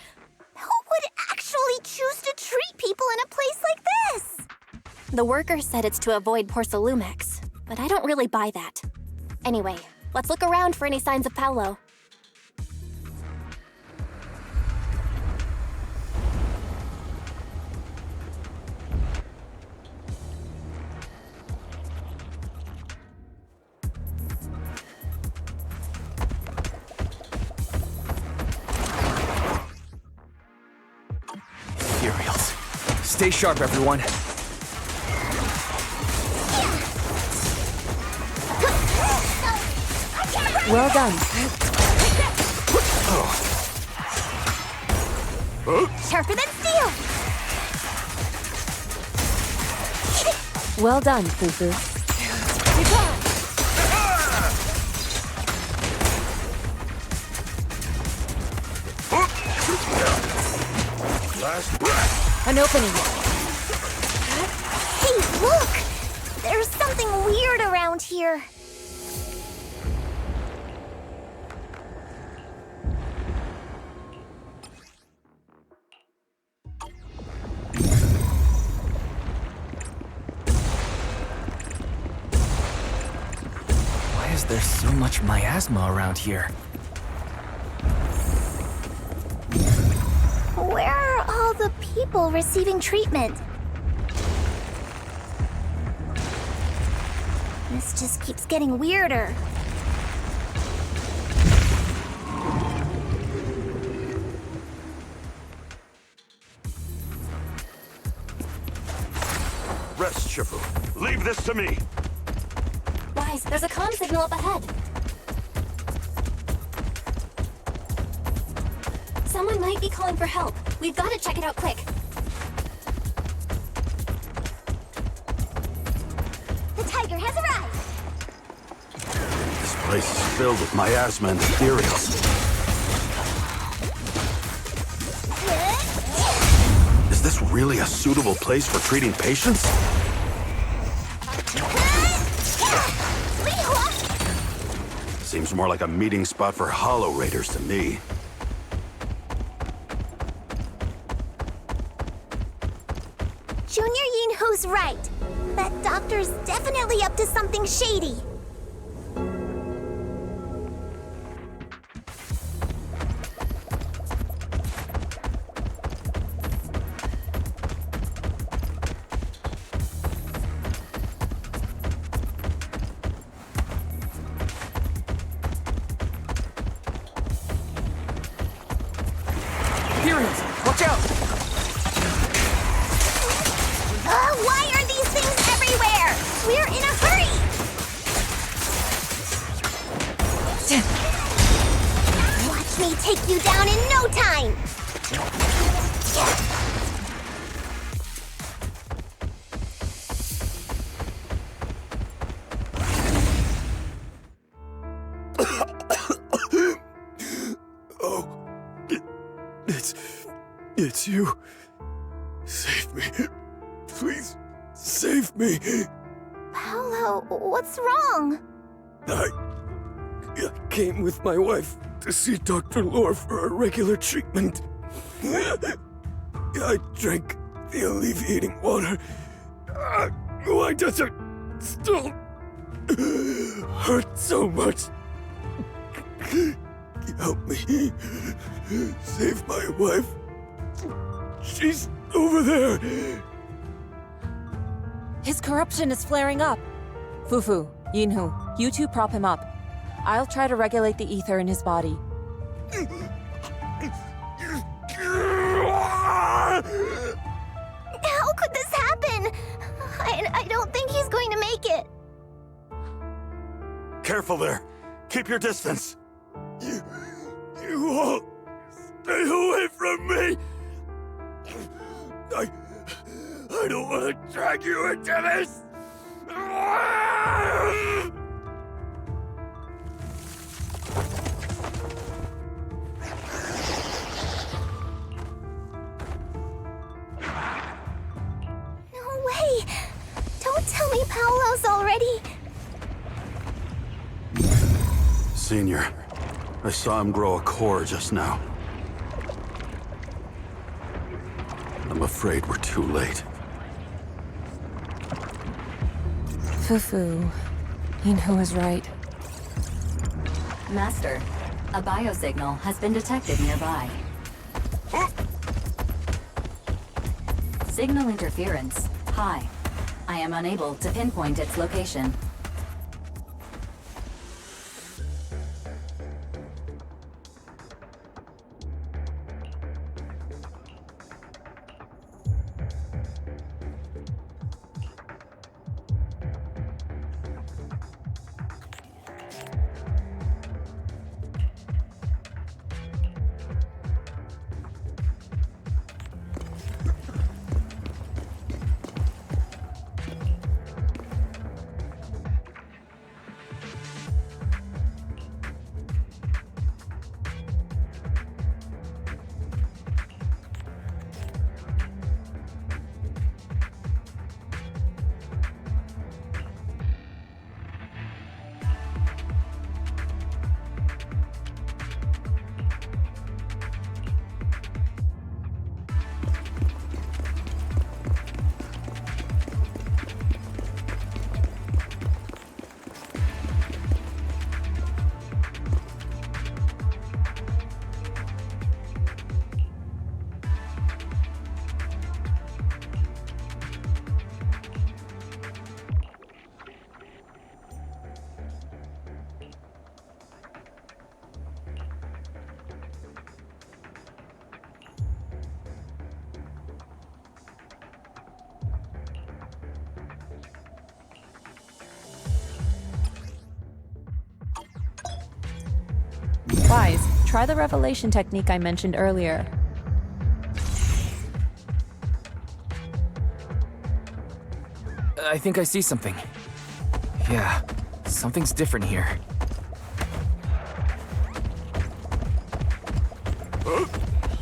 S3: Who would actually choose to treat people in a place like this?
S2: The workers said it's to avoid Porcelumex, but I don't really buy that. Anyway, let's look around for any signs of Paulo.
S1: Stay sharp, everyone.
S9: Well done.
S3: Sharper than steel!
S9: Well done, Fufu. An opening.
S3: Hey, look! There's something weird around here.
S1: Why is there so much miasma around here?
S3: Where are all the people receiving treatment? This just keeps getting weirder.
S6: Rest, Shifu. Leave this to me.
S2: Wise, there's a comm signal up ahead. Someone might be calling for help. We've got to check it out quick.
S3: The tiger has arrived!
S6: This place is filled with miasma and ethereals. Is this really a suitable place for treating patients? Seems more like a meeting spot for Hollow Raiders to me.
S3: Junior Yinhu's right. That doctor's definitely up to something shady.
S7: Watch out!
S3: Why are these things everywhere? We're in a hurry! Watch me take you down in no time!
S18: It's you. Save me. Please, save me.
S3: Paolo, what's wrong?
S18: I came with my wife to see Dr. Lore for a regular treatment. I drank the alleviating water. Why does it still hurt so much? Help me. Save my wife. She's over there.
S9: His corruption is flaring up. Fufu, Yinhu, you two prop him up. I'll try to regulate the ether in his body.
S3: How could this happen? I don't think he's going to make it.
S6: Careful there. Keep your distance.
S18: You all stay away from me. I don't want to drag you into this.
S3: No way! Don't tell me Paolo's already...
S6: Senior, I saw him grow a core just now. I'm afraid we're too late.
S9: Fufu, Yinhu is right.
S5: Master, a biosignal has been detected nearby. Signal interference high. I am unable to pinpoint its location.
S9: try the revelation technique I mentioned earlier.
S1: I think I see something. Yeah, something's different here.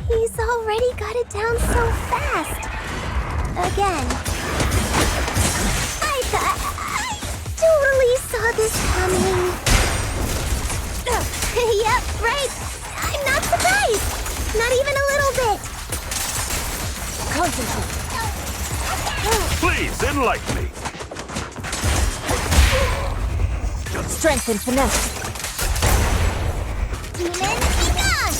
S3: He's already got it down so fast. Again. I totally saw this coming. Yep, right. I'm not surprised. Not even a little bit.
S9: Concentrate.
S8: Please, enlighten me.
S9: Strength and finesse.
S3: Demon, be gone!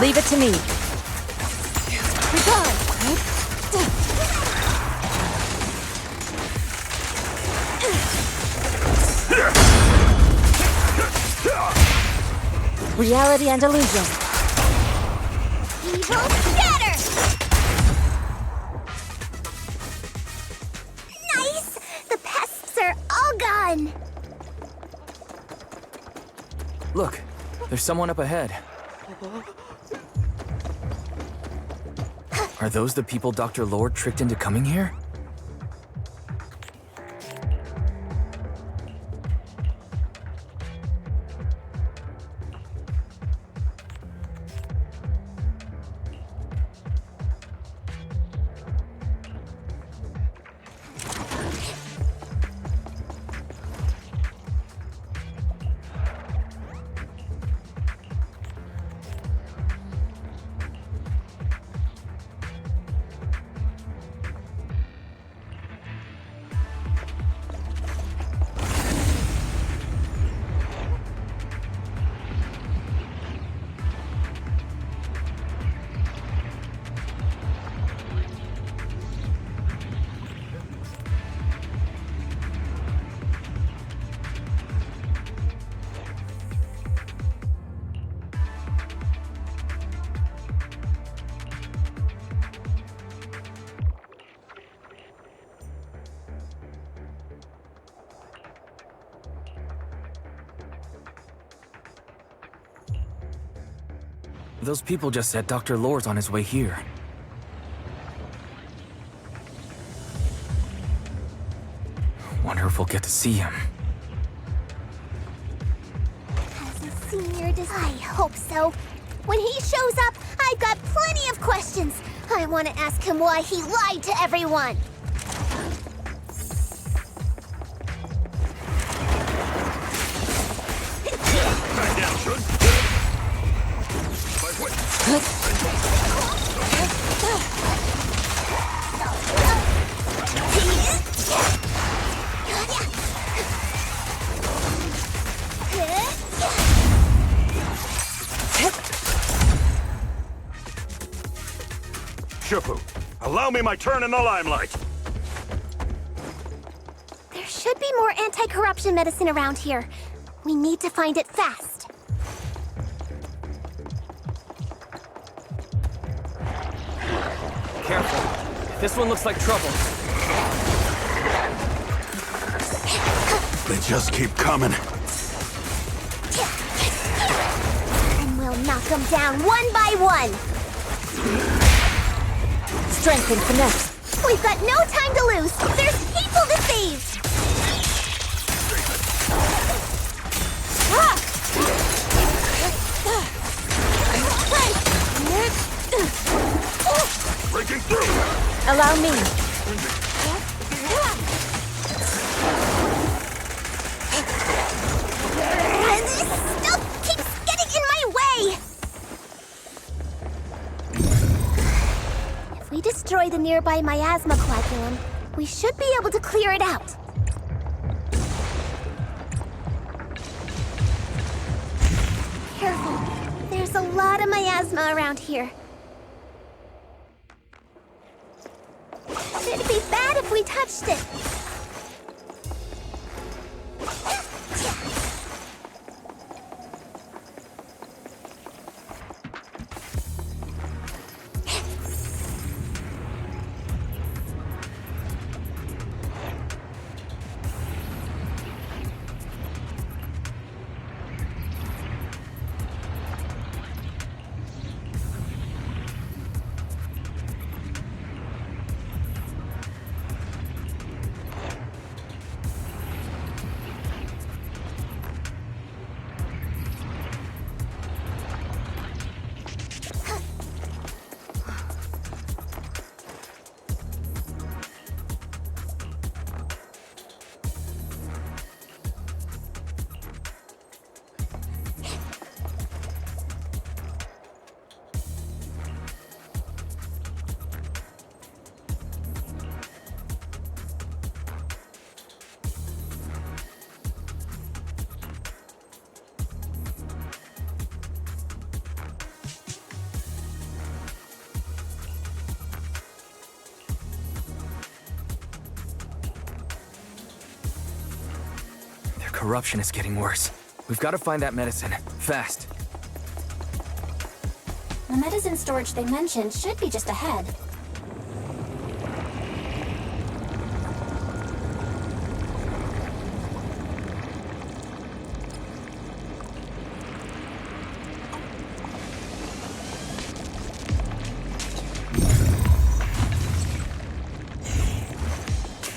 S9: Leave it to me. Reality and illusion.
S3: Evil scatter! Nice! The pests are all gone!
S1: Look, there's someone up ahead. Are those the people Dr. Lord tricked into coming here? Those people just said Dr. Lord's on his way here. Wonder if we'll get to see him.
S3: As a senior I hope so. When he shows up, I've got plenty of questions. I want to ask him why he lied to everyone.
S8: Back down, Shun. Shifu, allow me my turn in the limelight.
S3: There should be more anti-corruption medicine around here. We need to find it fast.
S7: Careful. This one looks like trouble.
S6: They just keep coming.
S3: And we'll knock them down one by one.
S9: Strength and finesse.
S3: We've got no time to lose. There's people to save.
S8: Breaking through.
S9: Allow me.
S3: This stuff keeps getting in my way. If we destroy the nearby miasma coagulum, we should be able to clear it out. Careful. There's a lot of miasma around here. It'd be bad if we touched it.
S1: corruption is getting worse. We've got to find that medicine, fast.
S2: The medicine storage they mentioned should be just ahead.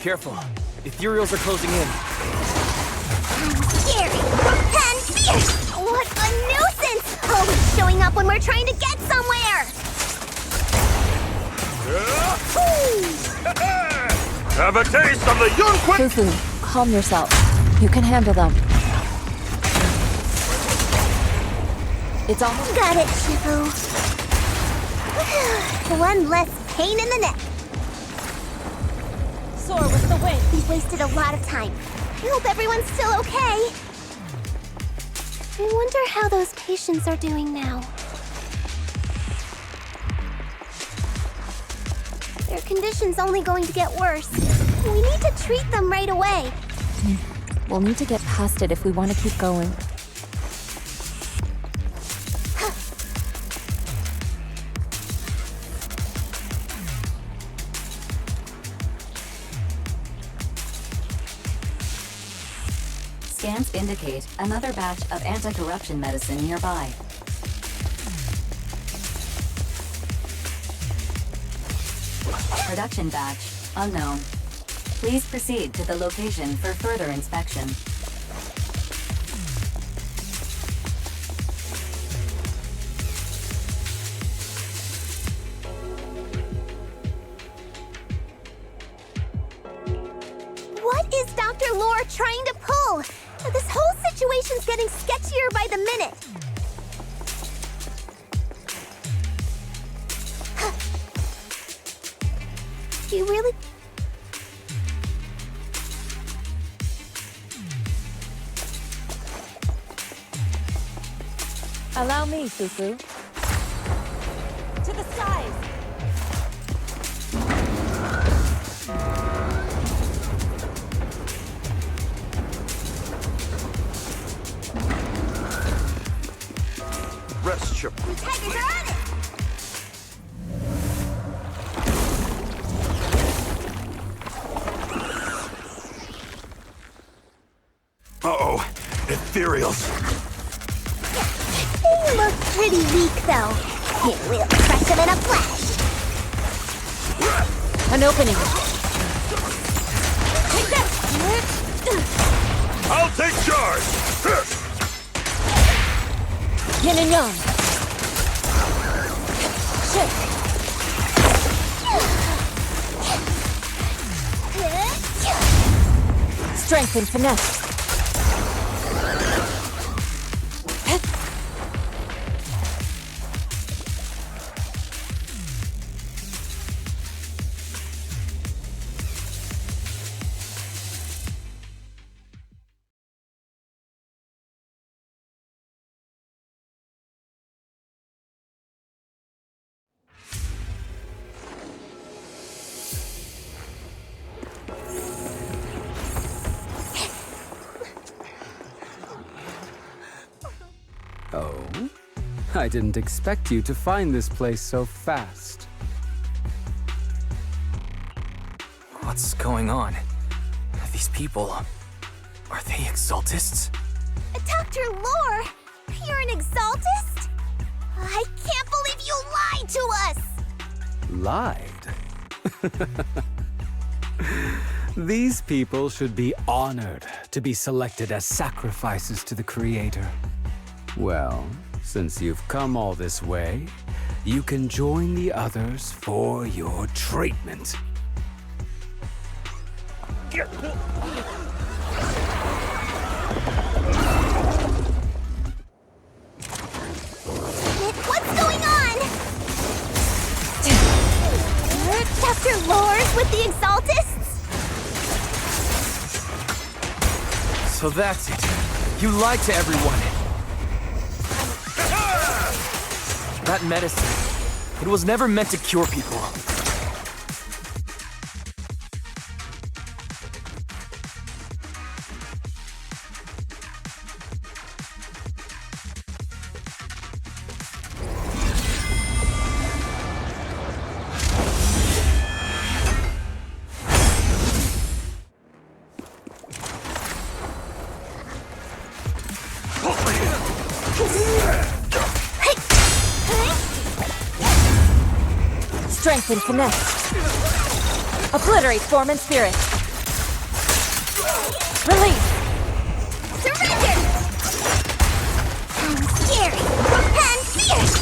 S1: Careful. Ethereals are closing in.
S3: Scary and fierce! What a nuisance! Always showing up when we're trying to get somewhere!
S8: Have a taste of the Yunque!
S4: Fufu, calm yourself. You can handle them. It's almost...
S3: Got it, Shifu. One less pain in the neck.
S4: Soar with the wind.
S3: We've wasted a lot of time. I hope everyone's still okay. I wonder how those patients are doing now. Their condition's only going to get worse. We need to treat them right away.
S4: We'll need to get past it if we want to keep going.
S5: Scans indicate another batch of anti-corruption medicine nearby. Production batch unknown. Please proceed to the location for further inspection.
S3: What is Dr. Lore trying to pull? This whole situation's getting sketchier by the minute. You really...
S4: Allow me, Fufu. To the skies!
S8: Rest your...
S3: You tigers are at it!
S6: Uh-oh. Ethereals.
S3: They look pretty weak, though. We'll crush them in a flash.
S4: An opening.
S3: Take this!
S8: I'll take charge!
S4: Yin and yang. Shift. Strength and finesse.
S20: Oh? I didn't expect you to find this place so fast.
S1: What's going on? These people... are they Exaltists?
S3: Dr. Lore! You're an Exaltist? I can't believe you lied to us!
S20: Lied? These people should be honored to be selected as sacrifices to the Creator. Well, since you've come all this way, you can join the others for your treatment.
S3: What's going on? Dr. Lore's with the Exaltists?
S1: So that's it. You lied to everyone. That medicine, it was never meant to cure people.
S9: strength and finesse. Obliterate form and spirit. Release.
S3: Surrender! I'm scary and fierce!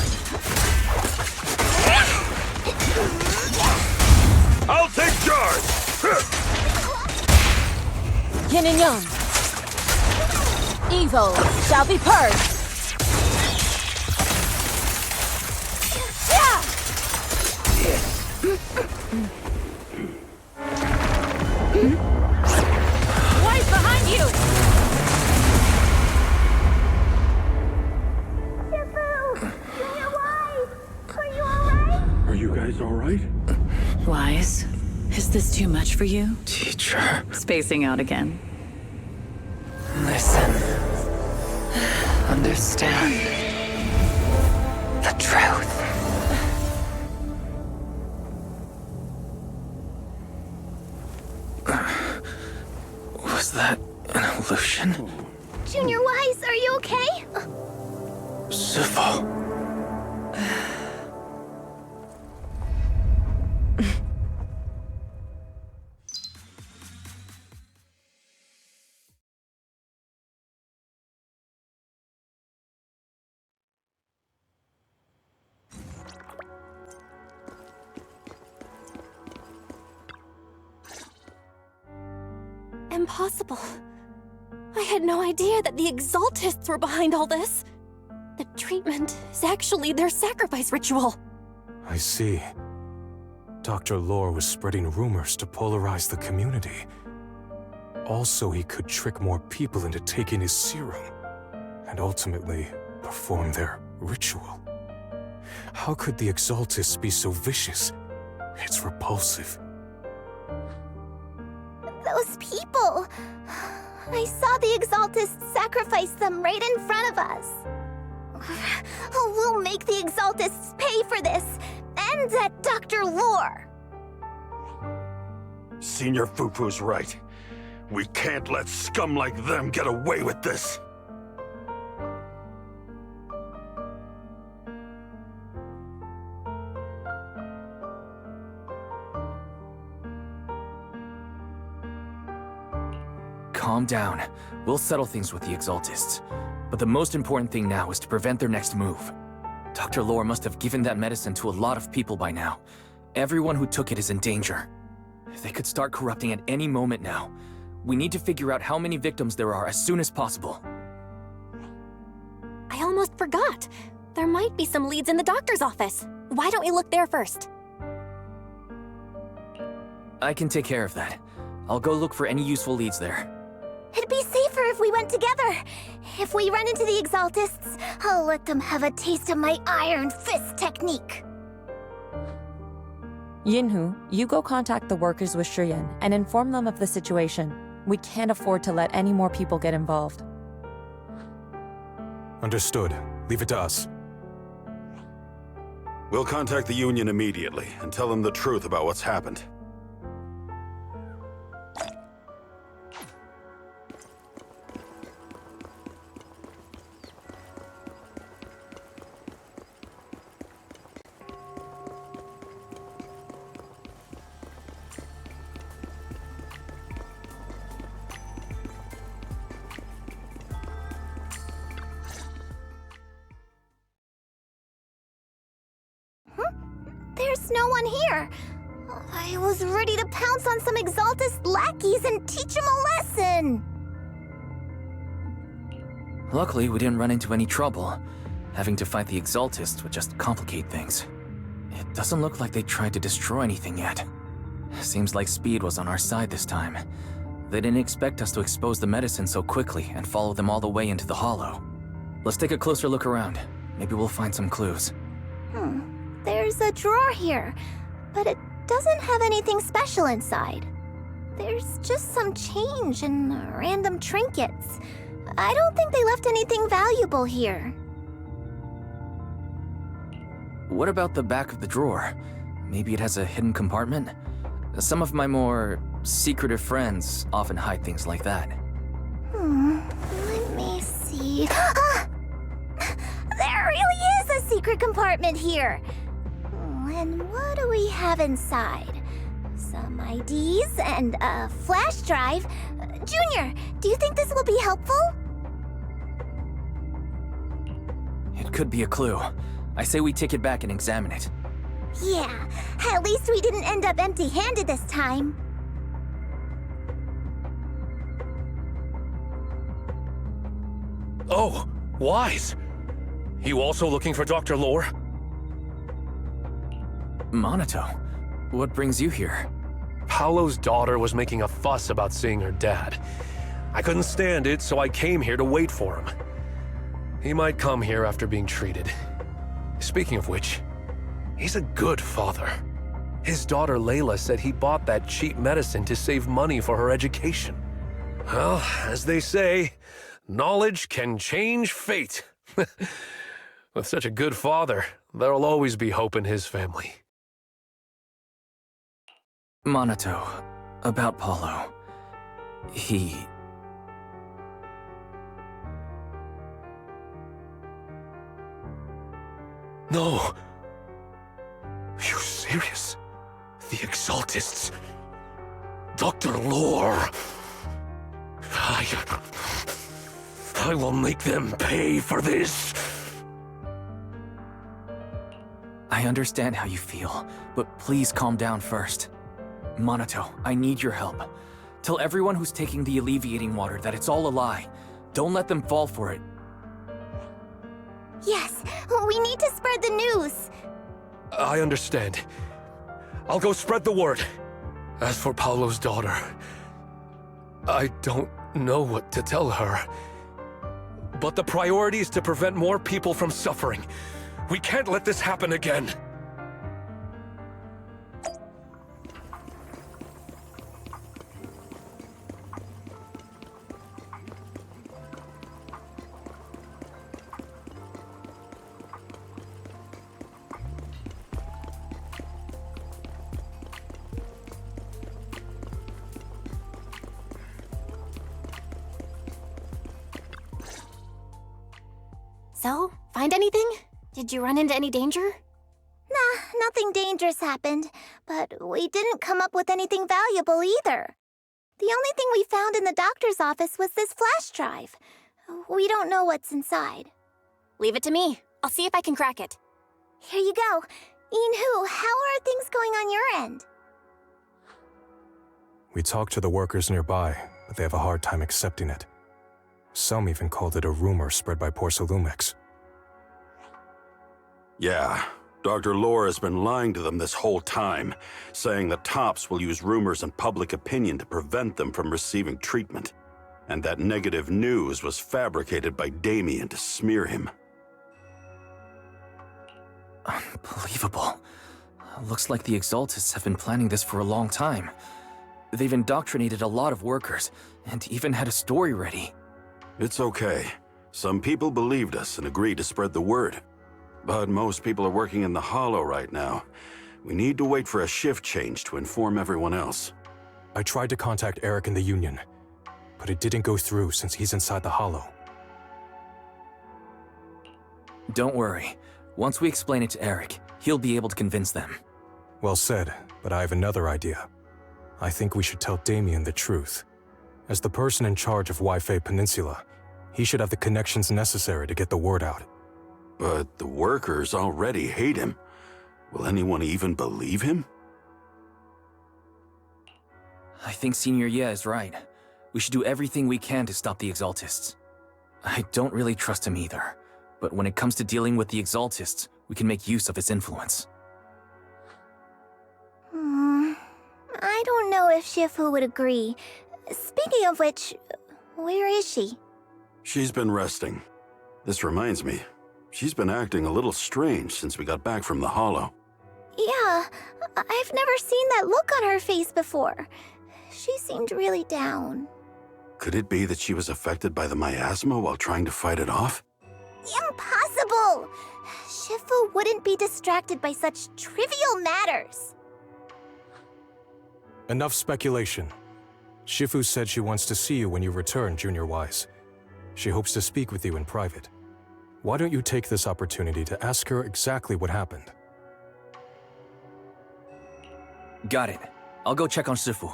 S8: I'll take charge!
S9: Yin and Yang. Evil shall be purged. Right behind you!
S6: Are you guys all right?
S10: Wise, is this too much for you?
S1: Teacher.
S10: Spacing out again.
S1: Listen. Understand. The truth. Was that an illusion?
S3: Junior Wise, are you okay?
S1: Sifu.
S2: Impossible. I had no idea that the Exaltists were behind all this. The treatment is actually their sacrifice ritual.
S14: I see. Dr. Lore was spreading rumors to polarize the community. Also, he could trick more people into taking his serum, and ultimately perform their ritual. How could the Exaltists be so vicious? It's repulsive.
S3: Those people! I saw the Exaltists sacrifice them right in front of us. We'll make the Exaltists pay for this, and that Dr. Lore!
S8: Senior Fufu's right. We can't let scum like them get away with this.
S1: Calm down. We'll settle things with the Exaltists. But the most important thing now is to prevent their next move. Dr. Lore must have given that medicine to a lot of people by now. Everyone who took it is in danger. They could start corrupting at any moment now. We need to figure out how many victims there are as soon as possible.
S2: I almost forgot. There might be some leads in the doctor's office. Why don't we look there first?
S1: I can take care of that. I'll go look for any useful leads there.
S3: It'd be safer if we went together. If we run into the Exaltists, I'll let them have a taste of my iron fist technique.
S9: Yinhu, you go contact the workers with Shiyan and inform them of the situation. We can't afford to let any more people get involved.
S14: Understood. Leave it to us.
S6: We'll contact the Union immediately and tell them the truth about what's happened.
S3: There's no one here. I was ready to pounce on some Exaltist lackeys and teach them a lesson.
S1: Luckily, we didn't run into any trouble. Having to fight the Exaltists would just complicate things. It doesn't look like they tried to destroy anything yet. Seems like speed was on our side this time. They didn't expect us to expose the medicine so quickly and follow them all the way into the Hollow. Let's take a closer look around. Maybe we'll find some clues.
S3: There's a drawer here, but it doesn't have anything special inside. There's just some change and random trinkets. I don't think they left anything valuable here.
S1: What about the back of the drawer? Maybe it has a hidden compartment? Some of my more secretive friends often hide things like that.
S3: Let me see. There really is a secret compartment here. And what do we have inside? Some IDs and a flash drive. Junior, do you think this will be helpful?
S1: It could be a clue. I say we take it back and examine it.
S3: Yeah, at least we didn't end up empty-handed this time.
S17: Oh, Wise! You also looking for Dr. Lore?
S1: Monato, what brings you here?
S17: Paolo's daughter was making a fuss about seeing her dad. I couldn't stand it, so I came here to wait for him. He might come here after being treated. Speaking of which, he's a good father. His daughter Layla said he bought that cheap medicine to save money for her education. Well, as they say, knowledge can change fate. With such a good father, there'll always be hope in his family.
S1: Monato, about Paulo. He...
S17: No! Are you serious? The Exaltists? Dr. Lore? I will make them pay for this!
S1: I understand how you feel, but please calm down first. Monato, I need your help. Tell everyone who's taking the alleviating water that it's all a lie. Don't let them fall for it.
S3: Yes, we need to spread the news.
S17: I understand. I'll go spread the word. As for Paolo's daughter, I don't know what to tell her. But the priority is to prevent more people from suffering. We can't let this happen again.
S2: So, find anything? Did you run into any danger?
S3: Nah, nothing dangerous happened, but we didn't come up with anything valuable either. The only thing we found in the doctor's office was this flash drive. We don't know what's inside.
S2: Leave it to me. I'll see if I can crack it.
S3: Here you go. Inhu, how are things going on your end?
S14: We talked to the workers nearby, but they have a hard time accepting it. Some even called it a rumor spread by Porsalumex.
S6: Yeah, Dr. Lore has been lying to them this whole time, saying that Tops will use rumors and public opinion to prevent them from receiving treatment, and that negative news was fabricated by Damien to smear him.
S1: Unbelievable. Looks like the Exaltists have been planning this for a long time. They've indoctrinated a lot of workers, and even had a story ready.
S6: It's okay. Some people believed us and agreed to spread the word. But most people are working in the Hollow right now. We need to wait for a shift change to inform everyone else.
S14: I tried to contact Eric in the Union, but it didn't go through since he's inside the Hollow.
S1: Don't worry. Once we explain it to Eric, he'll be able to convince them.
S14: Well said, but I have another idea. I think we should tell Damien the truth. As the person in charge of Waifei Peninsula, he should have the connections necessary to get the word out.
S6: But the workers already hate him. Will anyone even believe him?
S1: I think Senior Ye is right. We should do everything we can to stop the Exaltists. I don't really trust him either, but when it comes to dealing with the Exaltists, we can make use of his influence.
S3: I don't know if Shifu would agree. Speaking of which, where is she?
S6: She's been resting. This reminds me, she's been acting a little strange since we got back from the Hollow.
S3: Yeah, I've never seen that look on her face before. She seemed really down.
S6: Could it be that she was affected by the miasma while trying to fight it off?
S3: Impossible! Shifu wouldn't be distracted by such trivial matters.
S14: Enough speculation. Shifu said she wants to see you when you return, Junior Wise. She hopes to speak with you in private. Why don't you take this opportunity to ask her exactly what happened?
S1: Got it. I'll go check on Shifu.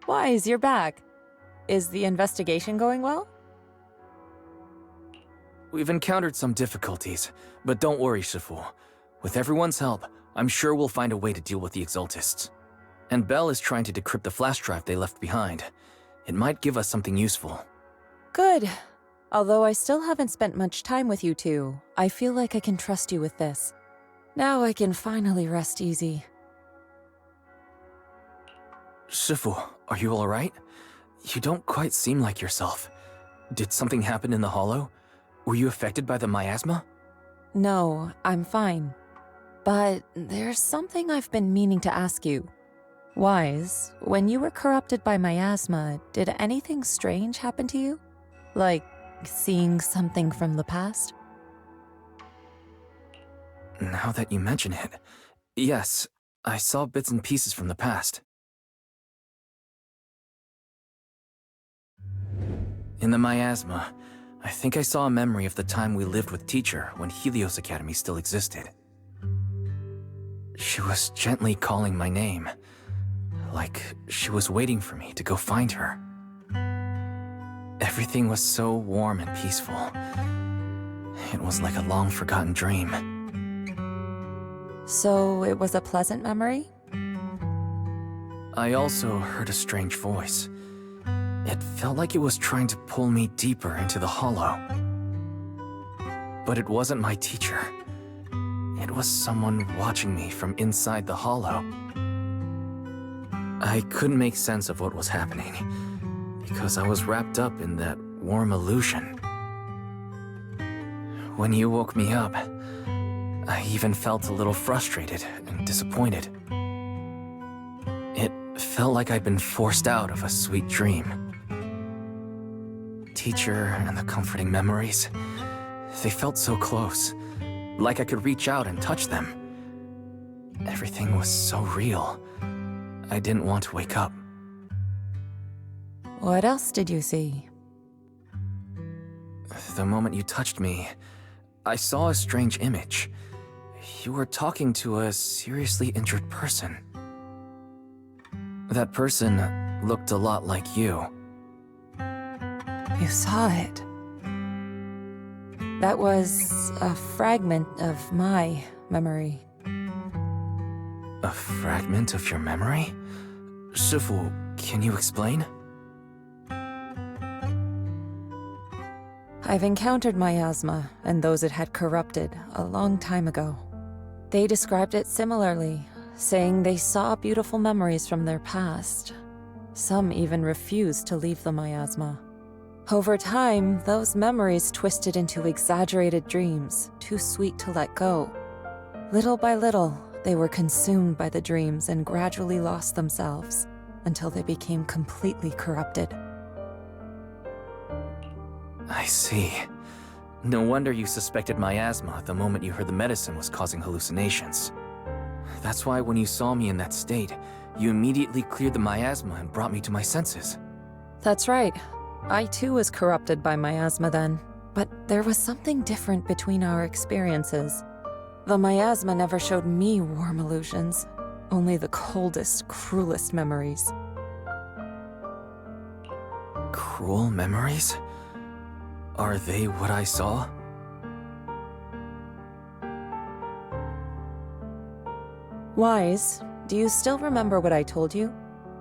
S9: Wise, you're back. Is the investigation going well?
S1: We've encountered some difficulties, but don't worry, Shifu. With everyone's help, I'm sure we'll find a way to deal with the Exaltists. And Belle is trying to decrypt the flash drive they left behind. It might give us something useful.
S9: Good. Although I still haven't spent much time with you two, I feel like I can trust you with this. Now I can finally rest easy.
S1: Shifu, are you alright? You don't quite seem like yourself. Did something happen in the Hollow? Were you affected by the miasma?
S9: No, I'm fine. But there's something I've been meaning to ask you. Wise, when you were corrupted by miasma, did anything strange happen to you? Like seeing something from the past?
S1: Now that you mention it, yes, I saw bits and pieces from the past. In the miasma, I think I saw a memory of the time we lived with Teacher when Helios Academy still existed. She was gently calling my name, like she was waiting for me to go find her. Everything was so warm and peaceful. It was like a long-forgotten dream.
S9: So it was a pleasant memory?
S1: I also heard a strange voice. It felt like it was trying to pull me deeper into the Hollow. But it wasn't my teacher. It was someone watching me from inside the Hollow. I couldn't make sense of what was happening, because I was wrapped up in that warm illusion. When you woke me up, I even felt a little frustrated and disappointed. It felt like I'd been forced out of a sweet dream. Teacher and the comforting memories, they felt so close, like I could reach out and touch them. Everything was so real. I didn't want to wake up.
S9: What else did you see?
S1: The moment you touched me, I saw a strange image. You were talking to a seriously injured person. That person looked a lot like you.
S9: You saw it. That was a fragment of my memory.
S1: A fragment of your memory? Shifu, can you explain?
S9: I've encountered miasma and those it had corrupted a long time ago. They described it similarly, saying they saw beautiful memories from their past. Some even refused to leave the miasma. Over time, those memories twisted into exaggerated dreams, too sweet to let go. Little by little, they were consumed by the dreams and gradually lost themselves, until they became completely corrupted.
S1: I see. No wonder you suspected miasma the moment you heard the medicine was causing hallucinations. That's why when you saw me in that state, you immediately cleared the miasma and brought me to my senses.
S9: That's right. I too was corrupted by miasma then, but there was something different between our experiences. The miasma never showed me warm illusions, only the coldest, cruelest memories.
S1: Cruel memories? Are they what I saw?
S9: Wise, do you still remember what I told you?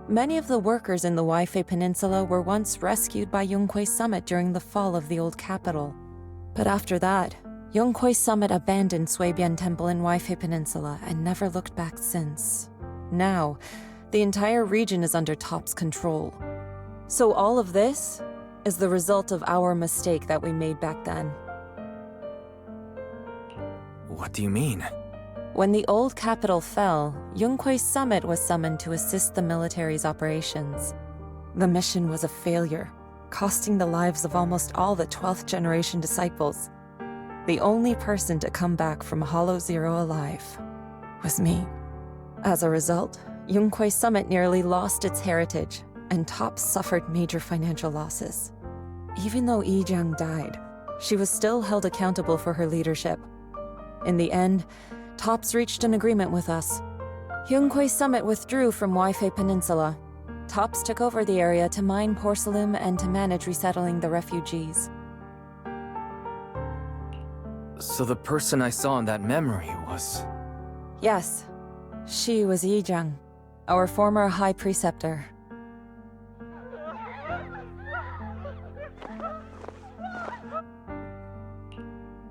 S9: Many of the workers in the Waifei Peninsula were once rescued by Yunquei Summit during the fall of the old capital. But after that, Yunquei Summit abandoned Suibian Temple in Waifei Peninsula and never looked back since. Now, the entire region is under Top's control. So all of this is the result of our mistake that we made back then.
S1: What do you mean?
S9: When the old capital fell, Yunquei Summit was summoned to assist the military's operations. The mission was a failure, costing the lives of almost all the 12th generation disciples. The only person to come back from Hollow Zero alive was me. As a result, Yunquei Summit nearly lost its heritage, and Tops suffered major financial losses. Even though Yijiang died, she was still held accountable for her leadership. In the end, Tops reached an agreement with us. Yunquay Summit withdrew from Waifei Peninsula. Tops took over the area to mine porcelain and to manage resettling the refugees.
S1: So the person I saw in that memory was...
S9: Yes, she was Yijiang, our former High Preceptor.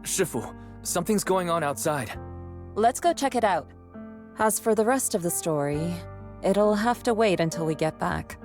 S1: Shifu, something's going on outside.
S9: Let's go check it out. As for the rest of the story, it'll have to wait until we get back.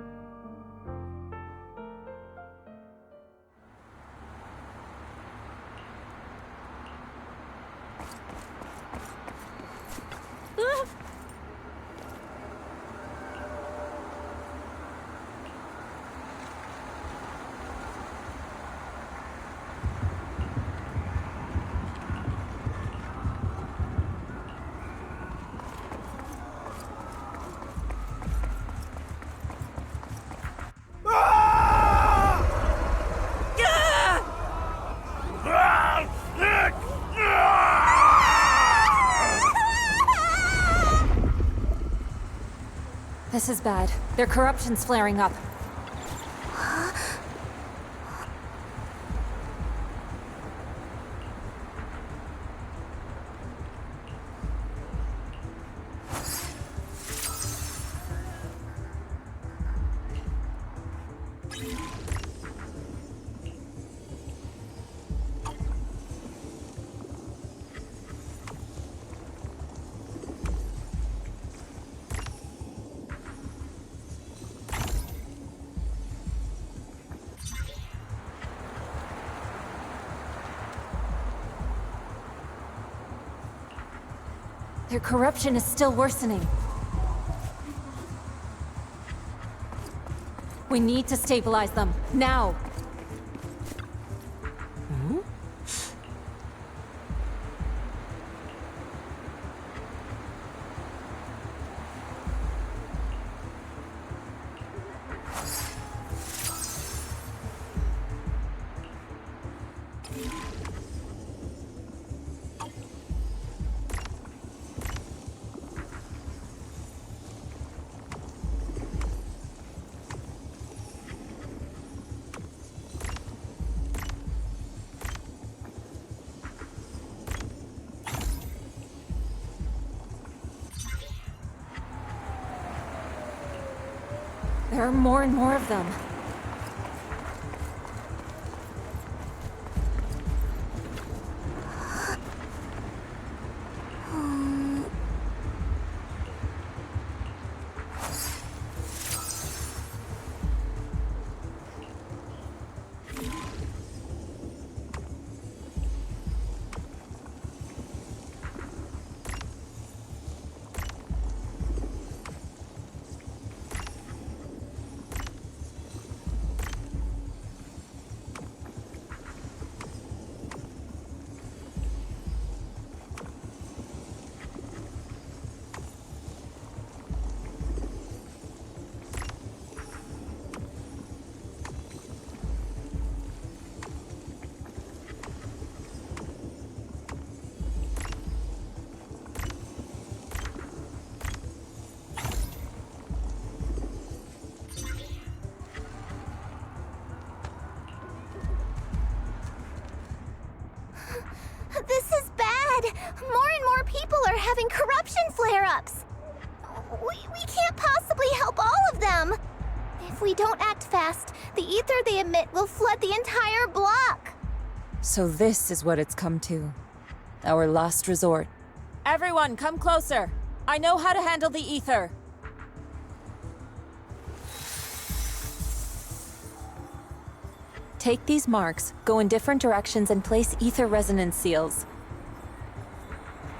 S9: This is bad. Their corruption's flaring up. Their corruption is still worsening. We need to stabilize them, now! There are more and more of them.
S3: This is bad! More and more people are having corruption flare-ups! We can't possibly help all of them! If we don't act fast, the ether they emit will flood the entire block!
S9: So this is what it's come to. Our last resort. Everyone, come closer! I know how to handle the ether! Take these marks, go in different directions, and place ether resonance seals.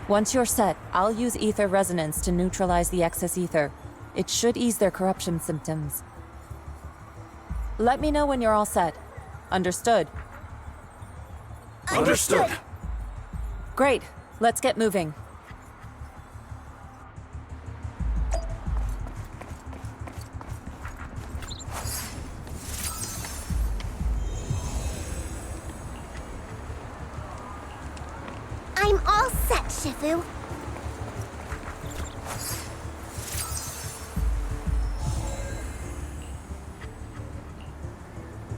S9: Once you're set, I'll use ether resonance to neutralize the excess ether. It should ease their corruption symptoms. Let me know when you're all set. Understood?
S3: Understood!
S9: Great. Let's get moving.
S3: Shifu.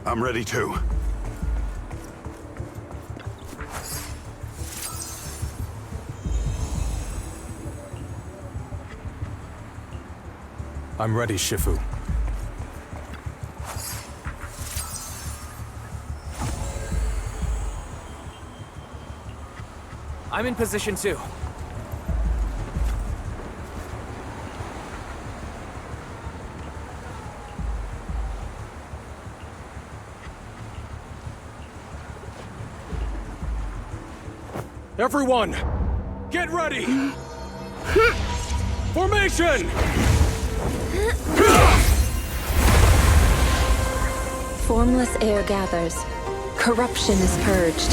S6: I'm ready too.
S14: I'm ready, Shifu.
S7: I'm in position too.
S14: Everyone, get ready! Formation!
S4: Formless air gathers. Corruption is purged.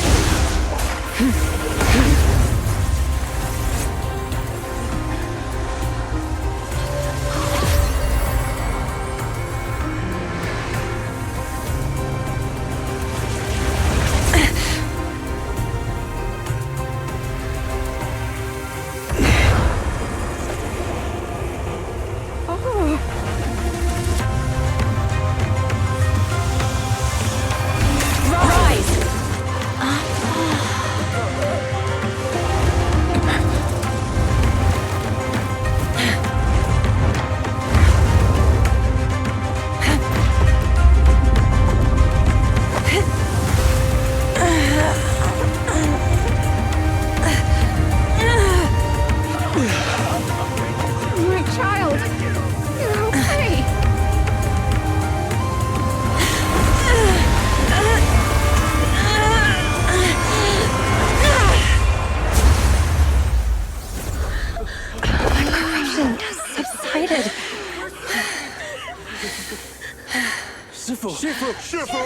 S19: Shifu!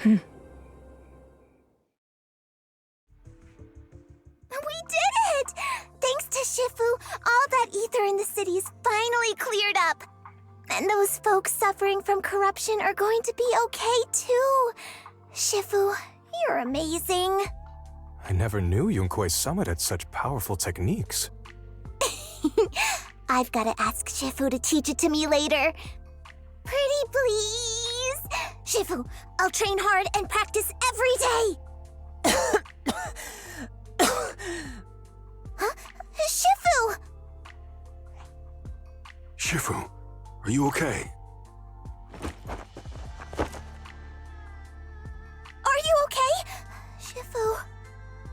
S3: We did it! Thanks to Shifu, all that ether in the city's finally cleared up. And those folks suffering from corruption are going to be okay too. Shifu, you're amazing.
S14: I never knew Yunkwei Summit had such powerful techniques.
S3: I've got to ask Shifu to teach it to me later. Pretty please? Shifu, I'll train hard and practice every day. Huh? Shifu!
S6: Shifu, are you okay?
S3: Are you okay? Shifu...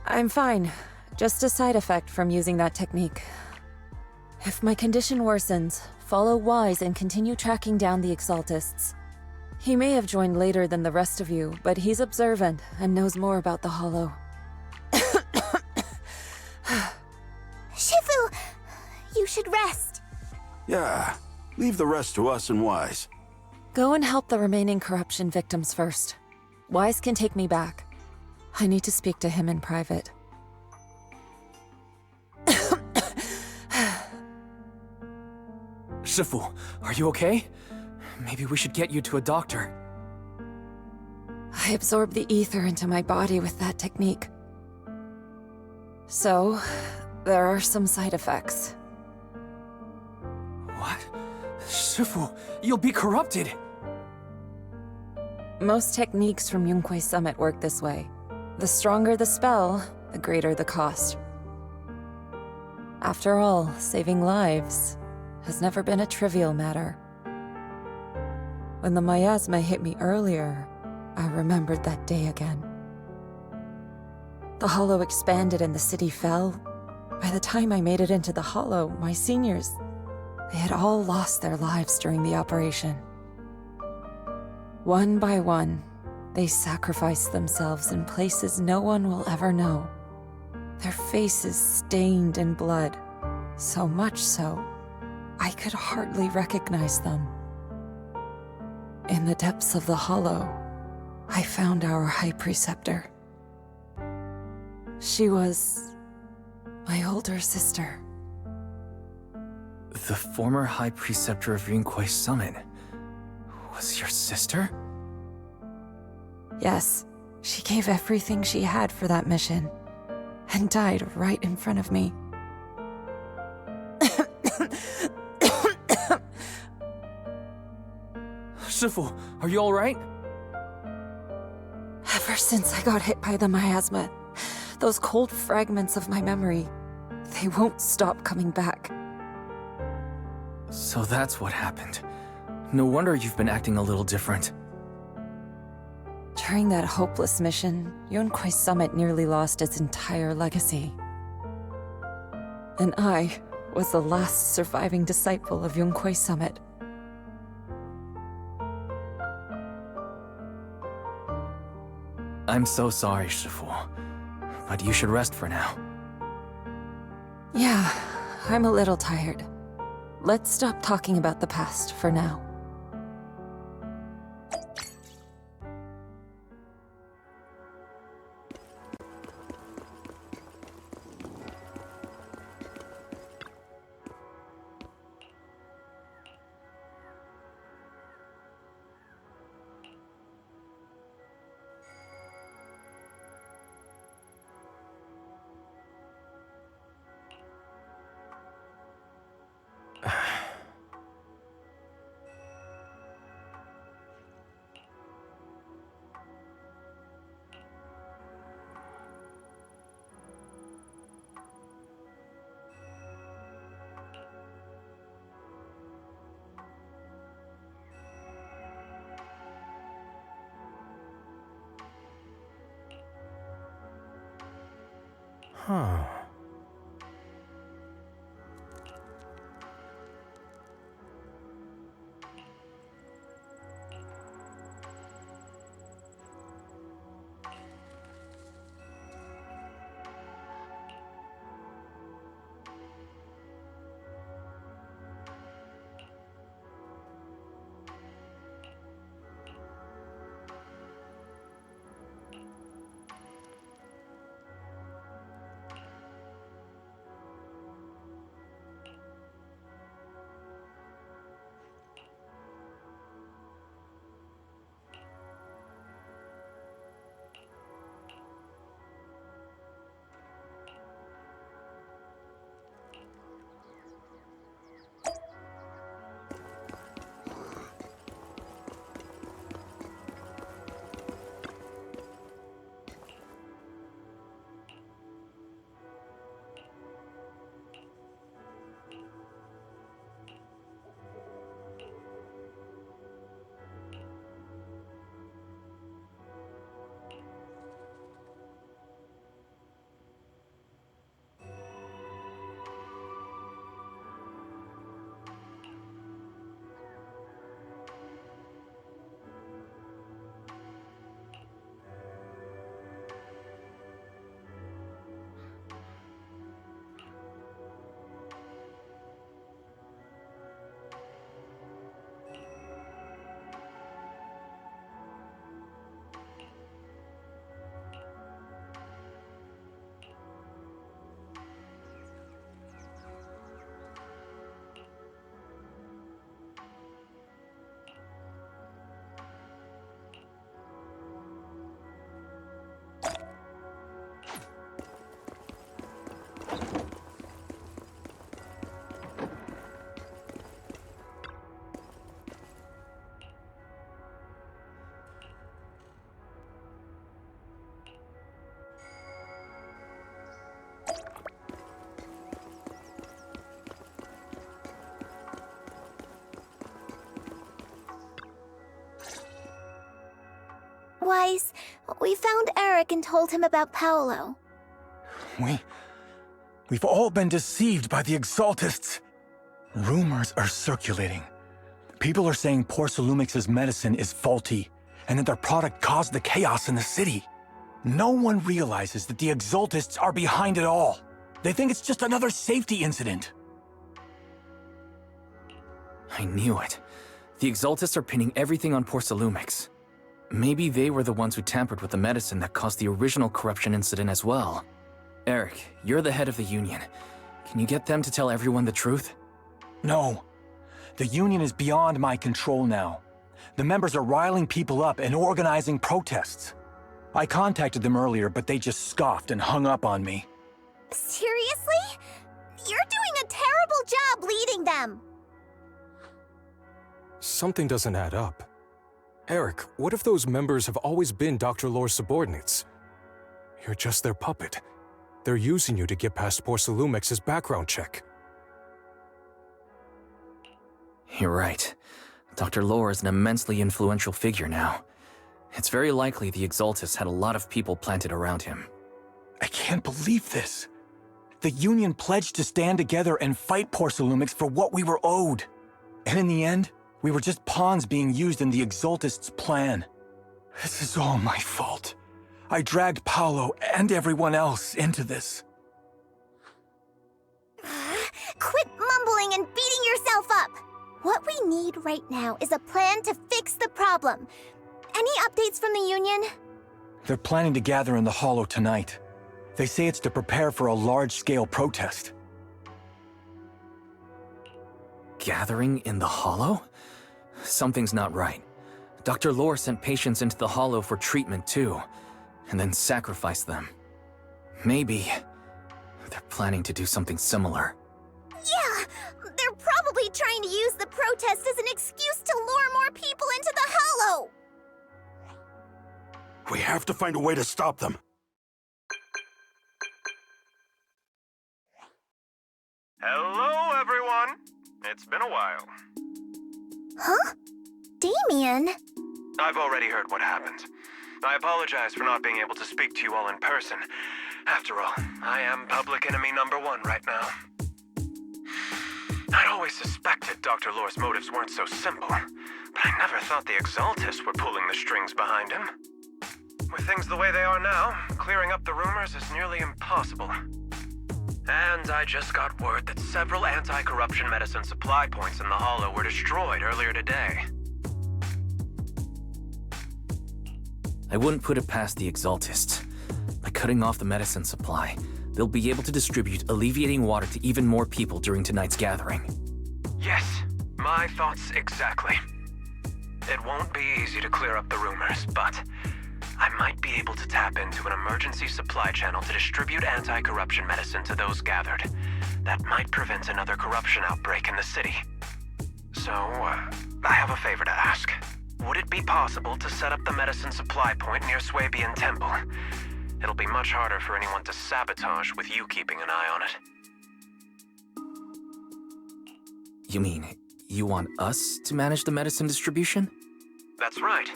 S9: I'm fine. Just a side effect from using that technique. If my condition worsens, follow Wise and continue tracking down the Exaltists. He may have joined later than the rest of you, but he's observant and knows more about the Hollow.
S3: Shifu, you should rest.
S6: Yeah, leave the rest to us and Wise.
S9: Go and help the remaining corruption victims first. Wise can take me back. I need to speak to him in private.
S7: Shifu, are you okay? Maybe we should get you to a doctor.
S9: I absorbed the ether into my body with that technique. So, there are some side effects.
S7: What? Shifu, you'll be corrupted!
S9: Most techniques from Yunkwei Summit work this way. The stronger the spell, the greater the cost. After all, saving lives has never been a trivial matter. When the miasma hit me earlier, I remembered that day again. The Hollow expanded and the city fell. By the time I made it into the Hollow, my seniors, they had all lost their lives during the operation. One by one, they sacrificed themselves in places no one will ever know. Their faces stained in blood, so much so, I could hardly recognize them. In the depths of the Hollow, I found our High Preceptor. She was my older sister.
S1: The former High Preceptor of Yunkwei Summit was your sister?
S9: Yes, she gave everything she had for that mission. and died right in front of me.
S7: Shifu, are you alright?
S9: Ever since I got hit by the miasma, those cold fragments of my memory, they won't stop coming back.
S1: So that's what happened. No wonder you've been acting a little different.
S9: During that hopeless mission, Yunquei Summit nearly lost its entire legacy. And I was the last surviving disciple of Yunquei Summit.
S1: I'm so sorry, Shifu. But you should rest for now.
S9: Yeah, I'm a little tired. Let's stop talking about the past for now.
S14: Huh.
S3: Wise, we found Eric and told him about Paolo.
S19: We've all been deceived by the Exaltists. Rumors are circulating. People are saying Porcelumix's medicine is faulty, and that their product caused the chaos in the city. No one realizes that the Exaltists are behind it all. They think it's just another safety incident.
S1: I knew it. The Exaltists are pinning everything on Porcelumix. Maybe they were the ones who tampered with the medicine that caused the original corruption incident as well. Eric, you're the head of the Union. Can you get them to tell everyone the truth?
S19: No. The Union is beyond my control now. The members are riling people up and organizing protests. I contacted them earlier, but they just scoffed and hung up on me.
S3: Seriously? You're doing a terrible job leading them.
S14: Something doesn't add up. Eric, what if those members have always been Dr. Lore's subordinates? You're just their puppet. They're using you to get past Porcelumex's background check.
S1: You're right. Dr. Lore is an immensely influential figure now. It's very likely the Exaltus had a lot of people planted around him.
S19: I can't believe this. The Union pledged to stand together and fight Porcelumex for what we were owed. And in the end, we were just pawns being used in the Exaltists' plan. This is all my fault. I dragged Paolo and everyone else into this.
S3: Quit mumbling and beating yourself up. What we need right now is a plan to fix the problem. Any updates from the Union?
S19: They're planning to gather in the Hollow tonight. They say it's to prepare for a large-scale protest.
S1: Gathering in the Hollow? Something's not right. Dr. Lore sent patients into the Hollow for treatment too, and then sacrificed them. Maybe they're planning to do something similar.
S3: Yeah, they're probably trying to use the protest as an excuse to lure more people into the Hollow.
S6: We have to find a way to stop them.
S12: Hello, everyone. It's been a while.
S3: Huh? Damien?
S16: I've already heard what happened. I apologize for not being able to speak to you all in person. After all, I am public enemy #1 right now. I'd always suspected Dr. Lore's motives weren't so simple, but I never thought the Exaltists were pulling the strings behind him. With things the way they are now, clearing up the rumors is nearly impossible. And I just got word that several anti-corruption medicine supply points in the Hollow were destroyed earlier today.
S1: I wouldn't put it past the Exaltists. By cutting off the medicine supply, they'll be able to distribute alleviating water to even more people during tonight's gathering.
S16: Yes, my thoughts exactly. It won't be easy to clear up the rumors, but I might be able to tap into an emergency supply channel to distribute anti-corruption medicine to those gathered. That might prevent another corruption outbreak in the city. So, I have a favor to ask. Would it be possible to set up the medicine supply point near Swabian Temple? It'll be much harder for anyone to sabotage with you keeping an eye on it.
S1: You mean, you want us to manage the medicine distribution?
S16: That's right.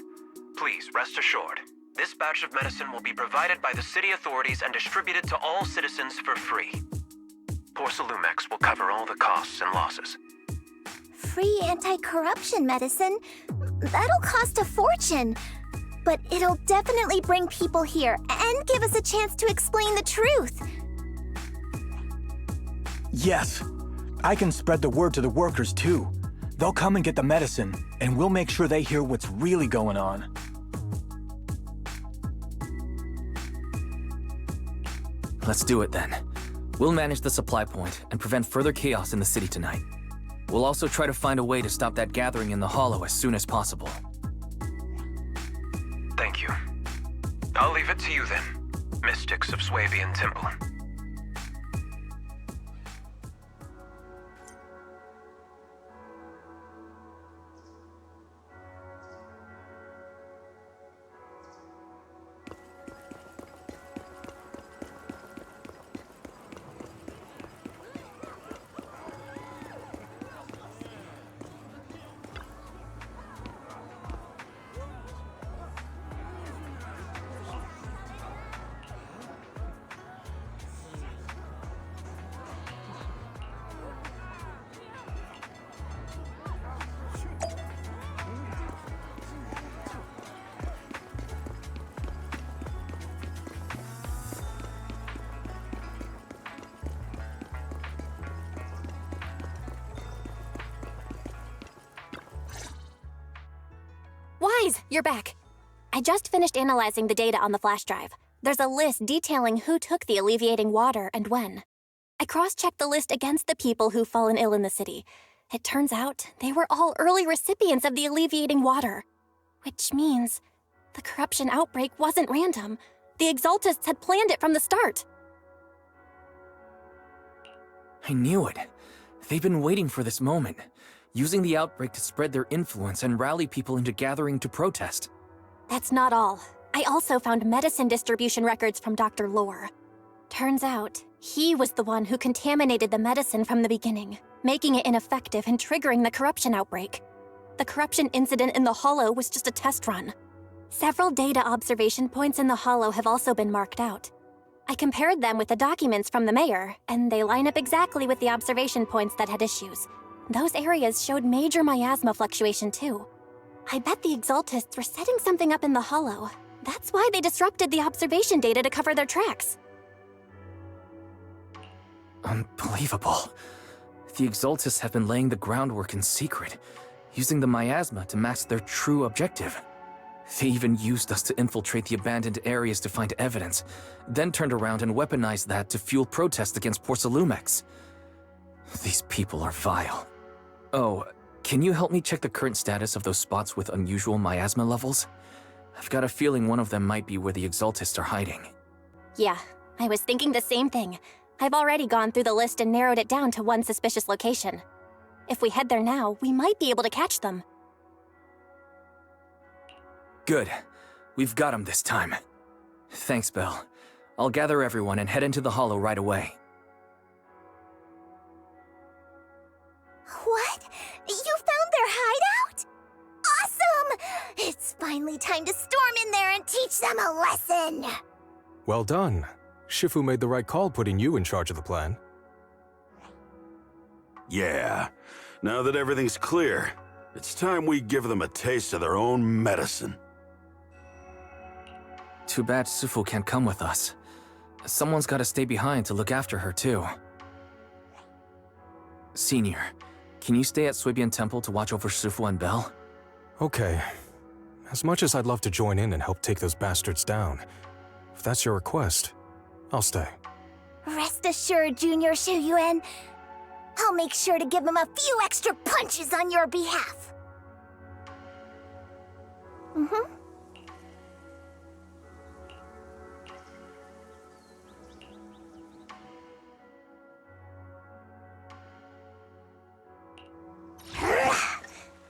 S16: Please, rest assured. This batch of medicine will be provided by the city authorities and distributed to all citizens for free. Porcelumex will cover all the costs and losses.
S3: Free anti-corruption medicine? That'll cost a fortune. But it'll definitely bring people here and give us a chance to explain the truth.
S19: Yes, I can spread the word to the workers too. They'll come and get the medicine, and we'll make sure they hear what's really going on.
S1: Let's do it then. We'll manage the supply point and prevent further chaos in the city tonight. We'll also try to find a way to stop that gathering in the Hollow as soon as possible.
S16: Thank you. I'll leave it to you then, mystics of Swabian Temple.
S2: Wise, you're back. I just finished analyzing the data on the flash drive. There's a list detailing who took the alleviating water and when. I cross-checked the list against the people who've fallen ill in the city. It turns out they were all early recipients of the alleviating water. Which means the corruption outbreak wasn't random. The Exaltists had planned it from the start.
S1: I knew it. They've been waiting for this moment, using the outbreak to spread their influence and rally people into gathering to protest.
S2: That's not all. I also found medicine distribution records from Dr. Lore. Turns out, he was the one who contaminated the medicine from the beginning, making it ineffective and triggering the corruption outbreak. The corruption incident in the Hollow was just a test run. Several data observation points in the Hollow have also been marked out. I compared them with the documents from the mayor, and they line up exactly with the observation points that had issues. Those areas showed major miasma fluctuation too. I bet the Exaltists were setting something up in the Hollow. That's why they disrupted the observation data to cover their tracks.
S1: Unbelievable. The Exaltists have been laying the groundwork in secret, using the miasma to mask their true objective. They even used us to infiltrate the abandoned areas to find evidence, then turned around and weaponized that to fuel protests against Porcelumex. These people are vile. Oh, can you help me check the current status of those spots with unusual miasma levels? I've got a feeling one of them might be where the Exaltists are hiding.
S2: Yeah, I was thinking the same thing. I've already gone through the list and narrowed it down to one suspicious location. If we head there now, we might be able to catch them.
S1: Good. We've got them this time. Thanks, Belle. I'll gather everyone and head into the Hollow right away.
S3: What? You found their hideout? Awesome! It's finally time to storm in there and teach them a lesson!
S14: Well done. Shifu made the right call putting you in charge of the plan.
S6: Yeah. Now that everything's clear, it's time we give them a taste of their own medicine.
S1: Too bad Sufu can't come with us. Someone's gotta stay behind to look after her, too. Senior, can you stay at Suibian Temple to watch over Sufu and Belle?
S14: Okay. As much as I'd love to join in and help take those bastards down, if that's your request, I'll stay.
S3: Rest assured, Junior Shuyuan. I'll make sure to give him a few extra punches on your behalf.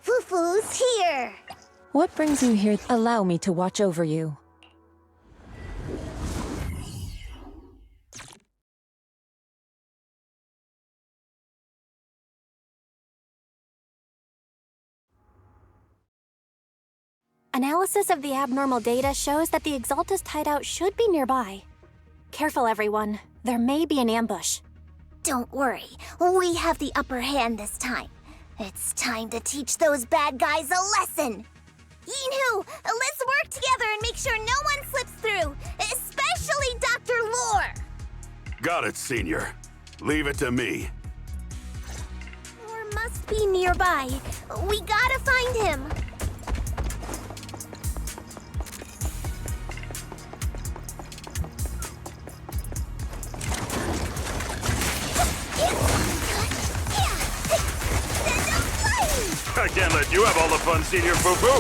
S3: Fufu's here.
S9: What brings you here? Allow me to watch over you.
S2: Analysis of the abnormal data shows that the Exaltist hideout should be nearby. Careful, everyone. There may be an ambush.
S3: Don't worry, we have the upper hand this time. It's time to teach those bad guys a lesson. Yinhu, let's work together and make sure no one slips through, especially Dr. Lore.
S6: Got it, Senior. Leave it to me.
S3: Lore must be nearby. We gotta find him.
S8: I can't let you have all the fun, Senior Fufu.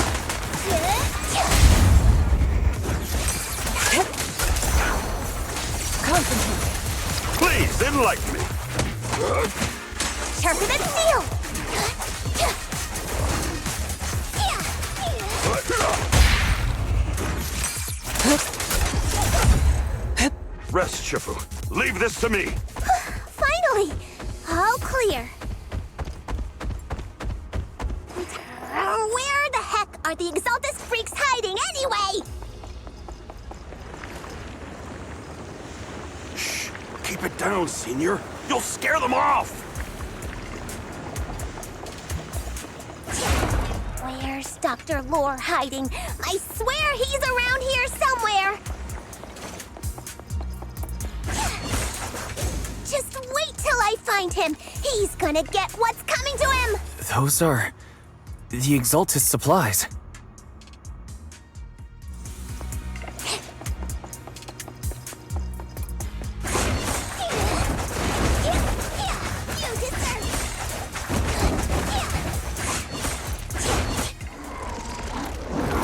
S3: Concentrate.
S8: Please, enlighten me.
S3: Sharper than steel.
S8: Rest, Shifu. Leave this to me.
S3: Finally! All clear. Where the heck are the Exaltist freaks hiding anyway?
S6: Shh. Keep it down, Senior. You'll scare them off.
S3: Where's Dr. Lore hiding? I swear he's around here somewhere. Just wait till I find him. He's gonna get what's coming to him.
S1: Those are the Exaltist supplies.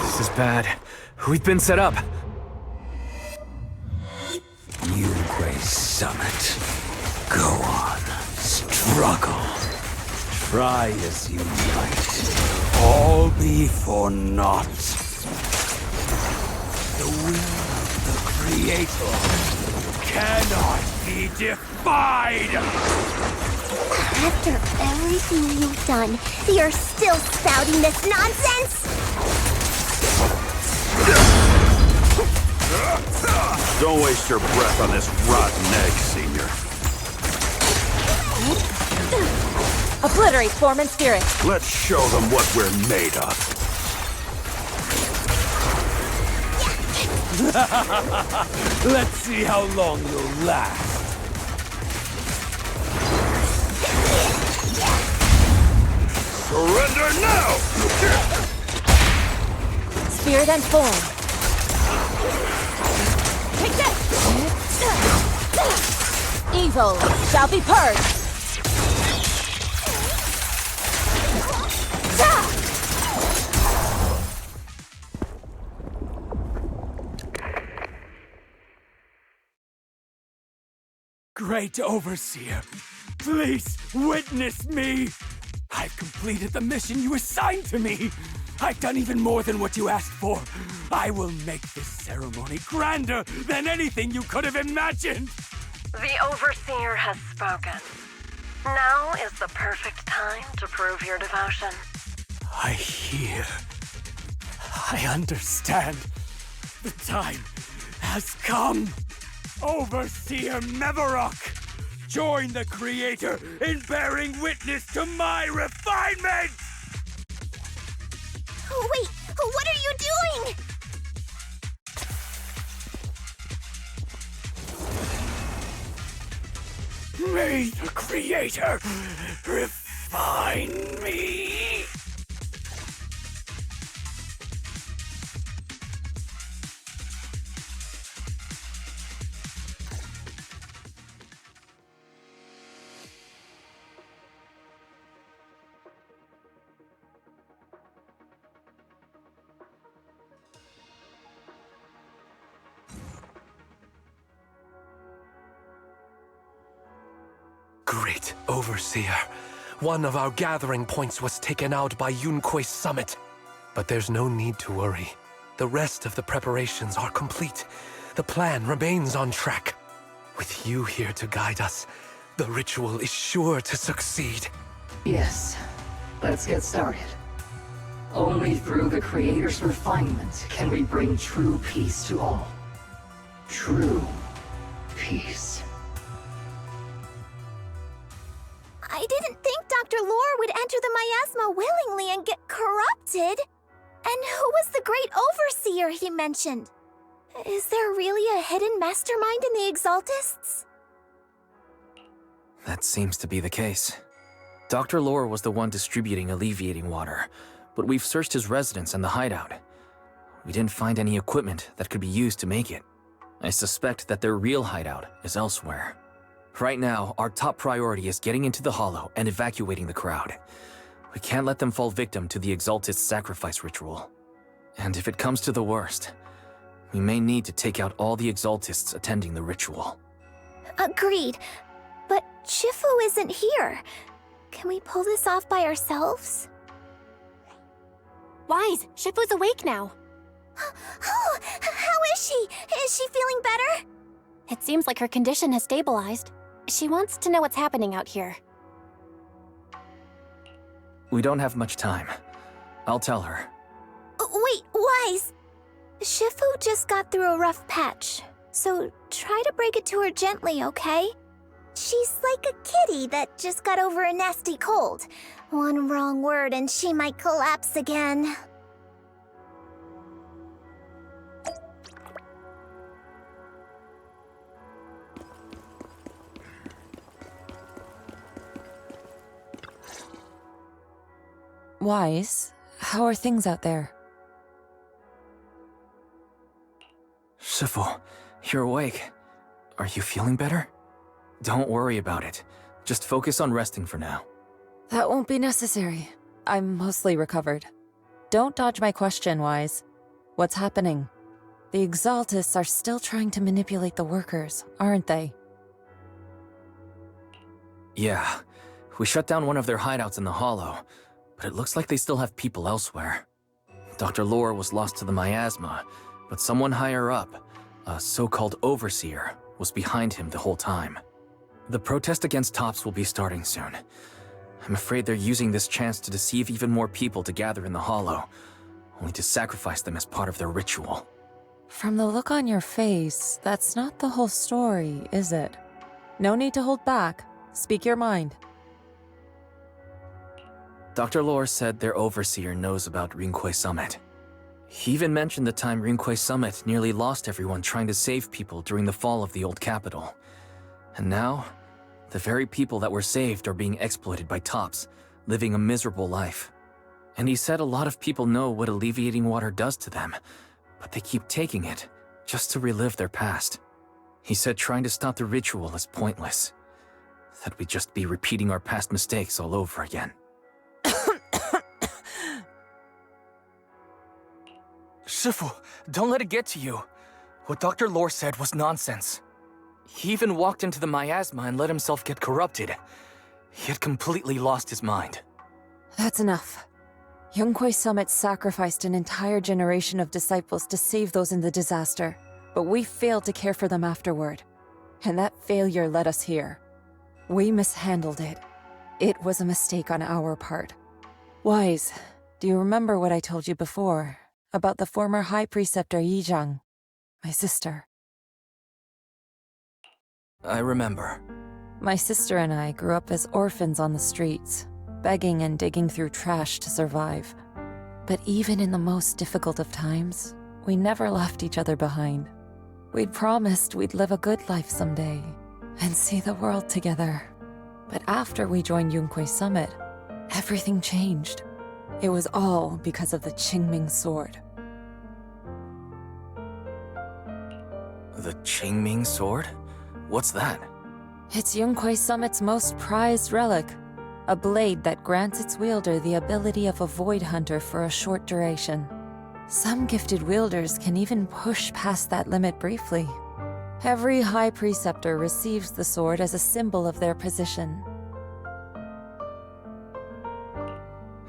S1: This is bad. We've been set up.
S13: Yunque Summit. Go on, struggle. Try as you might, all be for naught. The will of the Creator cannot be defied!
S3: After everything you've done, you're still spouting this nonsense?
S6: Don't waste your breath on this rotten egg, Senior.
S9: Obliterate form and spirit.
S6: Let's show them what we're made of.
S13: Let's see how long you'll last.
S6: Surrender now!
S9: Spirit and form. Take this! Evil shall be purged!
S13: Great Overseer, please witness me! I've completed the mission you assigned to me! I've done even more than what you asked for! I will make this ceremony grander than anything you could have imagined!
S22: The Overseer has spoken. Now is the perfect time to prove your devotion.
S13: I hear. I understand. The time has come! Overseer Mevarok! Join the Creator in bearing witness to my refinement!
S3: Wait, what are you doing?
S13: May the Creator refine me!
S17: Great Overseer. One of our gathering points was taken out by Yunque's summit. But there's no need to worry. The rest of the preparations are complete. The plan remains on track. With you here to guide us, the ritual is sure to succeed.
S5: Yes, let's get started. Only through the Creator's refinement can we bring true peace to all. True peace.
S3: I didn't think Dr. Lore would enter the miasma willingly and get corrupted. And who was the great overseer he mentioned? Is there really a hidden mastermind in the Exaltists?
S1: That seems to be the case. Dr. Lore was the one distributing alleviating water, but we've searched his residence and the hideout. We didn't find any equipment that could be used to make it. I suspect that their real hideout is elsewhere. Right now, our top priority is getting into the Hollow and evacuating the crowd. We can't let them fall victim to the Exaltist sacrifice ritual. And if it comes to the worst, we may need to take out all the Exaltists attending the ritual.
S3: Agreed. But Shifu isn't here. Can we pull this off by ourselves?
S2: Wise, Shifu's awake now.
S3: Oh, how is she? Is she feeling better?
S2: It seems like her condition has stabilized. She wants to know what's happening out here.
S1: We don't have much time. I'll tell her.
S3: Wait, Wise! Shifu just got through a rough patch, so try to break it to her gently, okay? She's like a kitty that just got over a nasty cold. One wrong word and she might collapse again.
S9: Wise, how are things out there?
S1: Shifu, you're awake. Are you feeling better? Don't worry about it. Just focus on resting for now.
S9: That won't be necessary. I'm mostly recovered. Don't dodge my question, Wise. What's happening? The Exaltists are still trying to manipulate the workers, aren't they?
S1: Yeah. We shut down one of their hideouts in the Hollow, but it looks like they still have people elsewhere. Dr. Lore was lost to the miasma, but someone higher up, a so-called overseer, was behind him the whole time. The protest against Tops will be starting soon. I'm afraid they're using this chance to deceive even more people to gather in the Hollow, only to sacrifice them as part of their ritual.
S9: From the look on your face, that's not the whole story, is it? No need to hold back. Speak your mind.
S1: Dr. Lore said their overseer knows about Rinkwei Summit. He even mentioned the time Rinkwei Summit nearly lost everyone trying to save people during the fall of the old capital. And now, the very people that were saved are being exploited by Tops, living a miserable life. And he said a lot of people know what alleviating water does to them, but they keep taking it just to relive their past. He said trying to stop the ritual is pointless, that we'd just be repeating our past mistakes all over again.
S7: Shifu, don't let it get to you. What Dr. Lore said was nonsense. He even walked into the miasma and let himself get corrupted. He had completely lost his mind.
S9: That's enough. Yunkwei Summit sacrificed an entire generation of disciples to save those in the disaster, but we failed to care for them afterward. And that failure led us here. We mishandled it. It was a mistake on our part. Wise, do you remember what I told you before about the former High Preceptor Yizhang, my sister?
S1: I remember.
S9: My sister and I grew up as orphans on the streets, begging and digging through trash to survive. But even in the most difficult of times, we never left each other behind. We'd promised we'd live a good life someday and see the world together. But after we joined Yunkwei Summit, everything changed. It was all because of the Qingming Sword.
S1: The Qingming Sword? What's that?
S9: It's Yunkwei Summit's most prized relic, a blade that grants its wielder the ability of a void hunter for a short duration. Some gifted wielders can even push past that limit briefly. Every High Preceptor receives the sword as a symbol of their position.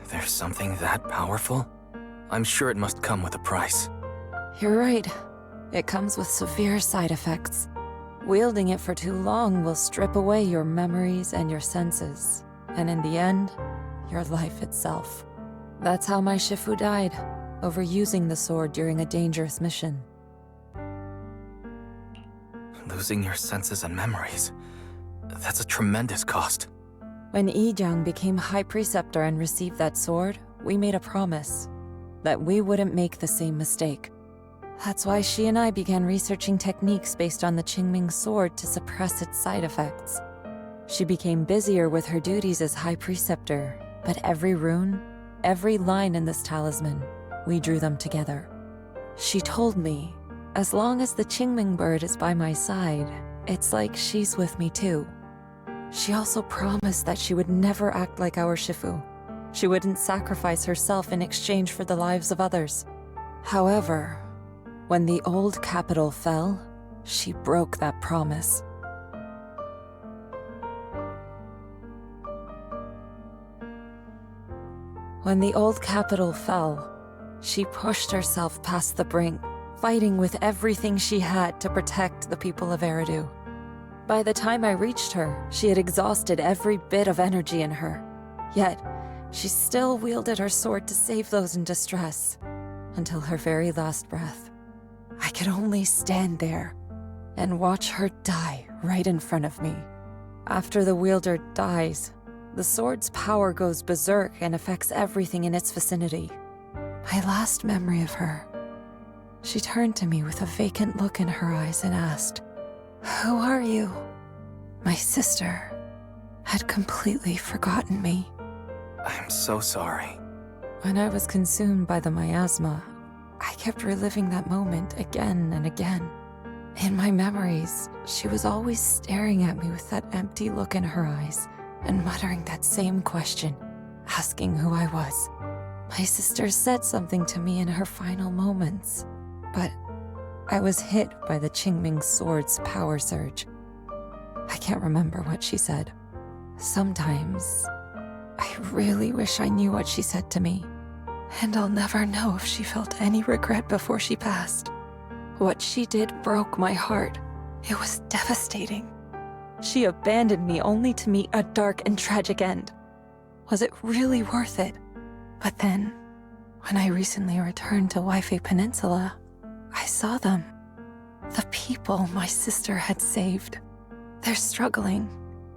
S1: There's something that powerful? I'm sure it must come with a price.
S9: You're right. It comes with severe side effects. Wielding it for too long will strip away your memories and your senses, and in the end, your life itself. That's how my Shifu died, overusing the sword during a dangerous mission.
S1: Losing your senses and memories. That's a tremendous cost.
S9: When Yizhang became High Preceptor and received that sword, we made a promise that we wouldn't make the same mistake. That's why she and I began researching techniques based on the Qingming Sword to suppress its side effects. She became busier with her duties as High Preceptor, but every rune, every line in this talisman, we drew them together. She told me, as long as the Qingming bird is by my side, it's like she's with me too. She also promised that she would never act like our Shifu. She wouldn't sacrifice herself in exchange for the lives of others. However, when the old capital fell, she broke that promise. When the old capital fell, she pushed herself past the brink, fighting with everything she had to protect the people of Eridu. By the time I reached her, she had exhausted every bit of energy in her. Yet, she still wielded her sword to save those in distress, until her very last breath. I could only stand there and watch her die right in front of me. After the wielder dies, the sword's power goes berserk and affects everything in its vicinity. My last memory of her, she turned to me with a vacant look in her eyes and asked, "Who are you?" My sister had completely forgotten me.
S1: I'm so sorry.
S9: When I was consumed by the miasma, I kept reliving that moment again and again. In my memories, she was always staring at me with that empty look in her eyes and muttering that same question, asking who I was. My sister said something to me in her final moments, but I was hit by the Qingming Sword's power surge. I can't remember what she said.
S4: Sometimes, I really wish I knew what she said to me. And I'll never know if she felt any regret before she passed. What she did broke my heart. It was devastating. She abandoned me only to meet a dark and tragic end. Was it really worth it? But then, when I recently returned to Waifei Peninsula, I saw them. The people my sister had saved. They're struggling,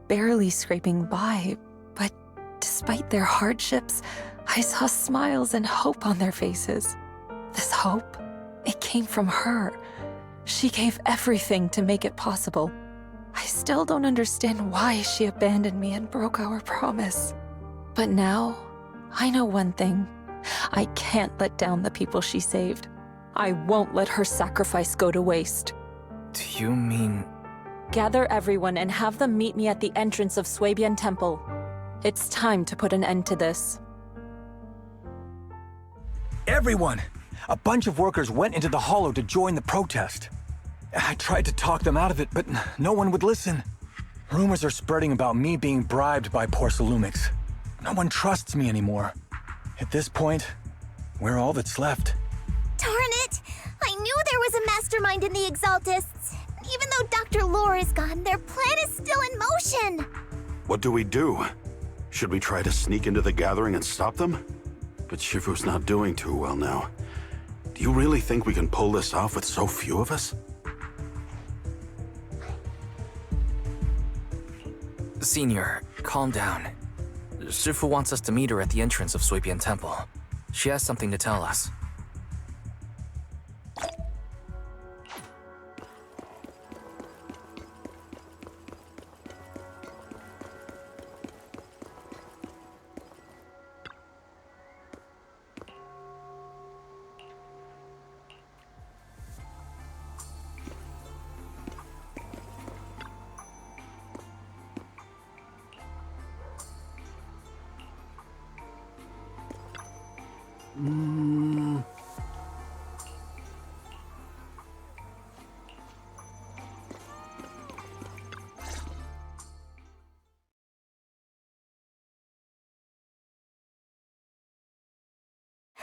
S4: barely scraping by, but despite their hardships, I saw smiles and hope on their faces. This hope, it came from her. She gave everything to make it possible. I still don't understand why she abandoned me and broke our promise. But now, I know one thing. I can't let down the people she saved. I won't let her sacrifice go to waste.
S7: Do you mean...
S4: Gather everyone and have them meet me at the entrance of Suibian Temple. It's time to put an end to this.
S19: Everyone! A bunch of workers went into the hollow to join the protest. I tried to talk them out of it, but no one would listen. Rumors are spreading about me being bribed by Porcelumix. No one trusts me anymore. At this point, we're all that's left.
S3: Darn it! I knew there was a mastermind in the Exaltists. Even though Dr. Lore is gone, their plan is still in motion.
S6: What do we do? Should we try to sneak into the gathering and stop them? But Shifu's not doing too well now. Do you really think we can pull this off with so few of us?
S7: Senior, calm down. Shifu wants us to meet her at the entrance of Suibian Temple. She has something to tell us.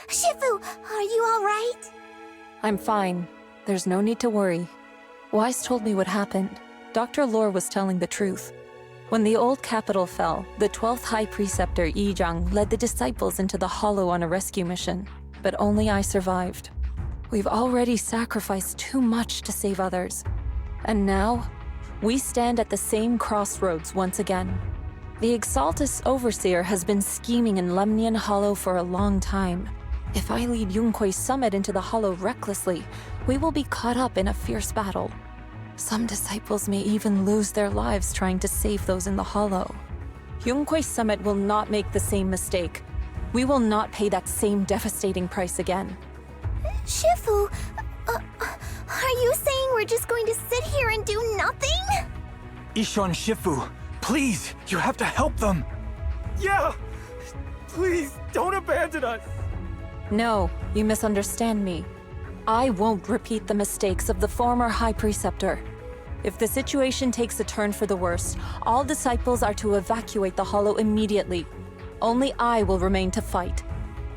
S3: Shifu, are you all right?
S4: I'm fine. There's no need to worry. Wise told me what happened. Dr. Lore was telling the truth. When the old capital fell, the 12th High Preceptor Yi Zhang led the disciples into the Hollow on a rescue mission, but only I survived. We've already sacrificed too much to save others. And now, we stand at the same crossroads once again. The Exaltus Overseer has been scheming in Lemnian Hollow for a long time. If I lead Yunque's summit into the Hollow recklessly, we will be caught up in a fierce battle. Some disciples may even lose their lives trying to save those in the Hollow. Yunque's summit will not make the same mistake. We will not pay that same devastating price again.
S3: Shifu, are you saying we're just going to sit here and do nothing?
S19: Ishan Shifu, please, you have to help them.
S13: Yeah! Please, don't abandon us!
S4: No, you misunderstand me. I won't repeat the mistakes of the former High Preceptor. If the situation takes a turn for the worse, all disciples are to evacuate the Hollow immediately. Only I will remain to fight.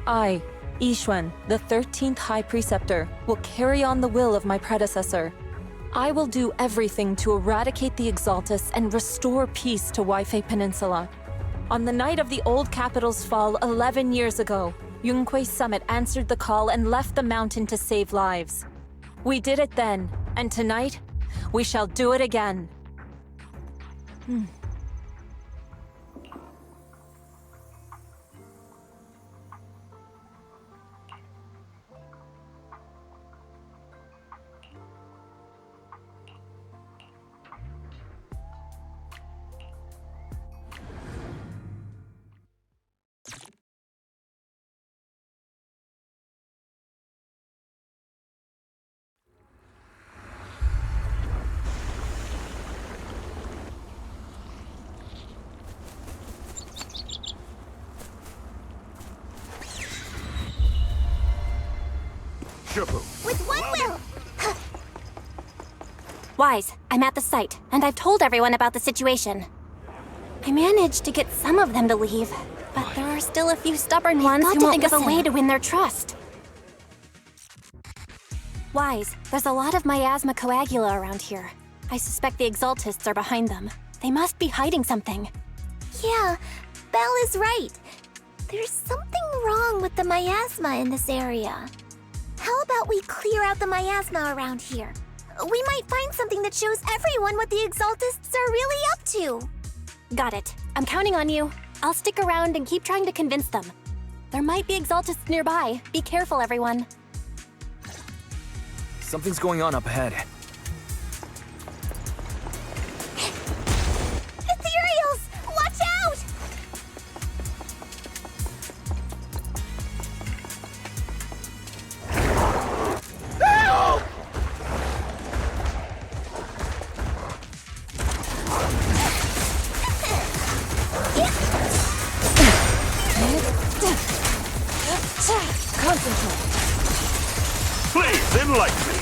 S4: I, Yixuan, the 13th High Preceptor, will carry on the will of my predecessor. I will do everything to eradicate the Exaltus and restore peace to Waifei Peninsula. On the night of the old capital's fall 11 years ago, Yunque's summit answered the call and left the mountain to save lives. We did it then, and tonight, we shall do it again.
S6: Shifu.
S3: With one will!
S2: Wise, I'm at the site, and I've told everyone about the situation. I managed to get some of them to leave, but there are still a few stubborn ones who won't think of a way to win their trust. Wise, there's a lot of miasma coagula around here. I suspect the Exaltists are behind them. They must be hiding something.
S3: Yeah, Belle is right. There's something wrong with the miasma in this area. How about we clear out the miasma around here? We might find something that shows everyone what the Exaltists are really up to.
S2: Got it. I'm counting on you. I'll stick around and keep trying to convince them. There might be Exaltists nearby. Be careful, everyone.
S1: Something's going on up ahead.
S3: Ethereals! Watch out!
S13: Help!
S2: Concentrate.
S8: Please, enlighten me.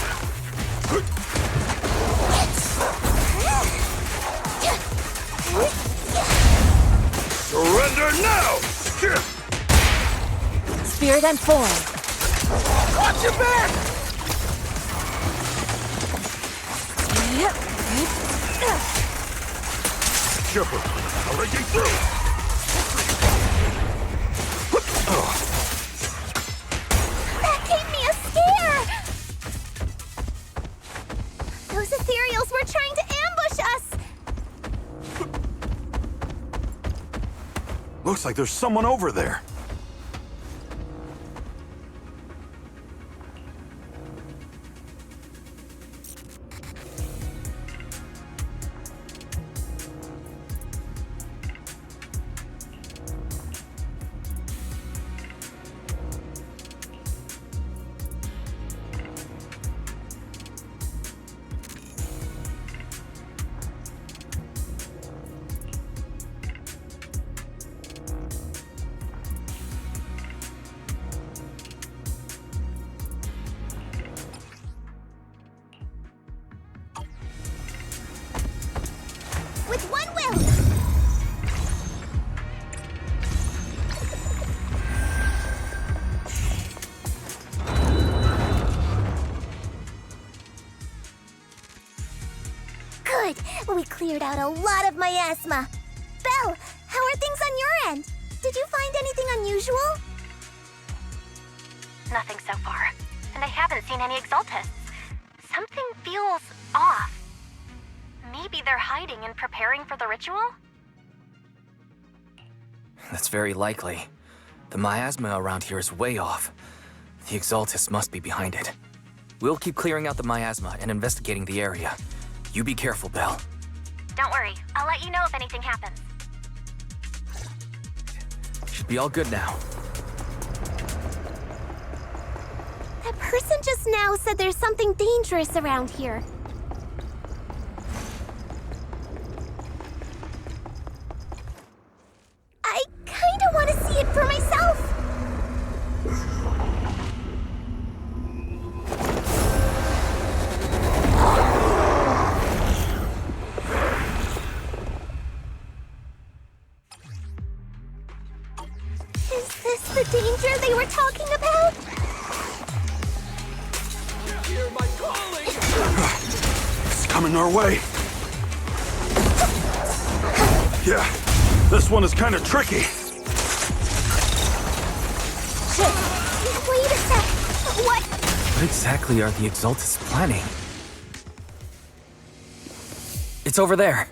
S8: Surrender now!
S2: Spirit and form.
S13: Watch your back!
S8: Shipper, how did you through?
S3: That gave me a scare! Those ethereals were trying to ambush us!
S6: Looks like there's someone over there.
S3: With one will! Good! We cleared out a lot of miasma. Belle, how are things on your end? Did you find anything unusual?
S2: Nothing so far. And I haven't seen any Exaltists. Something feels off. Maybe they're hiding and preparing for the ritual?
S1: That's very likely. The miasma around here is way off. The Exaltists must be behind it. We'll keep clearing out the miasma and investigating the area. You be careful, Belle.
S2: Don't worry. I'll let you know if anything happens.
S1: Should be all good now.
S3: That person just now said there's something dangerous around here. I kinda want to see it for myself. Is this the danger they were talking about?
S13: You hear my calling?
S6: It's coming our way. Yeah, this one is kind of tricky.
S3: Shit! Wait a sec! What?
S1: What exactly are the Exaltists planning? It's over there.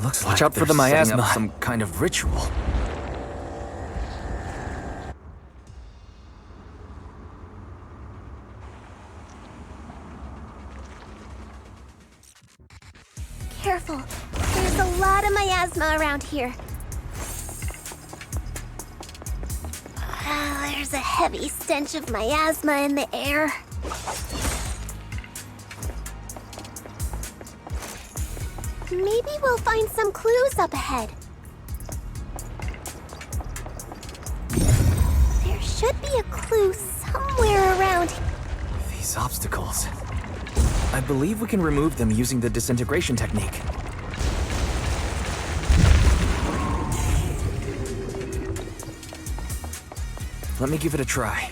S1: Looks like out for the miasma. Some kind of ritual.
S3: Careful. There's a lot of miasma around here. There's a heavy stench of miasma in the air. Maybe we'll find some clues up ahead. There should be a clue somewhere around here.
S1: These obstacles. I believe we can remove them using the disintegration technique. Let me give it a try.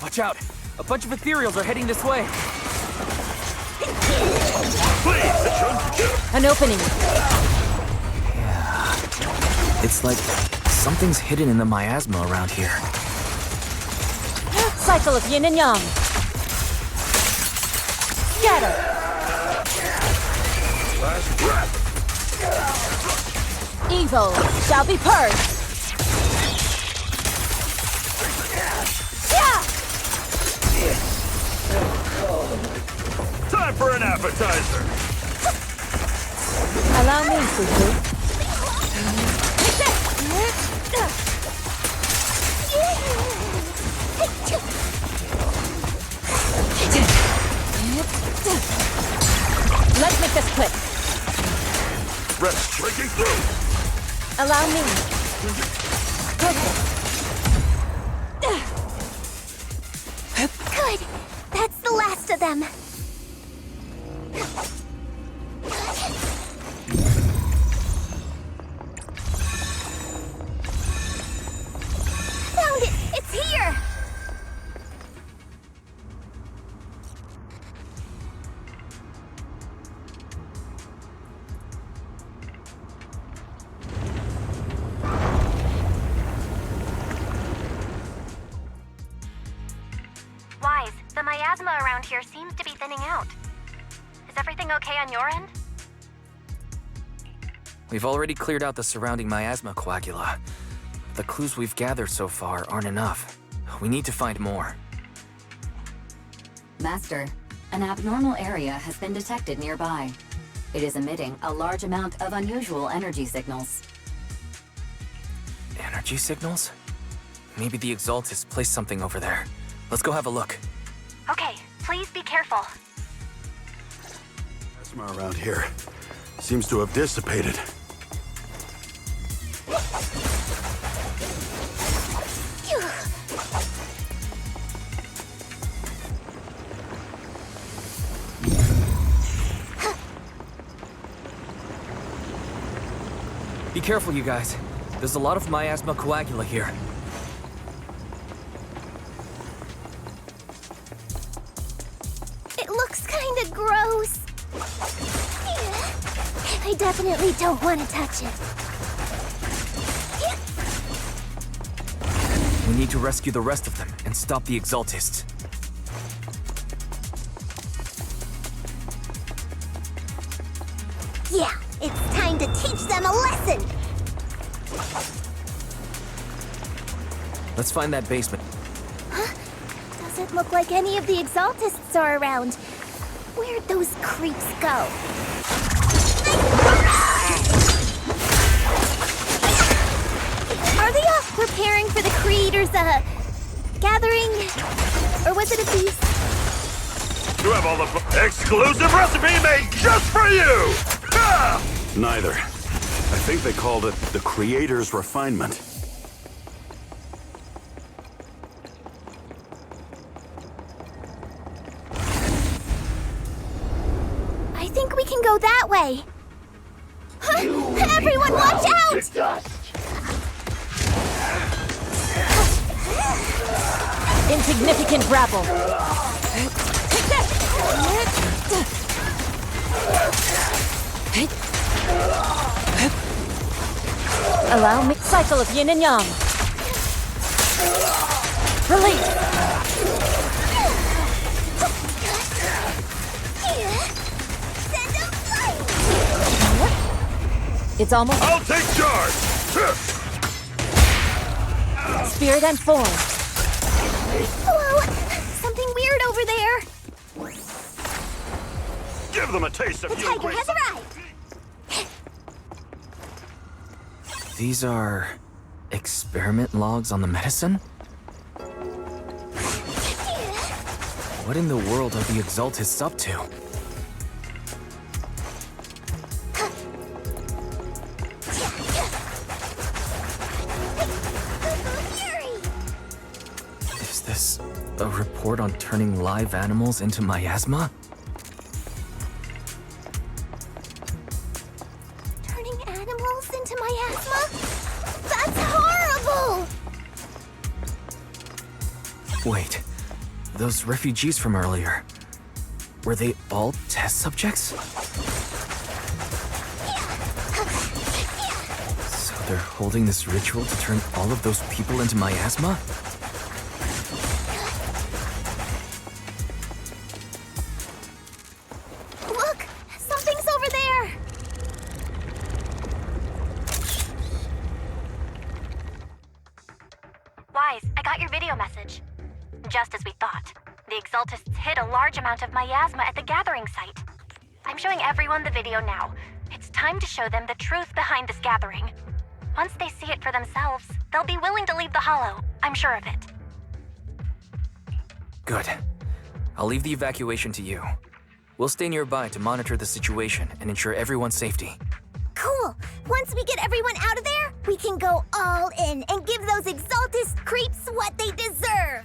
S1: Watch out! A bunch of ethereals are heading this way!
S9: An opening.
S1: Yeah. It's like something's hidden in the miasma around here.
S9: Cycle of yin and yang. Scatter. Evil shall be purged.
S8: Time for an appetizer.
S9: Allow me, Fufu. Let's make this quick.
S8: Rest breaking through.
S9: Allow me.
S3: Good. That's the last of them. Found it! It's here!
S2: Wise, the miasma around here seems to be thinning out. Is everything okay on your end?
S1: We've already cleared out the surrounding miasma coagula. The clues we've gathered so far aren't enough. We need to find more.
S11: Master, an abnormal area has been detected nearby. It is emitting a large amount of unusual energy signals.
S1: Energy signals? Maybe the Exaltists placed something over there. Let's go have a look.
S2: Okay, please be careful.
S6: Plasma around here seems to have dissipated.
S1: Be careful, you guys. There's a lot of miasma coagula here.
S3: It looks kinda gross. I definitely don't want to touch it.
S1: We need to rescue the rest of them and stop the Exaltists.
S3: Yeah, it's time to teach them a lesson!
S1: Let's find that basement.
S3: Huh? Doesn't look like any of the Exaltists are around. Where'd those creeps go? Are they off preparing for the Creator's, gathering? Or was it a feast?
S8: You have all the exclusive recipe made just for you! Ah!
S6: Neither. I think they called it the Creator's Refinement.
S3: I think we can go that way. Everyone watch out!
S9: Insignificant rabble. Allow me. Cycle of yin and yang. Release. It's almost.
S8: I'll take charge!
S9: Spirit and form.
S3: Whoa! Something weird over there.
S8: Give them a taste of
S3: The tiger has arrived.
S1: These are experiment logs on the medicine? What in the world are the Exaltists up to? Is this a report on turning live animals into miasma?
S3: Turning animals miasma? That's horrible!
S1: Wait, those refugees from earlier, were they all test subjects? So they're holding this ritual to turn all of those people into miasma?
S3: Look! Something's over there!
S2: Wise, I got your video message. Just as we thought. The Exaltists hid a large amount of miasma at the gathering site. I'm showing everyone the video now. It's time to show them the truth behind this gathering. Once they see it for themselves, they'll be willing to leave the Hollow. I'm sure of it.
S1: Good. I'll leave the evacuation to you. We'll stay nearby to monitor the situation and ensure everyone's safety.
S3: Cool! Once we get everyone out of there, we can go all in and give those Exaltist creeps what they deserve!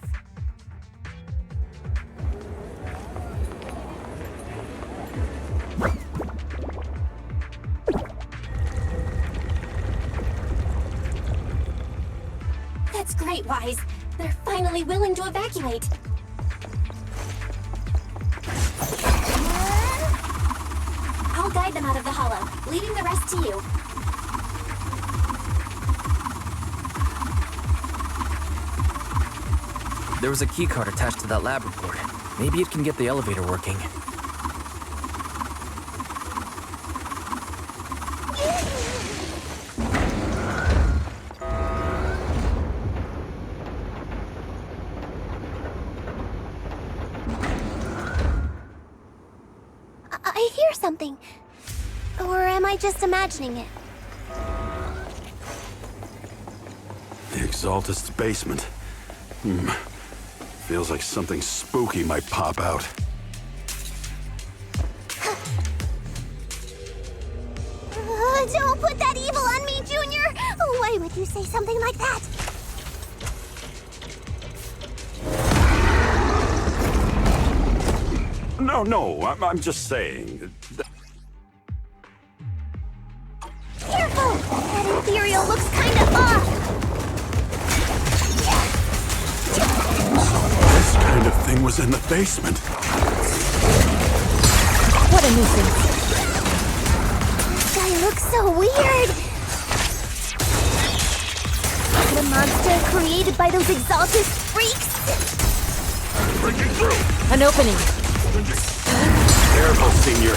S2: That's great, Wise. They're finally willing to evacuate. I'll guide them out of the Hollow, leaving the rest to you.
S1: There was a keycard attached to that lab report. Maybe it can get the elevator working.
S3: I hear something. Or am I just imagining it?
S6: The Exaltist's basement. Feels like something spooky might pop out.
S3: Don't put that evil on me, Junior! Why would you say something like that?
S6: No, I'm just saying.
S3: Careful! That ethereal looks kinda off!
S6: This kind of thing was in the basement.
S3: What a nuisance. This guy looks so weird! Is it a monster created by those Exaltist freaks?
S6: Breaking through!
S9: An opening.
S6: Careful, Senior.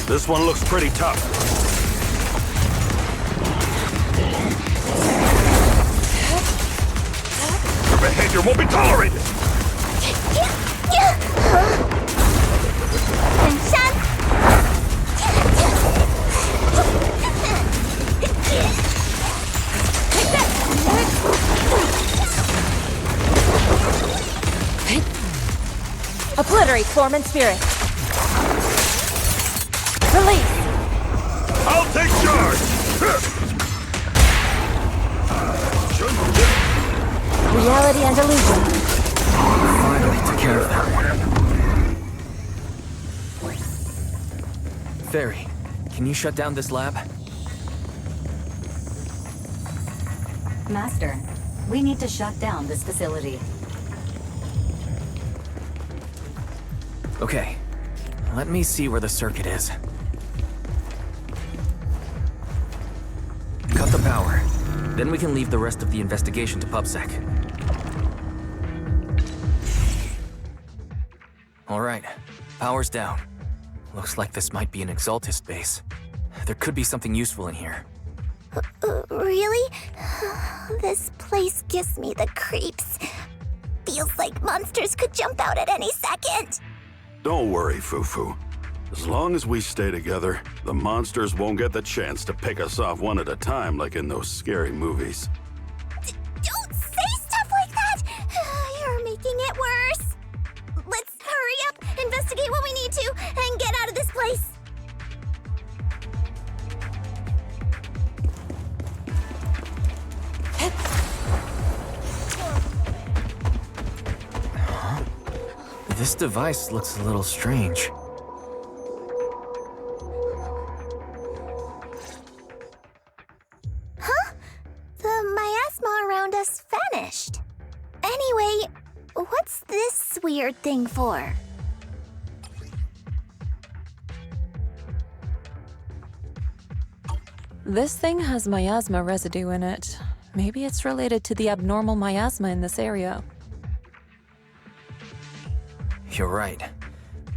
S6: This one looks pretty tough. Your behavior won't be tolerated!
S9: Obliterate form and spirit. Release.
S6: I'll take charge!
S9: Reality and illusion.
S1: Finally took care of that one. Fairy, can you shut down this lab?
S11: Master, we need to shut down this facility.
S1: Okay. Let me see where the circuit is. Cut the power. Then we can leave the rest of the investigation to PubSec. Alright. Power's down. Looks like this might be an Exaltist base. There could be something useful in here.
S3: Really? This place gives me the creeps. Feels like monsters could jump out at any second.
S6: Don't worry, Fufu. As long as we stay together, the monsters won't get the chance to pick us off one at a time like in those scary movies.
S3: Don't say stuff like that! You're making it worse. Let's hurry up, investigate what we need to, and get out of this place.
S1: This device looks a little strange.
S3: miasma around us vanished. Anyway, what's this weird thing for?
S9: This thing has miasma residue in it. Maybe it's related to the abnormal miasma in this area.
S1: You're right.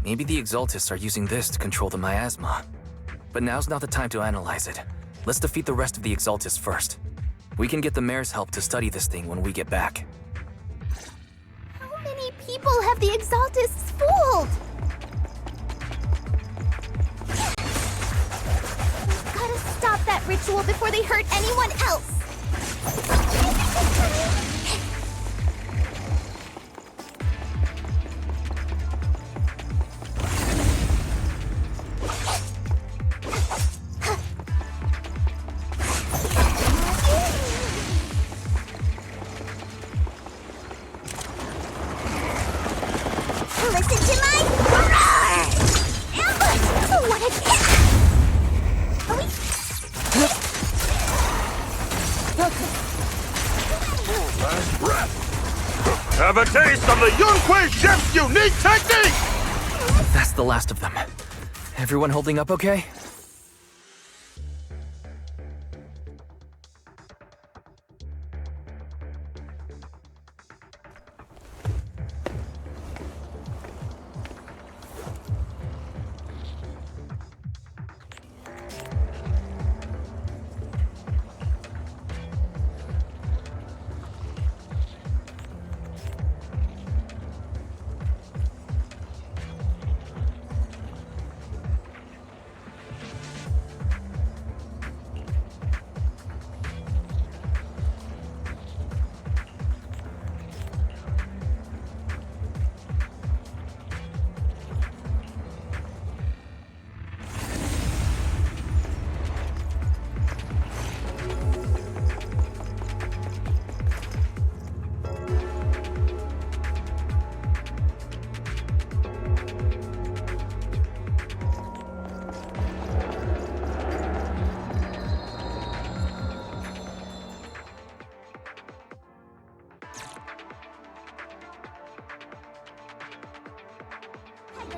S1: Maybe the Exaltists are using this to control the miasma. But now's not the time to analyze it. Let's defeat the rest of the Exaltists first. We can get the mayor's help to study this thing when we get back.
S3: How many people have the Exaltists fooled? We've gotta stop that ritual before they hurt anyone else. Listen to my roar! Ambush! What a hit! Are we...
S8: Last breath. Have a taste of the Yunquei Chef's unique technique!
S1: That's the last of them. Everyone holding up okay?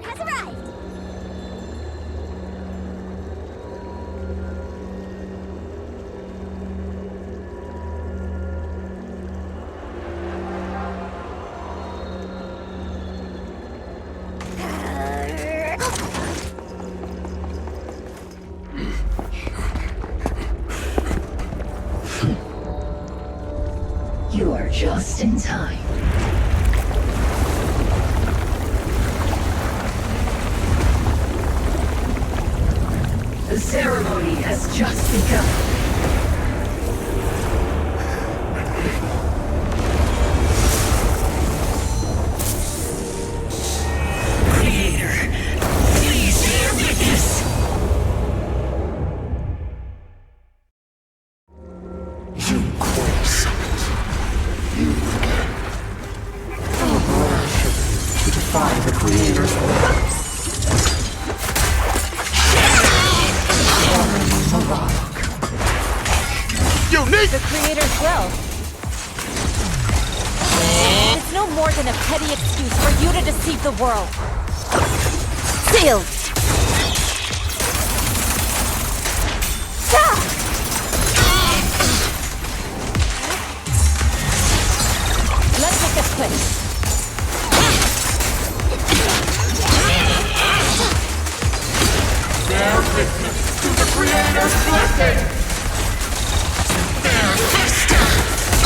S3: has arrived!
S5: You are just in time. The ceremony has just begun.
S9: The Creator's will. It's no more than a petty excuse for you to deceive the world. Sealed! Let's make this quick.
S13: Bear witness to the Creator's blessing!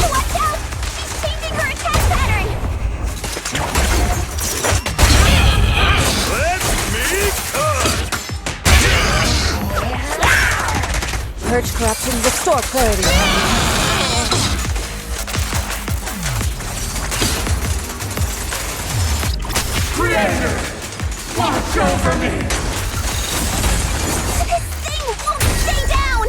S3: Watch out! She's changing her attack pattern!
S8: Let me cut!
S9: Purge corruption, restore clarity.
S13: Creator! Watch over me!
S3: This thing won't stay down!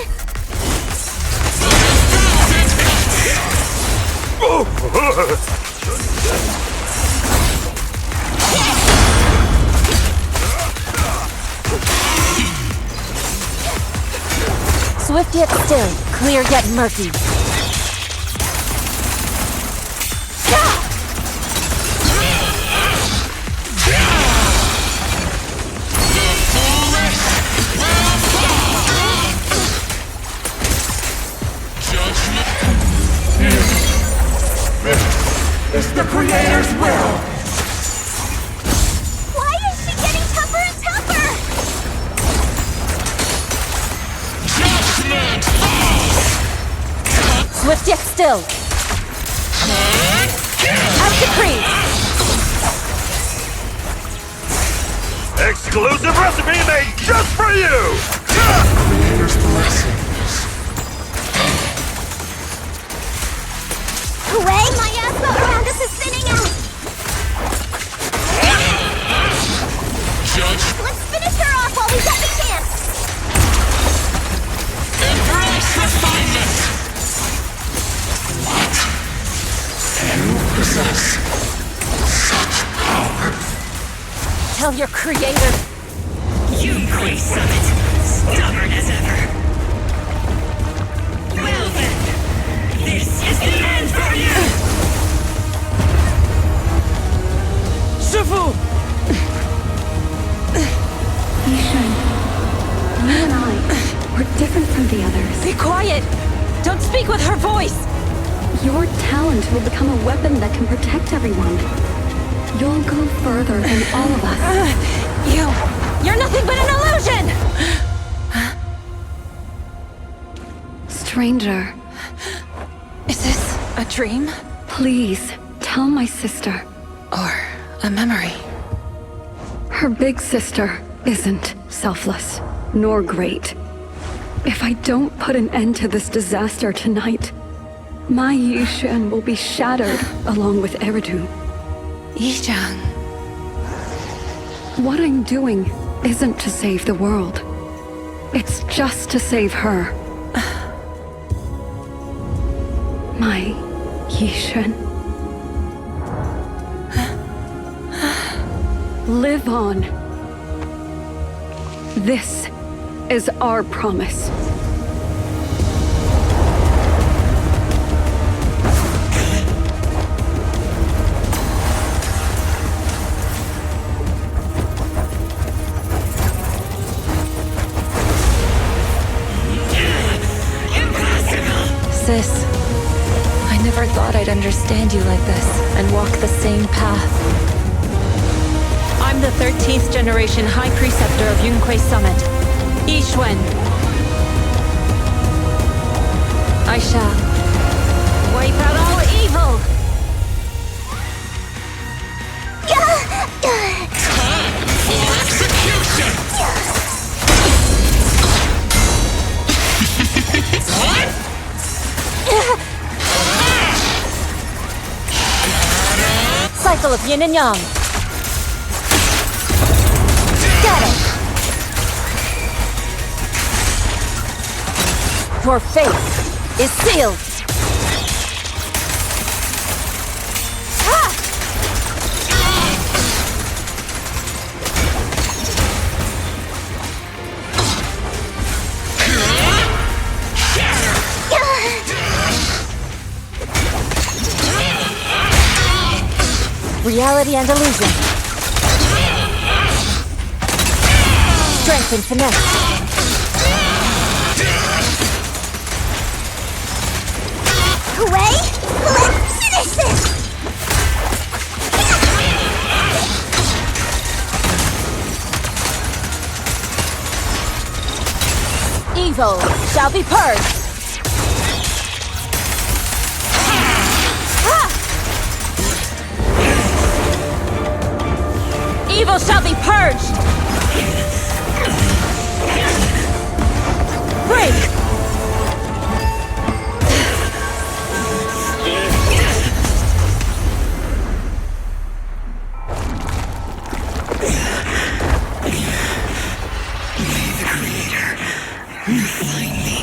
S9: Swift yet still, clear yet murky.
S13: It's the Creator's will!
S3: Why is she getting tougher and tougher?
S9: Swift yet still. As decreed.
S12: Exclusive recipe made just for you!
S13: Creator's blessings.
S3: Hooray! My asthma around us is thinning out! Let's finish her off while we've got the chance!
S13: Embrace refinement! What? You possess such power?
S9: Tell your creator.
S15: Yunkwei Summit, stubborn as ever. Well then, this is the end for you!
S9: Shifu!
S21: Yishan, you and I, we're different from the others.
S9: Be quiet! Don't speak with her voice!
S21: Your talent will become a weapon that can protect everyone. You'll go further than all of us.
S9: You're nothing but an illusion!
S21: Stranger.
S4: Is this a dream?
S21: Please, tell my sister.
S4: Or a memory?
S21: Her big sister isn't selfless, nor great. If I don't put an end to this disaster tonight, my Yishan will be shattered along with Eridu.
S4: Yishan.
S21: What I'm doing isn't to save the world. It's just to save her. My Yishan. Live on. This is our promise.
S4: Sis, I never thought I'd understand you like this and walk the same path. I'm the 13th generation High Preceptor of Yunkwei Summit, Yixuan. I shall wipe out all evil!
S13: Time for execution! What?
S9: Cycle of yin and yang. Get it! Your fate is sealed! Reality and illusion. Strength and finesse.
S3: Hooray! Let's finish this!
S9: Evil shall be purged! Evil shall be purged! Break!
S15: May the Creator refine me.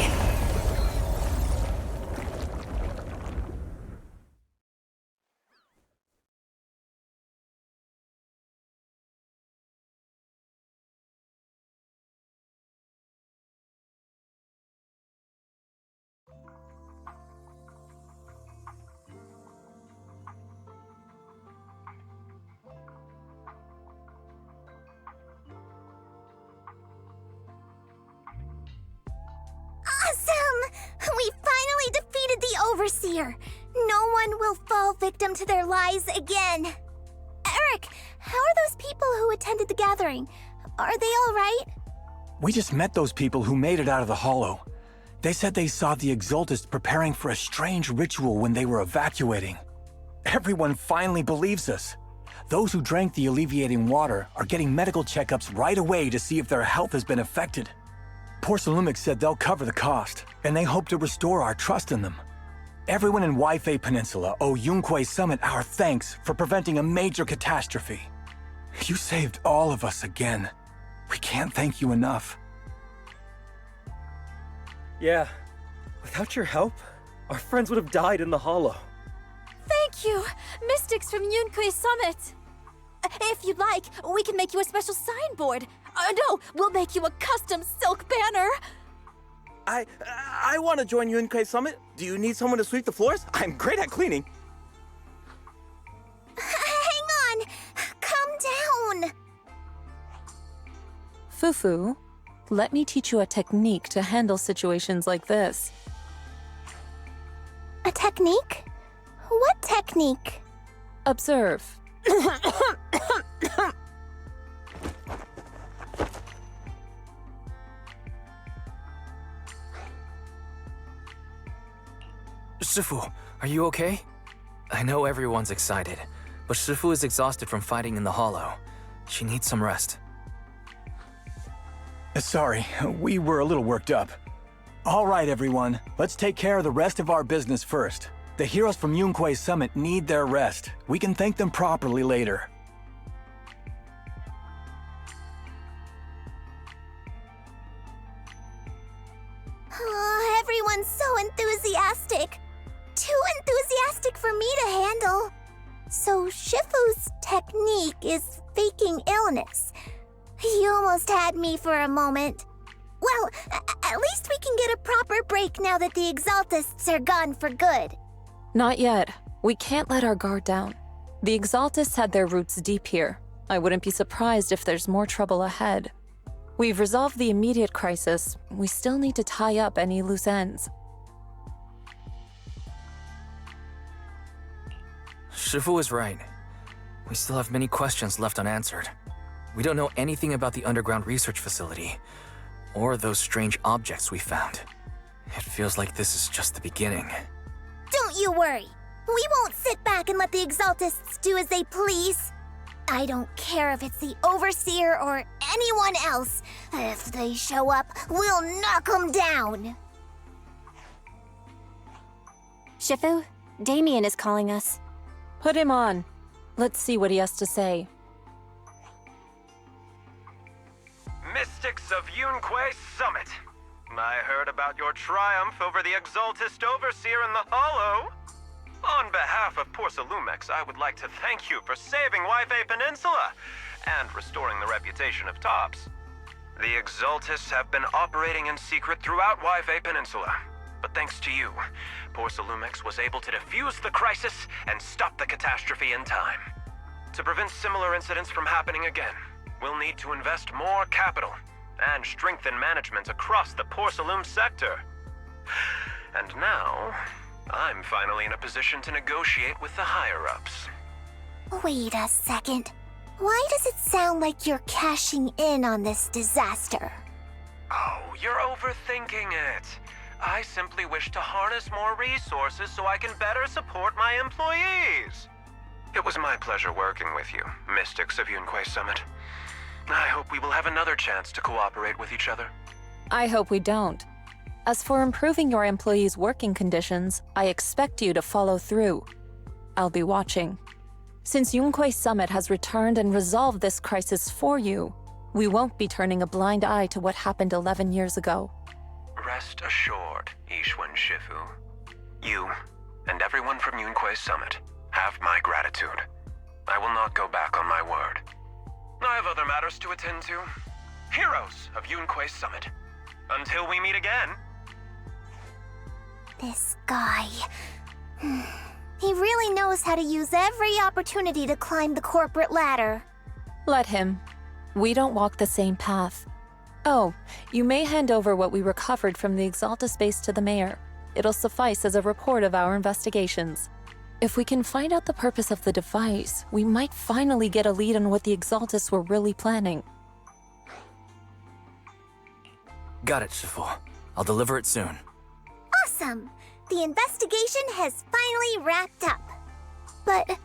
S3: here. No one will fall victim to their lies again. Eric, how are those people who attended the gathering? Are they all right?
S19: We just met those people who made it out of the Hollow. They said they saw the Exaltists preparing for a strange ritual when they were evacuating. Everyone finally believes us. Those who drank the alleviating water are getting medical checkups right away to see if their health has been affected. Porcelumix said they'll cover the cost, and they hope to restore our trust in them. Everyone in Waifei Peninsula owe Yunquei Summit our thanks for preventing a major catastrophe. You saved all of us again. We can't thank you enough.
S18: Yeah, without your help, our friends would have died in the Hollow.
S20: Thank you, Mystics from Yunquei Summit. If you'd like, we can make you a special signboard. No, we'll make you a custom silk banner.
S23: I want to join Yunquei Summit. Do you need someone to sweep the floors? I'm great at cleaning.
S3: Hang on! Calm down!
S9: Fufu, let me teach you a technique to handle situations like this.
S3: A technique? What technique?
S9: Observe.
S1: Shifu, are you okay? I know everyone's excited, but Shifu is exhausted from fighting in the Hollow. She needs some rest.
S19: Sorry, we were a little worked up. All right, everyone, let's take care of the rest of our business first. The heroes from Yunquei Summit need their rest. We can thank them properly later.
S3: Oh, everyone's so enthusiastic. Too enthusiastic for me to handle. So Shifu's technique is faking illness. You almost had me for a moment. Well, at least we can get a proper break now that the Exaltists are gone for good.
S9: Not yet. We can't let our guard down. The Exaltists had their roots deep here. I wouldn't be surprised if there's more trouble ahead. We've resolved the immediate crisis. We still need to tie up any loose ends.
S1: Shifu is right. We still have many questions left unanswered. We don't know anything about the underground research facility, or those strange objects we found. It feels like this is just the beginning.
S3: Don't you worry. We won't sit back and let the Exaltists do as they please. I don't care if it's the Overseer or anyone else. If they show up, we'll knock them down.
S2: Shifu, Damien is calling us.
S9: Put him on. Let's see what he has to say.
S12: Mystics of Yunquei Summit. I heard about your triumph over the Exaltist Overseer in the Hollow. On behalf of Porcelumix, I would like to thank you for saving Waifei Peninsula and restoring the reputation of Tops. The Exaltists have been operating in secret throughout Waifei Peninsula, but thanks to you, Porcelumix was able to defuse the crisis and stop the catastrophe in time. To prevent similar incidents from happening again, we'll need to invest more capital and strengthen management across the Porcelain sector. And now, I'm finally in a position to negotiate with the higher-ups.
S3: Wait a second. Why does it sound like you're cashing in on this disaster?
S12: Oh, you're overthinking it. I simply wish to harness more resources so I can better support my employees. It was my pleasure working with you, Mystics of Yunquei Summit. I hope we will have another chance to cooperate with each other.
S9: I hope we don't. As for improving your employees' working conditions, I expect you to follow through. I'll be watching. Since Yunquei Summit has returned and resolved this crisis for you, we won't be turning a blind eye to what happened 11 years ago.
S12: Rest assured, Ishwan Shifu. You, and everyone from Yunquei Summit, have my gratitude. I will not go back on my word. I have other matters to attend to. Heroes of Yunquei Summit. Until we meet again.
S3: This guy... He really knows how to use every opportunity to climb the corporate ladder.
S9: Let him. We don't walk the same path. Oh, you may hand over what we recovered from the Exalta space to the mayor. It'll suffice as a report of our investigations. If we can find out the purpose of the device, we might finally get a lead on what the Exaltists were really planning.
S1: Got it, Shifu. I'll deliver it soon.
S3: Awesome! The investigation has finally wrapped up. But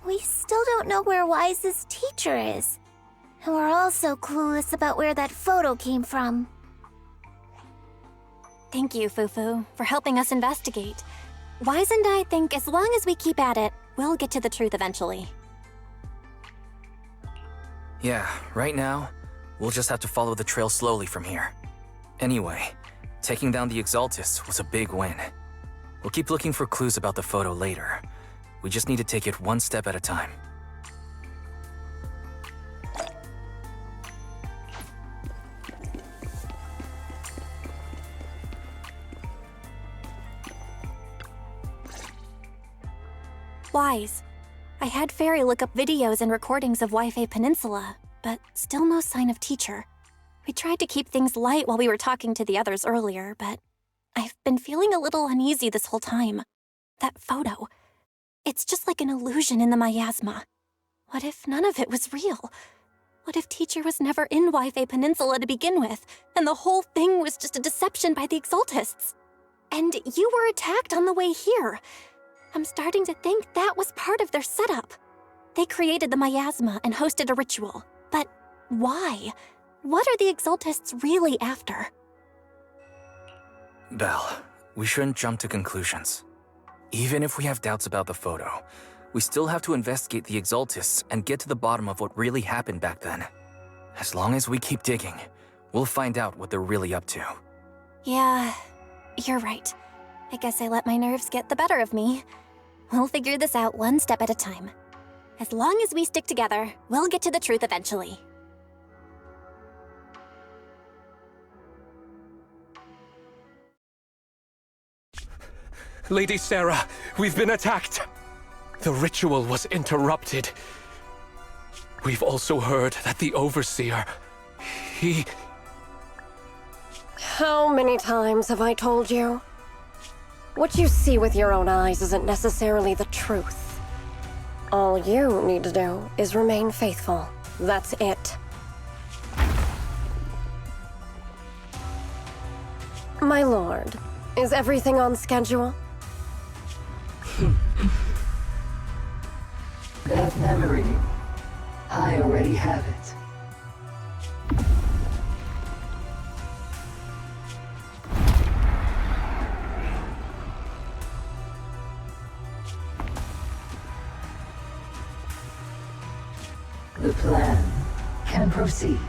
S3: we still don't know where Wise's teacher is. And we're also clueless about where that photo came from.
S2: Thank you, Fufu, for helping us investigate. Wise and I think as long as we keep at it, we'll get to the truth eventually.
S1: Yeah, right now, we'll just have to follow the trail slowly from here. Anyway, taking down the Exaltists was a big win. We'll keep looking for clues about the photo later. We just need to take it one step at a time.
S2: Wise. I had Fairy look up videos and recordings of Wi-Fi Peninsula, but still no sign of teacher. We tried to keep things light while we were talking to the others earlier, but I've been feeling a little uneasy this whole time. That photo. It's just like an illusion in the miasma. What if none of it was real? What if teacher was never in Wi-Fi Peninsula to begin with, and the whole thing was just a deception by the Exaltists? And you were attacked on the way here. I'm starting to think that was part of their setup. They created the miasma and hosted a ritual. But why? What are the Exaltists really after?
S1: Belle, we shouldn't jump to conclusions. Even if we have doubts about the photo, we still have to investigate the Exaltists and get to the bottom of what really happened back then. As long as we keep digging, we'll find out what they're really up to.
S2: Yeah, you're right. I guess I let my nerves get the better of me. We'll figure this out one step at a time. As long as we stick together, we'll get to the truth eventually.
S17: Lady Sarah, we've been attacked. The ritual was interrupted. We've also heard that the Overseer, he...
S22: How many times have I told you? What you see with your own eyes isn't necessarily the truth. All you need to do is remain faithful. That's it. My lord, is everything on schedule?
S5: That memory, I already have it. The plan can proceed.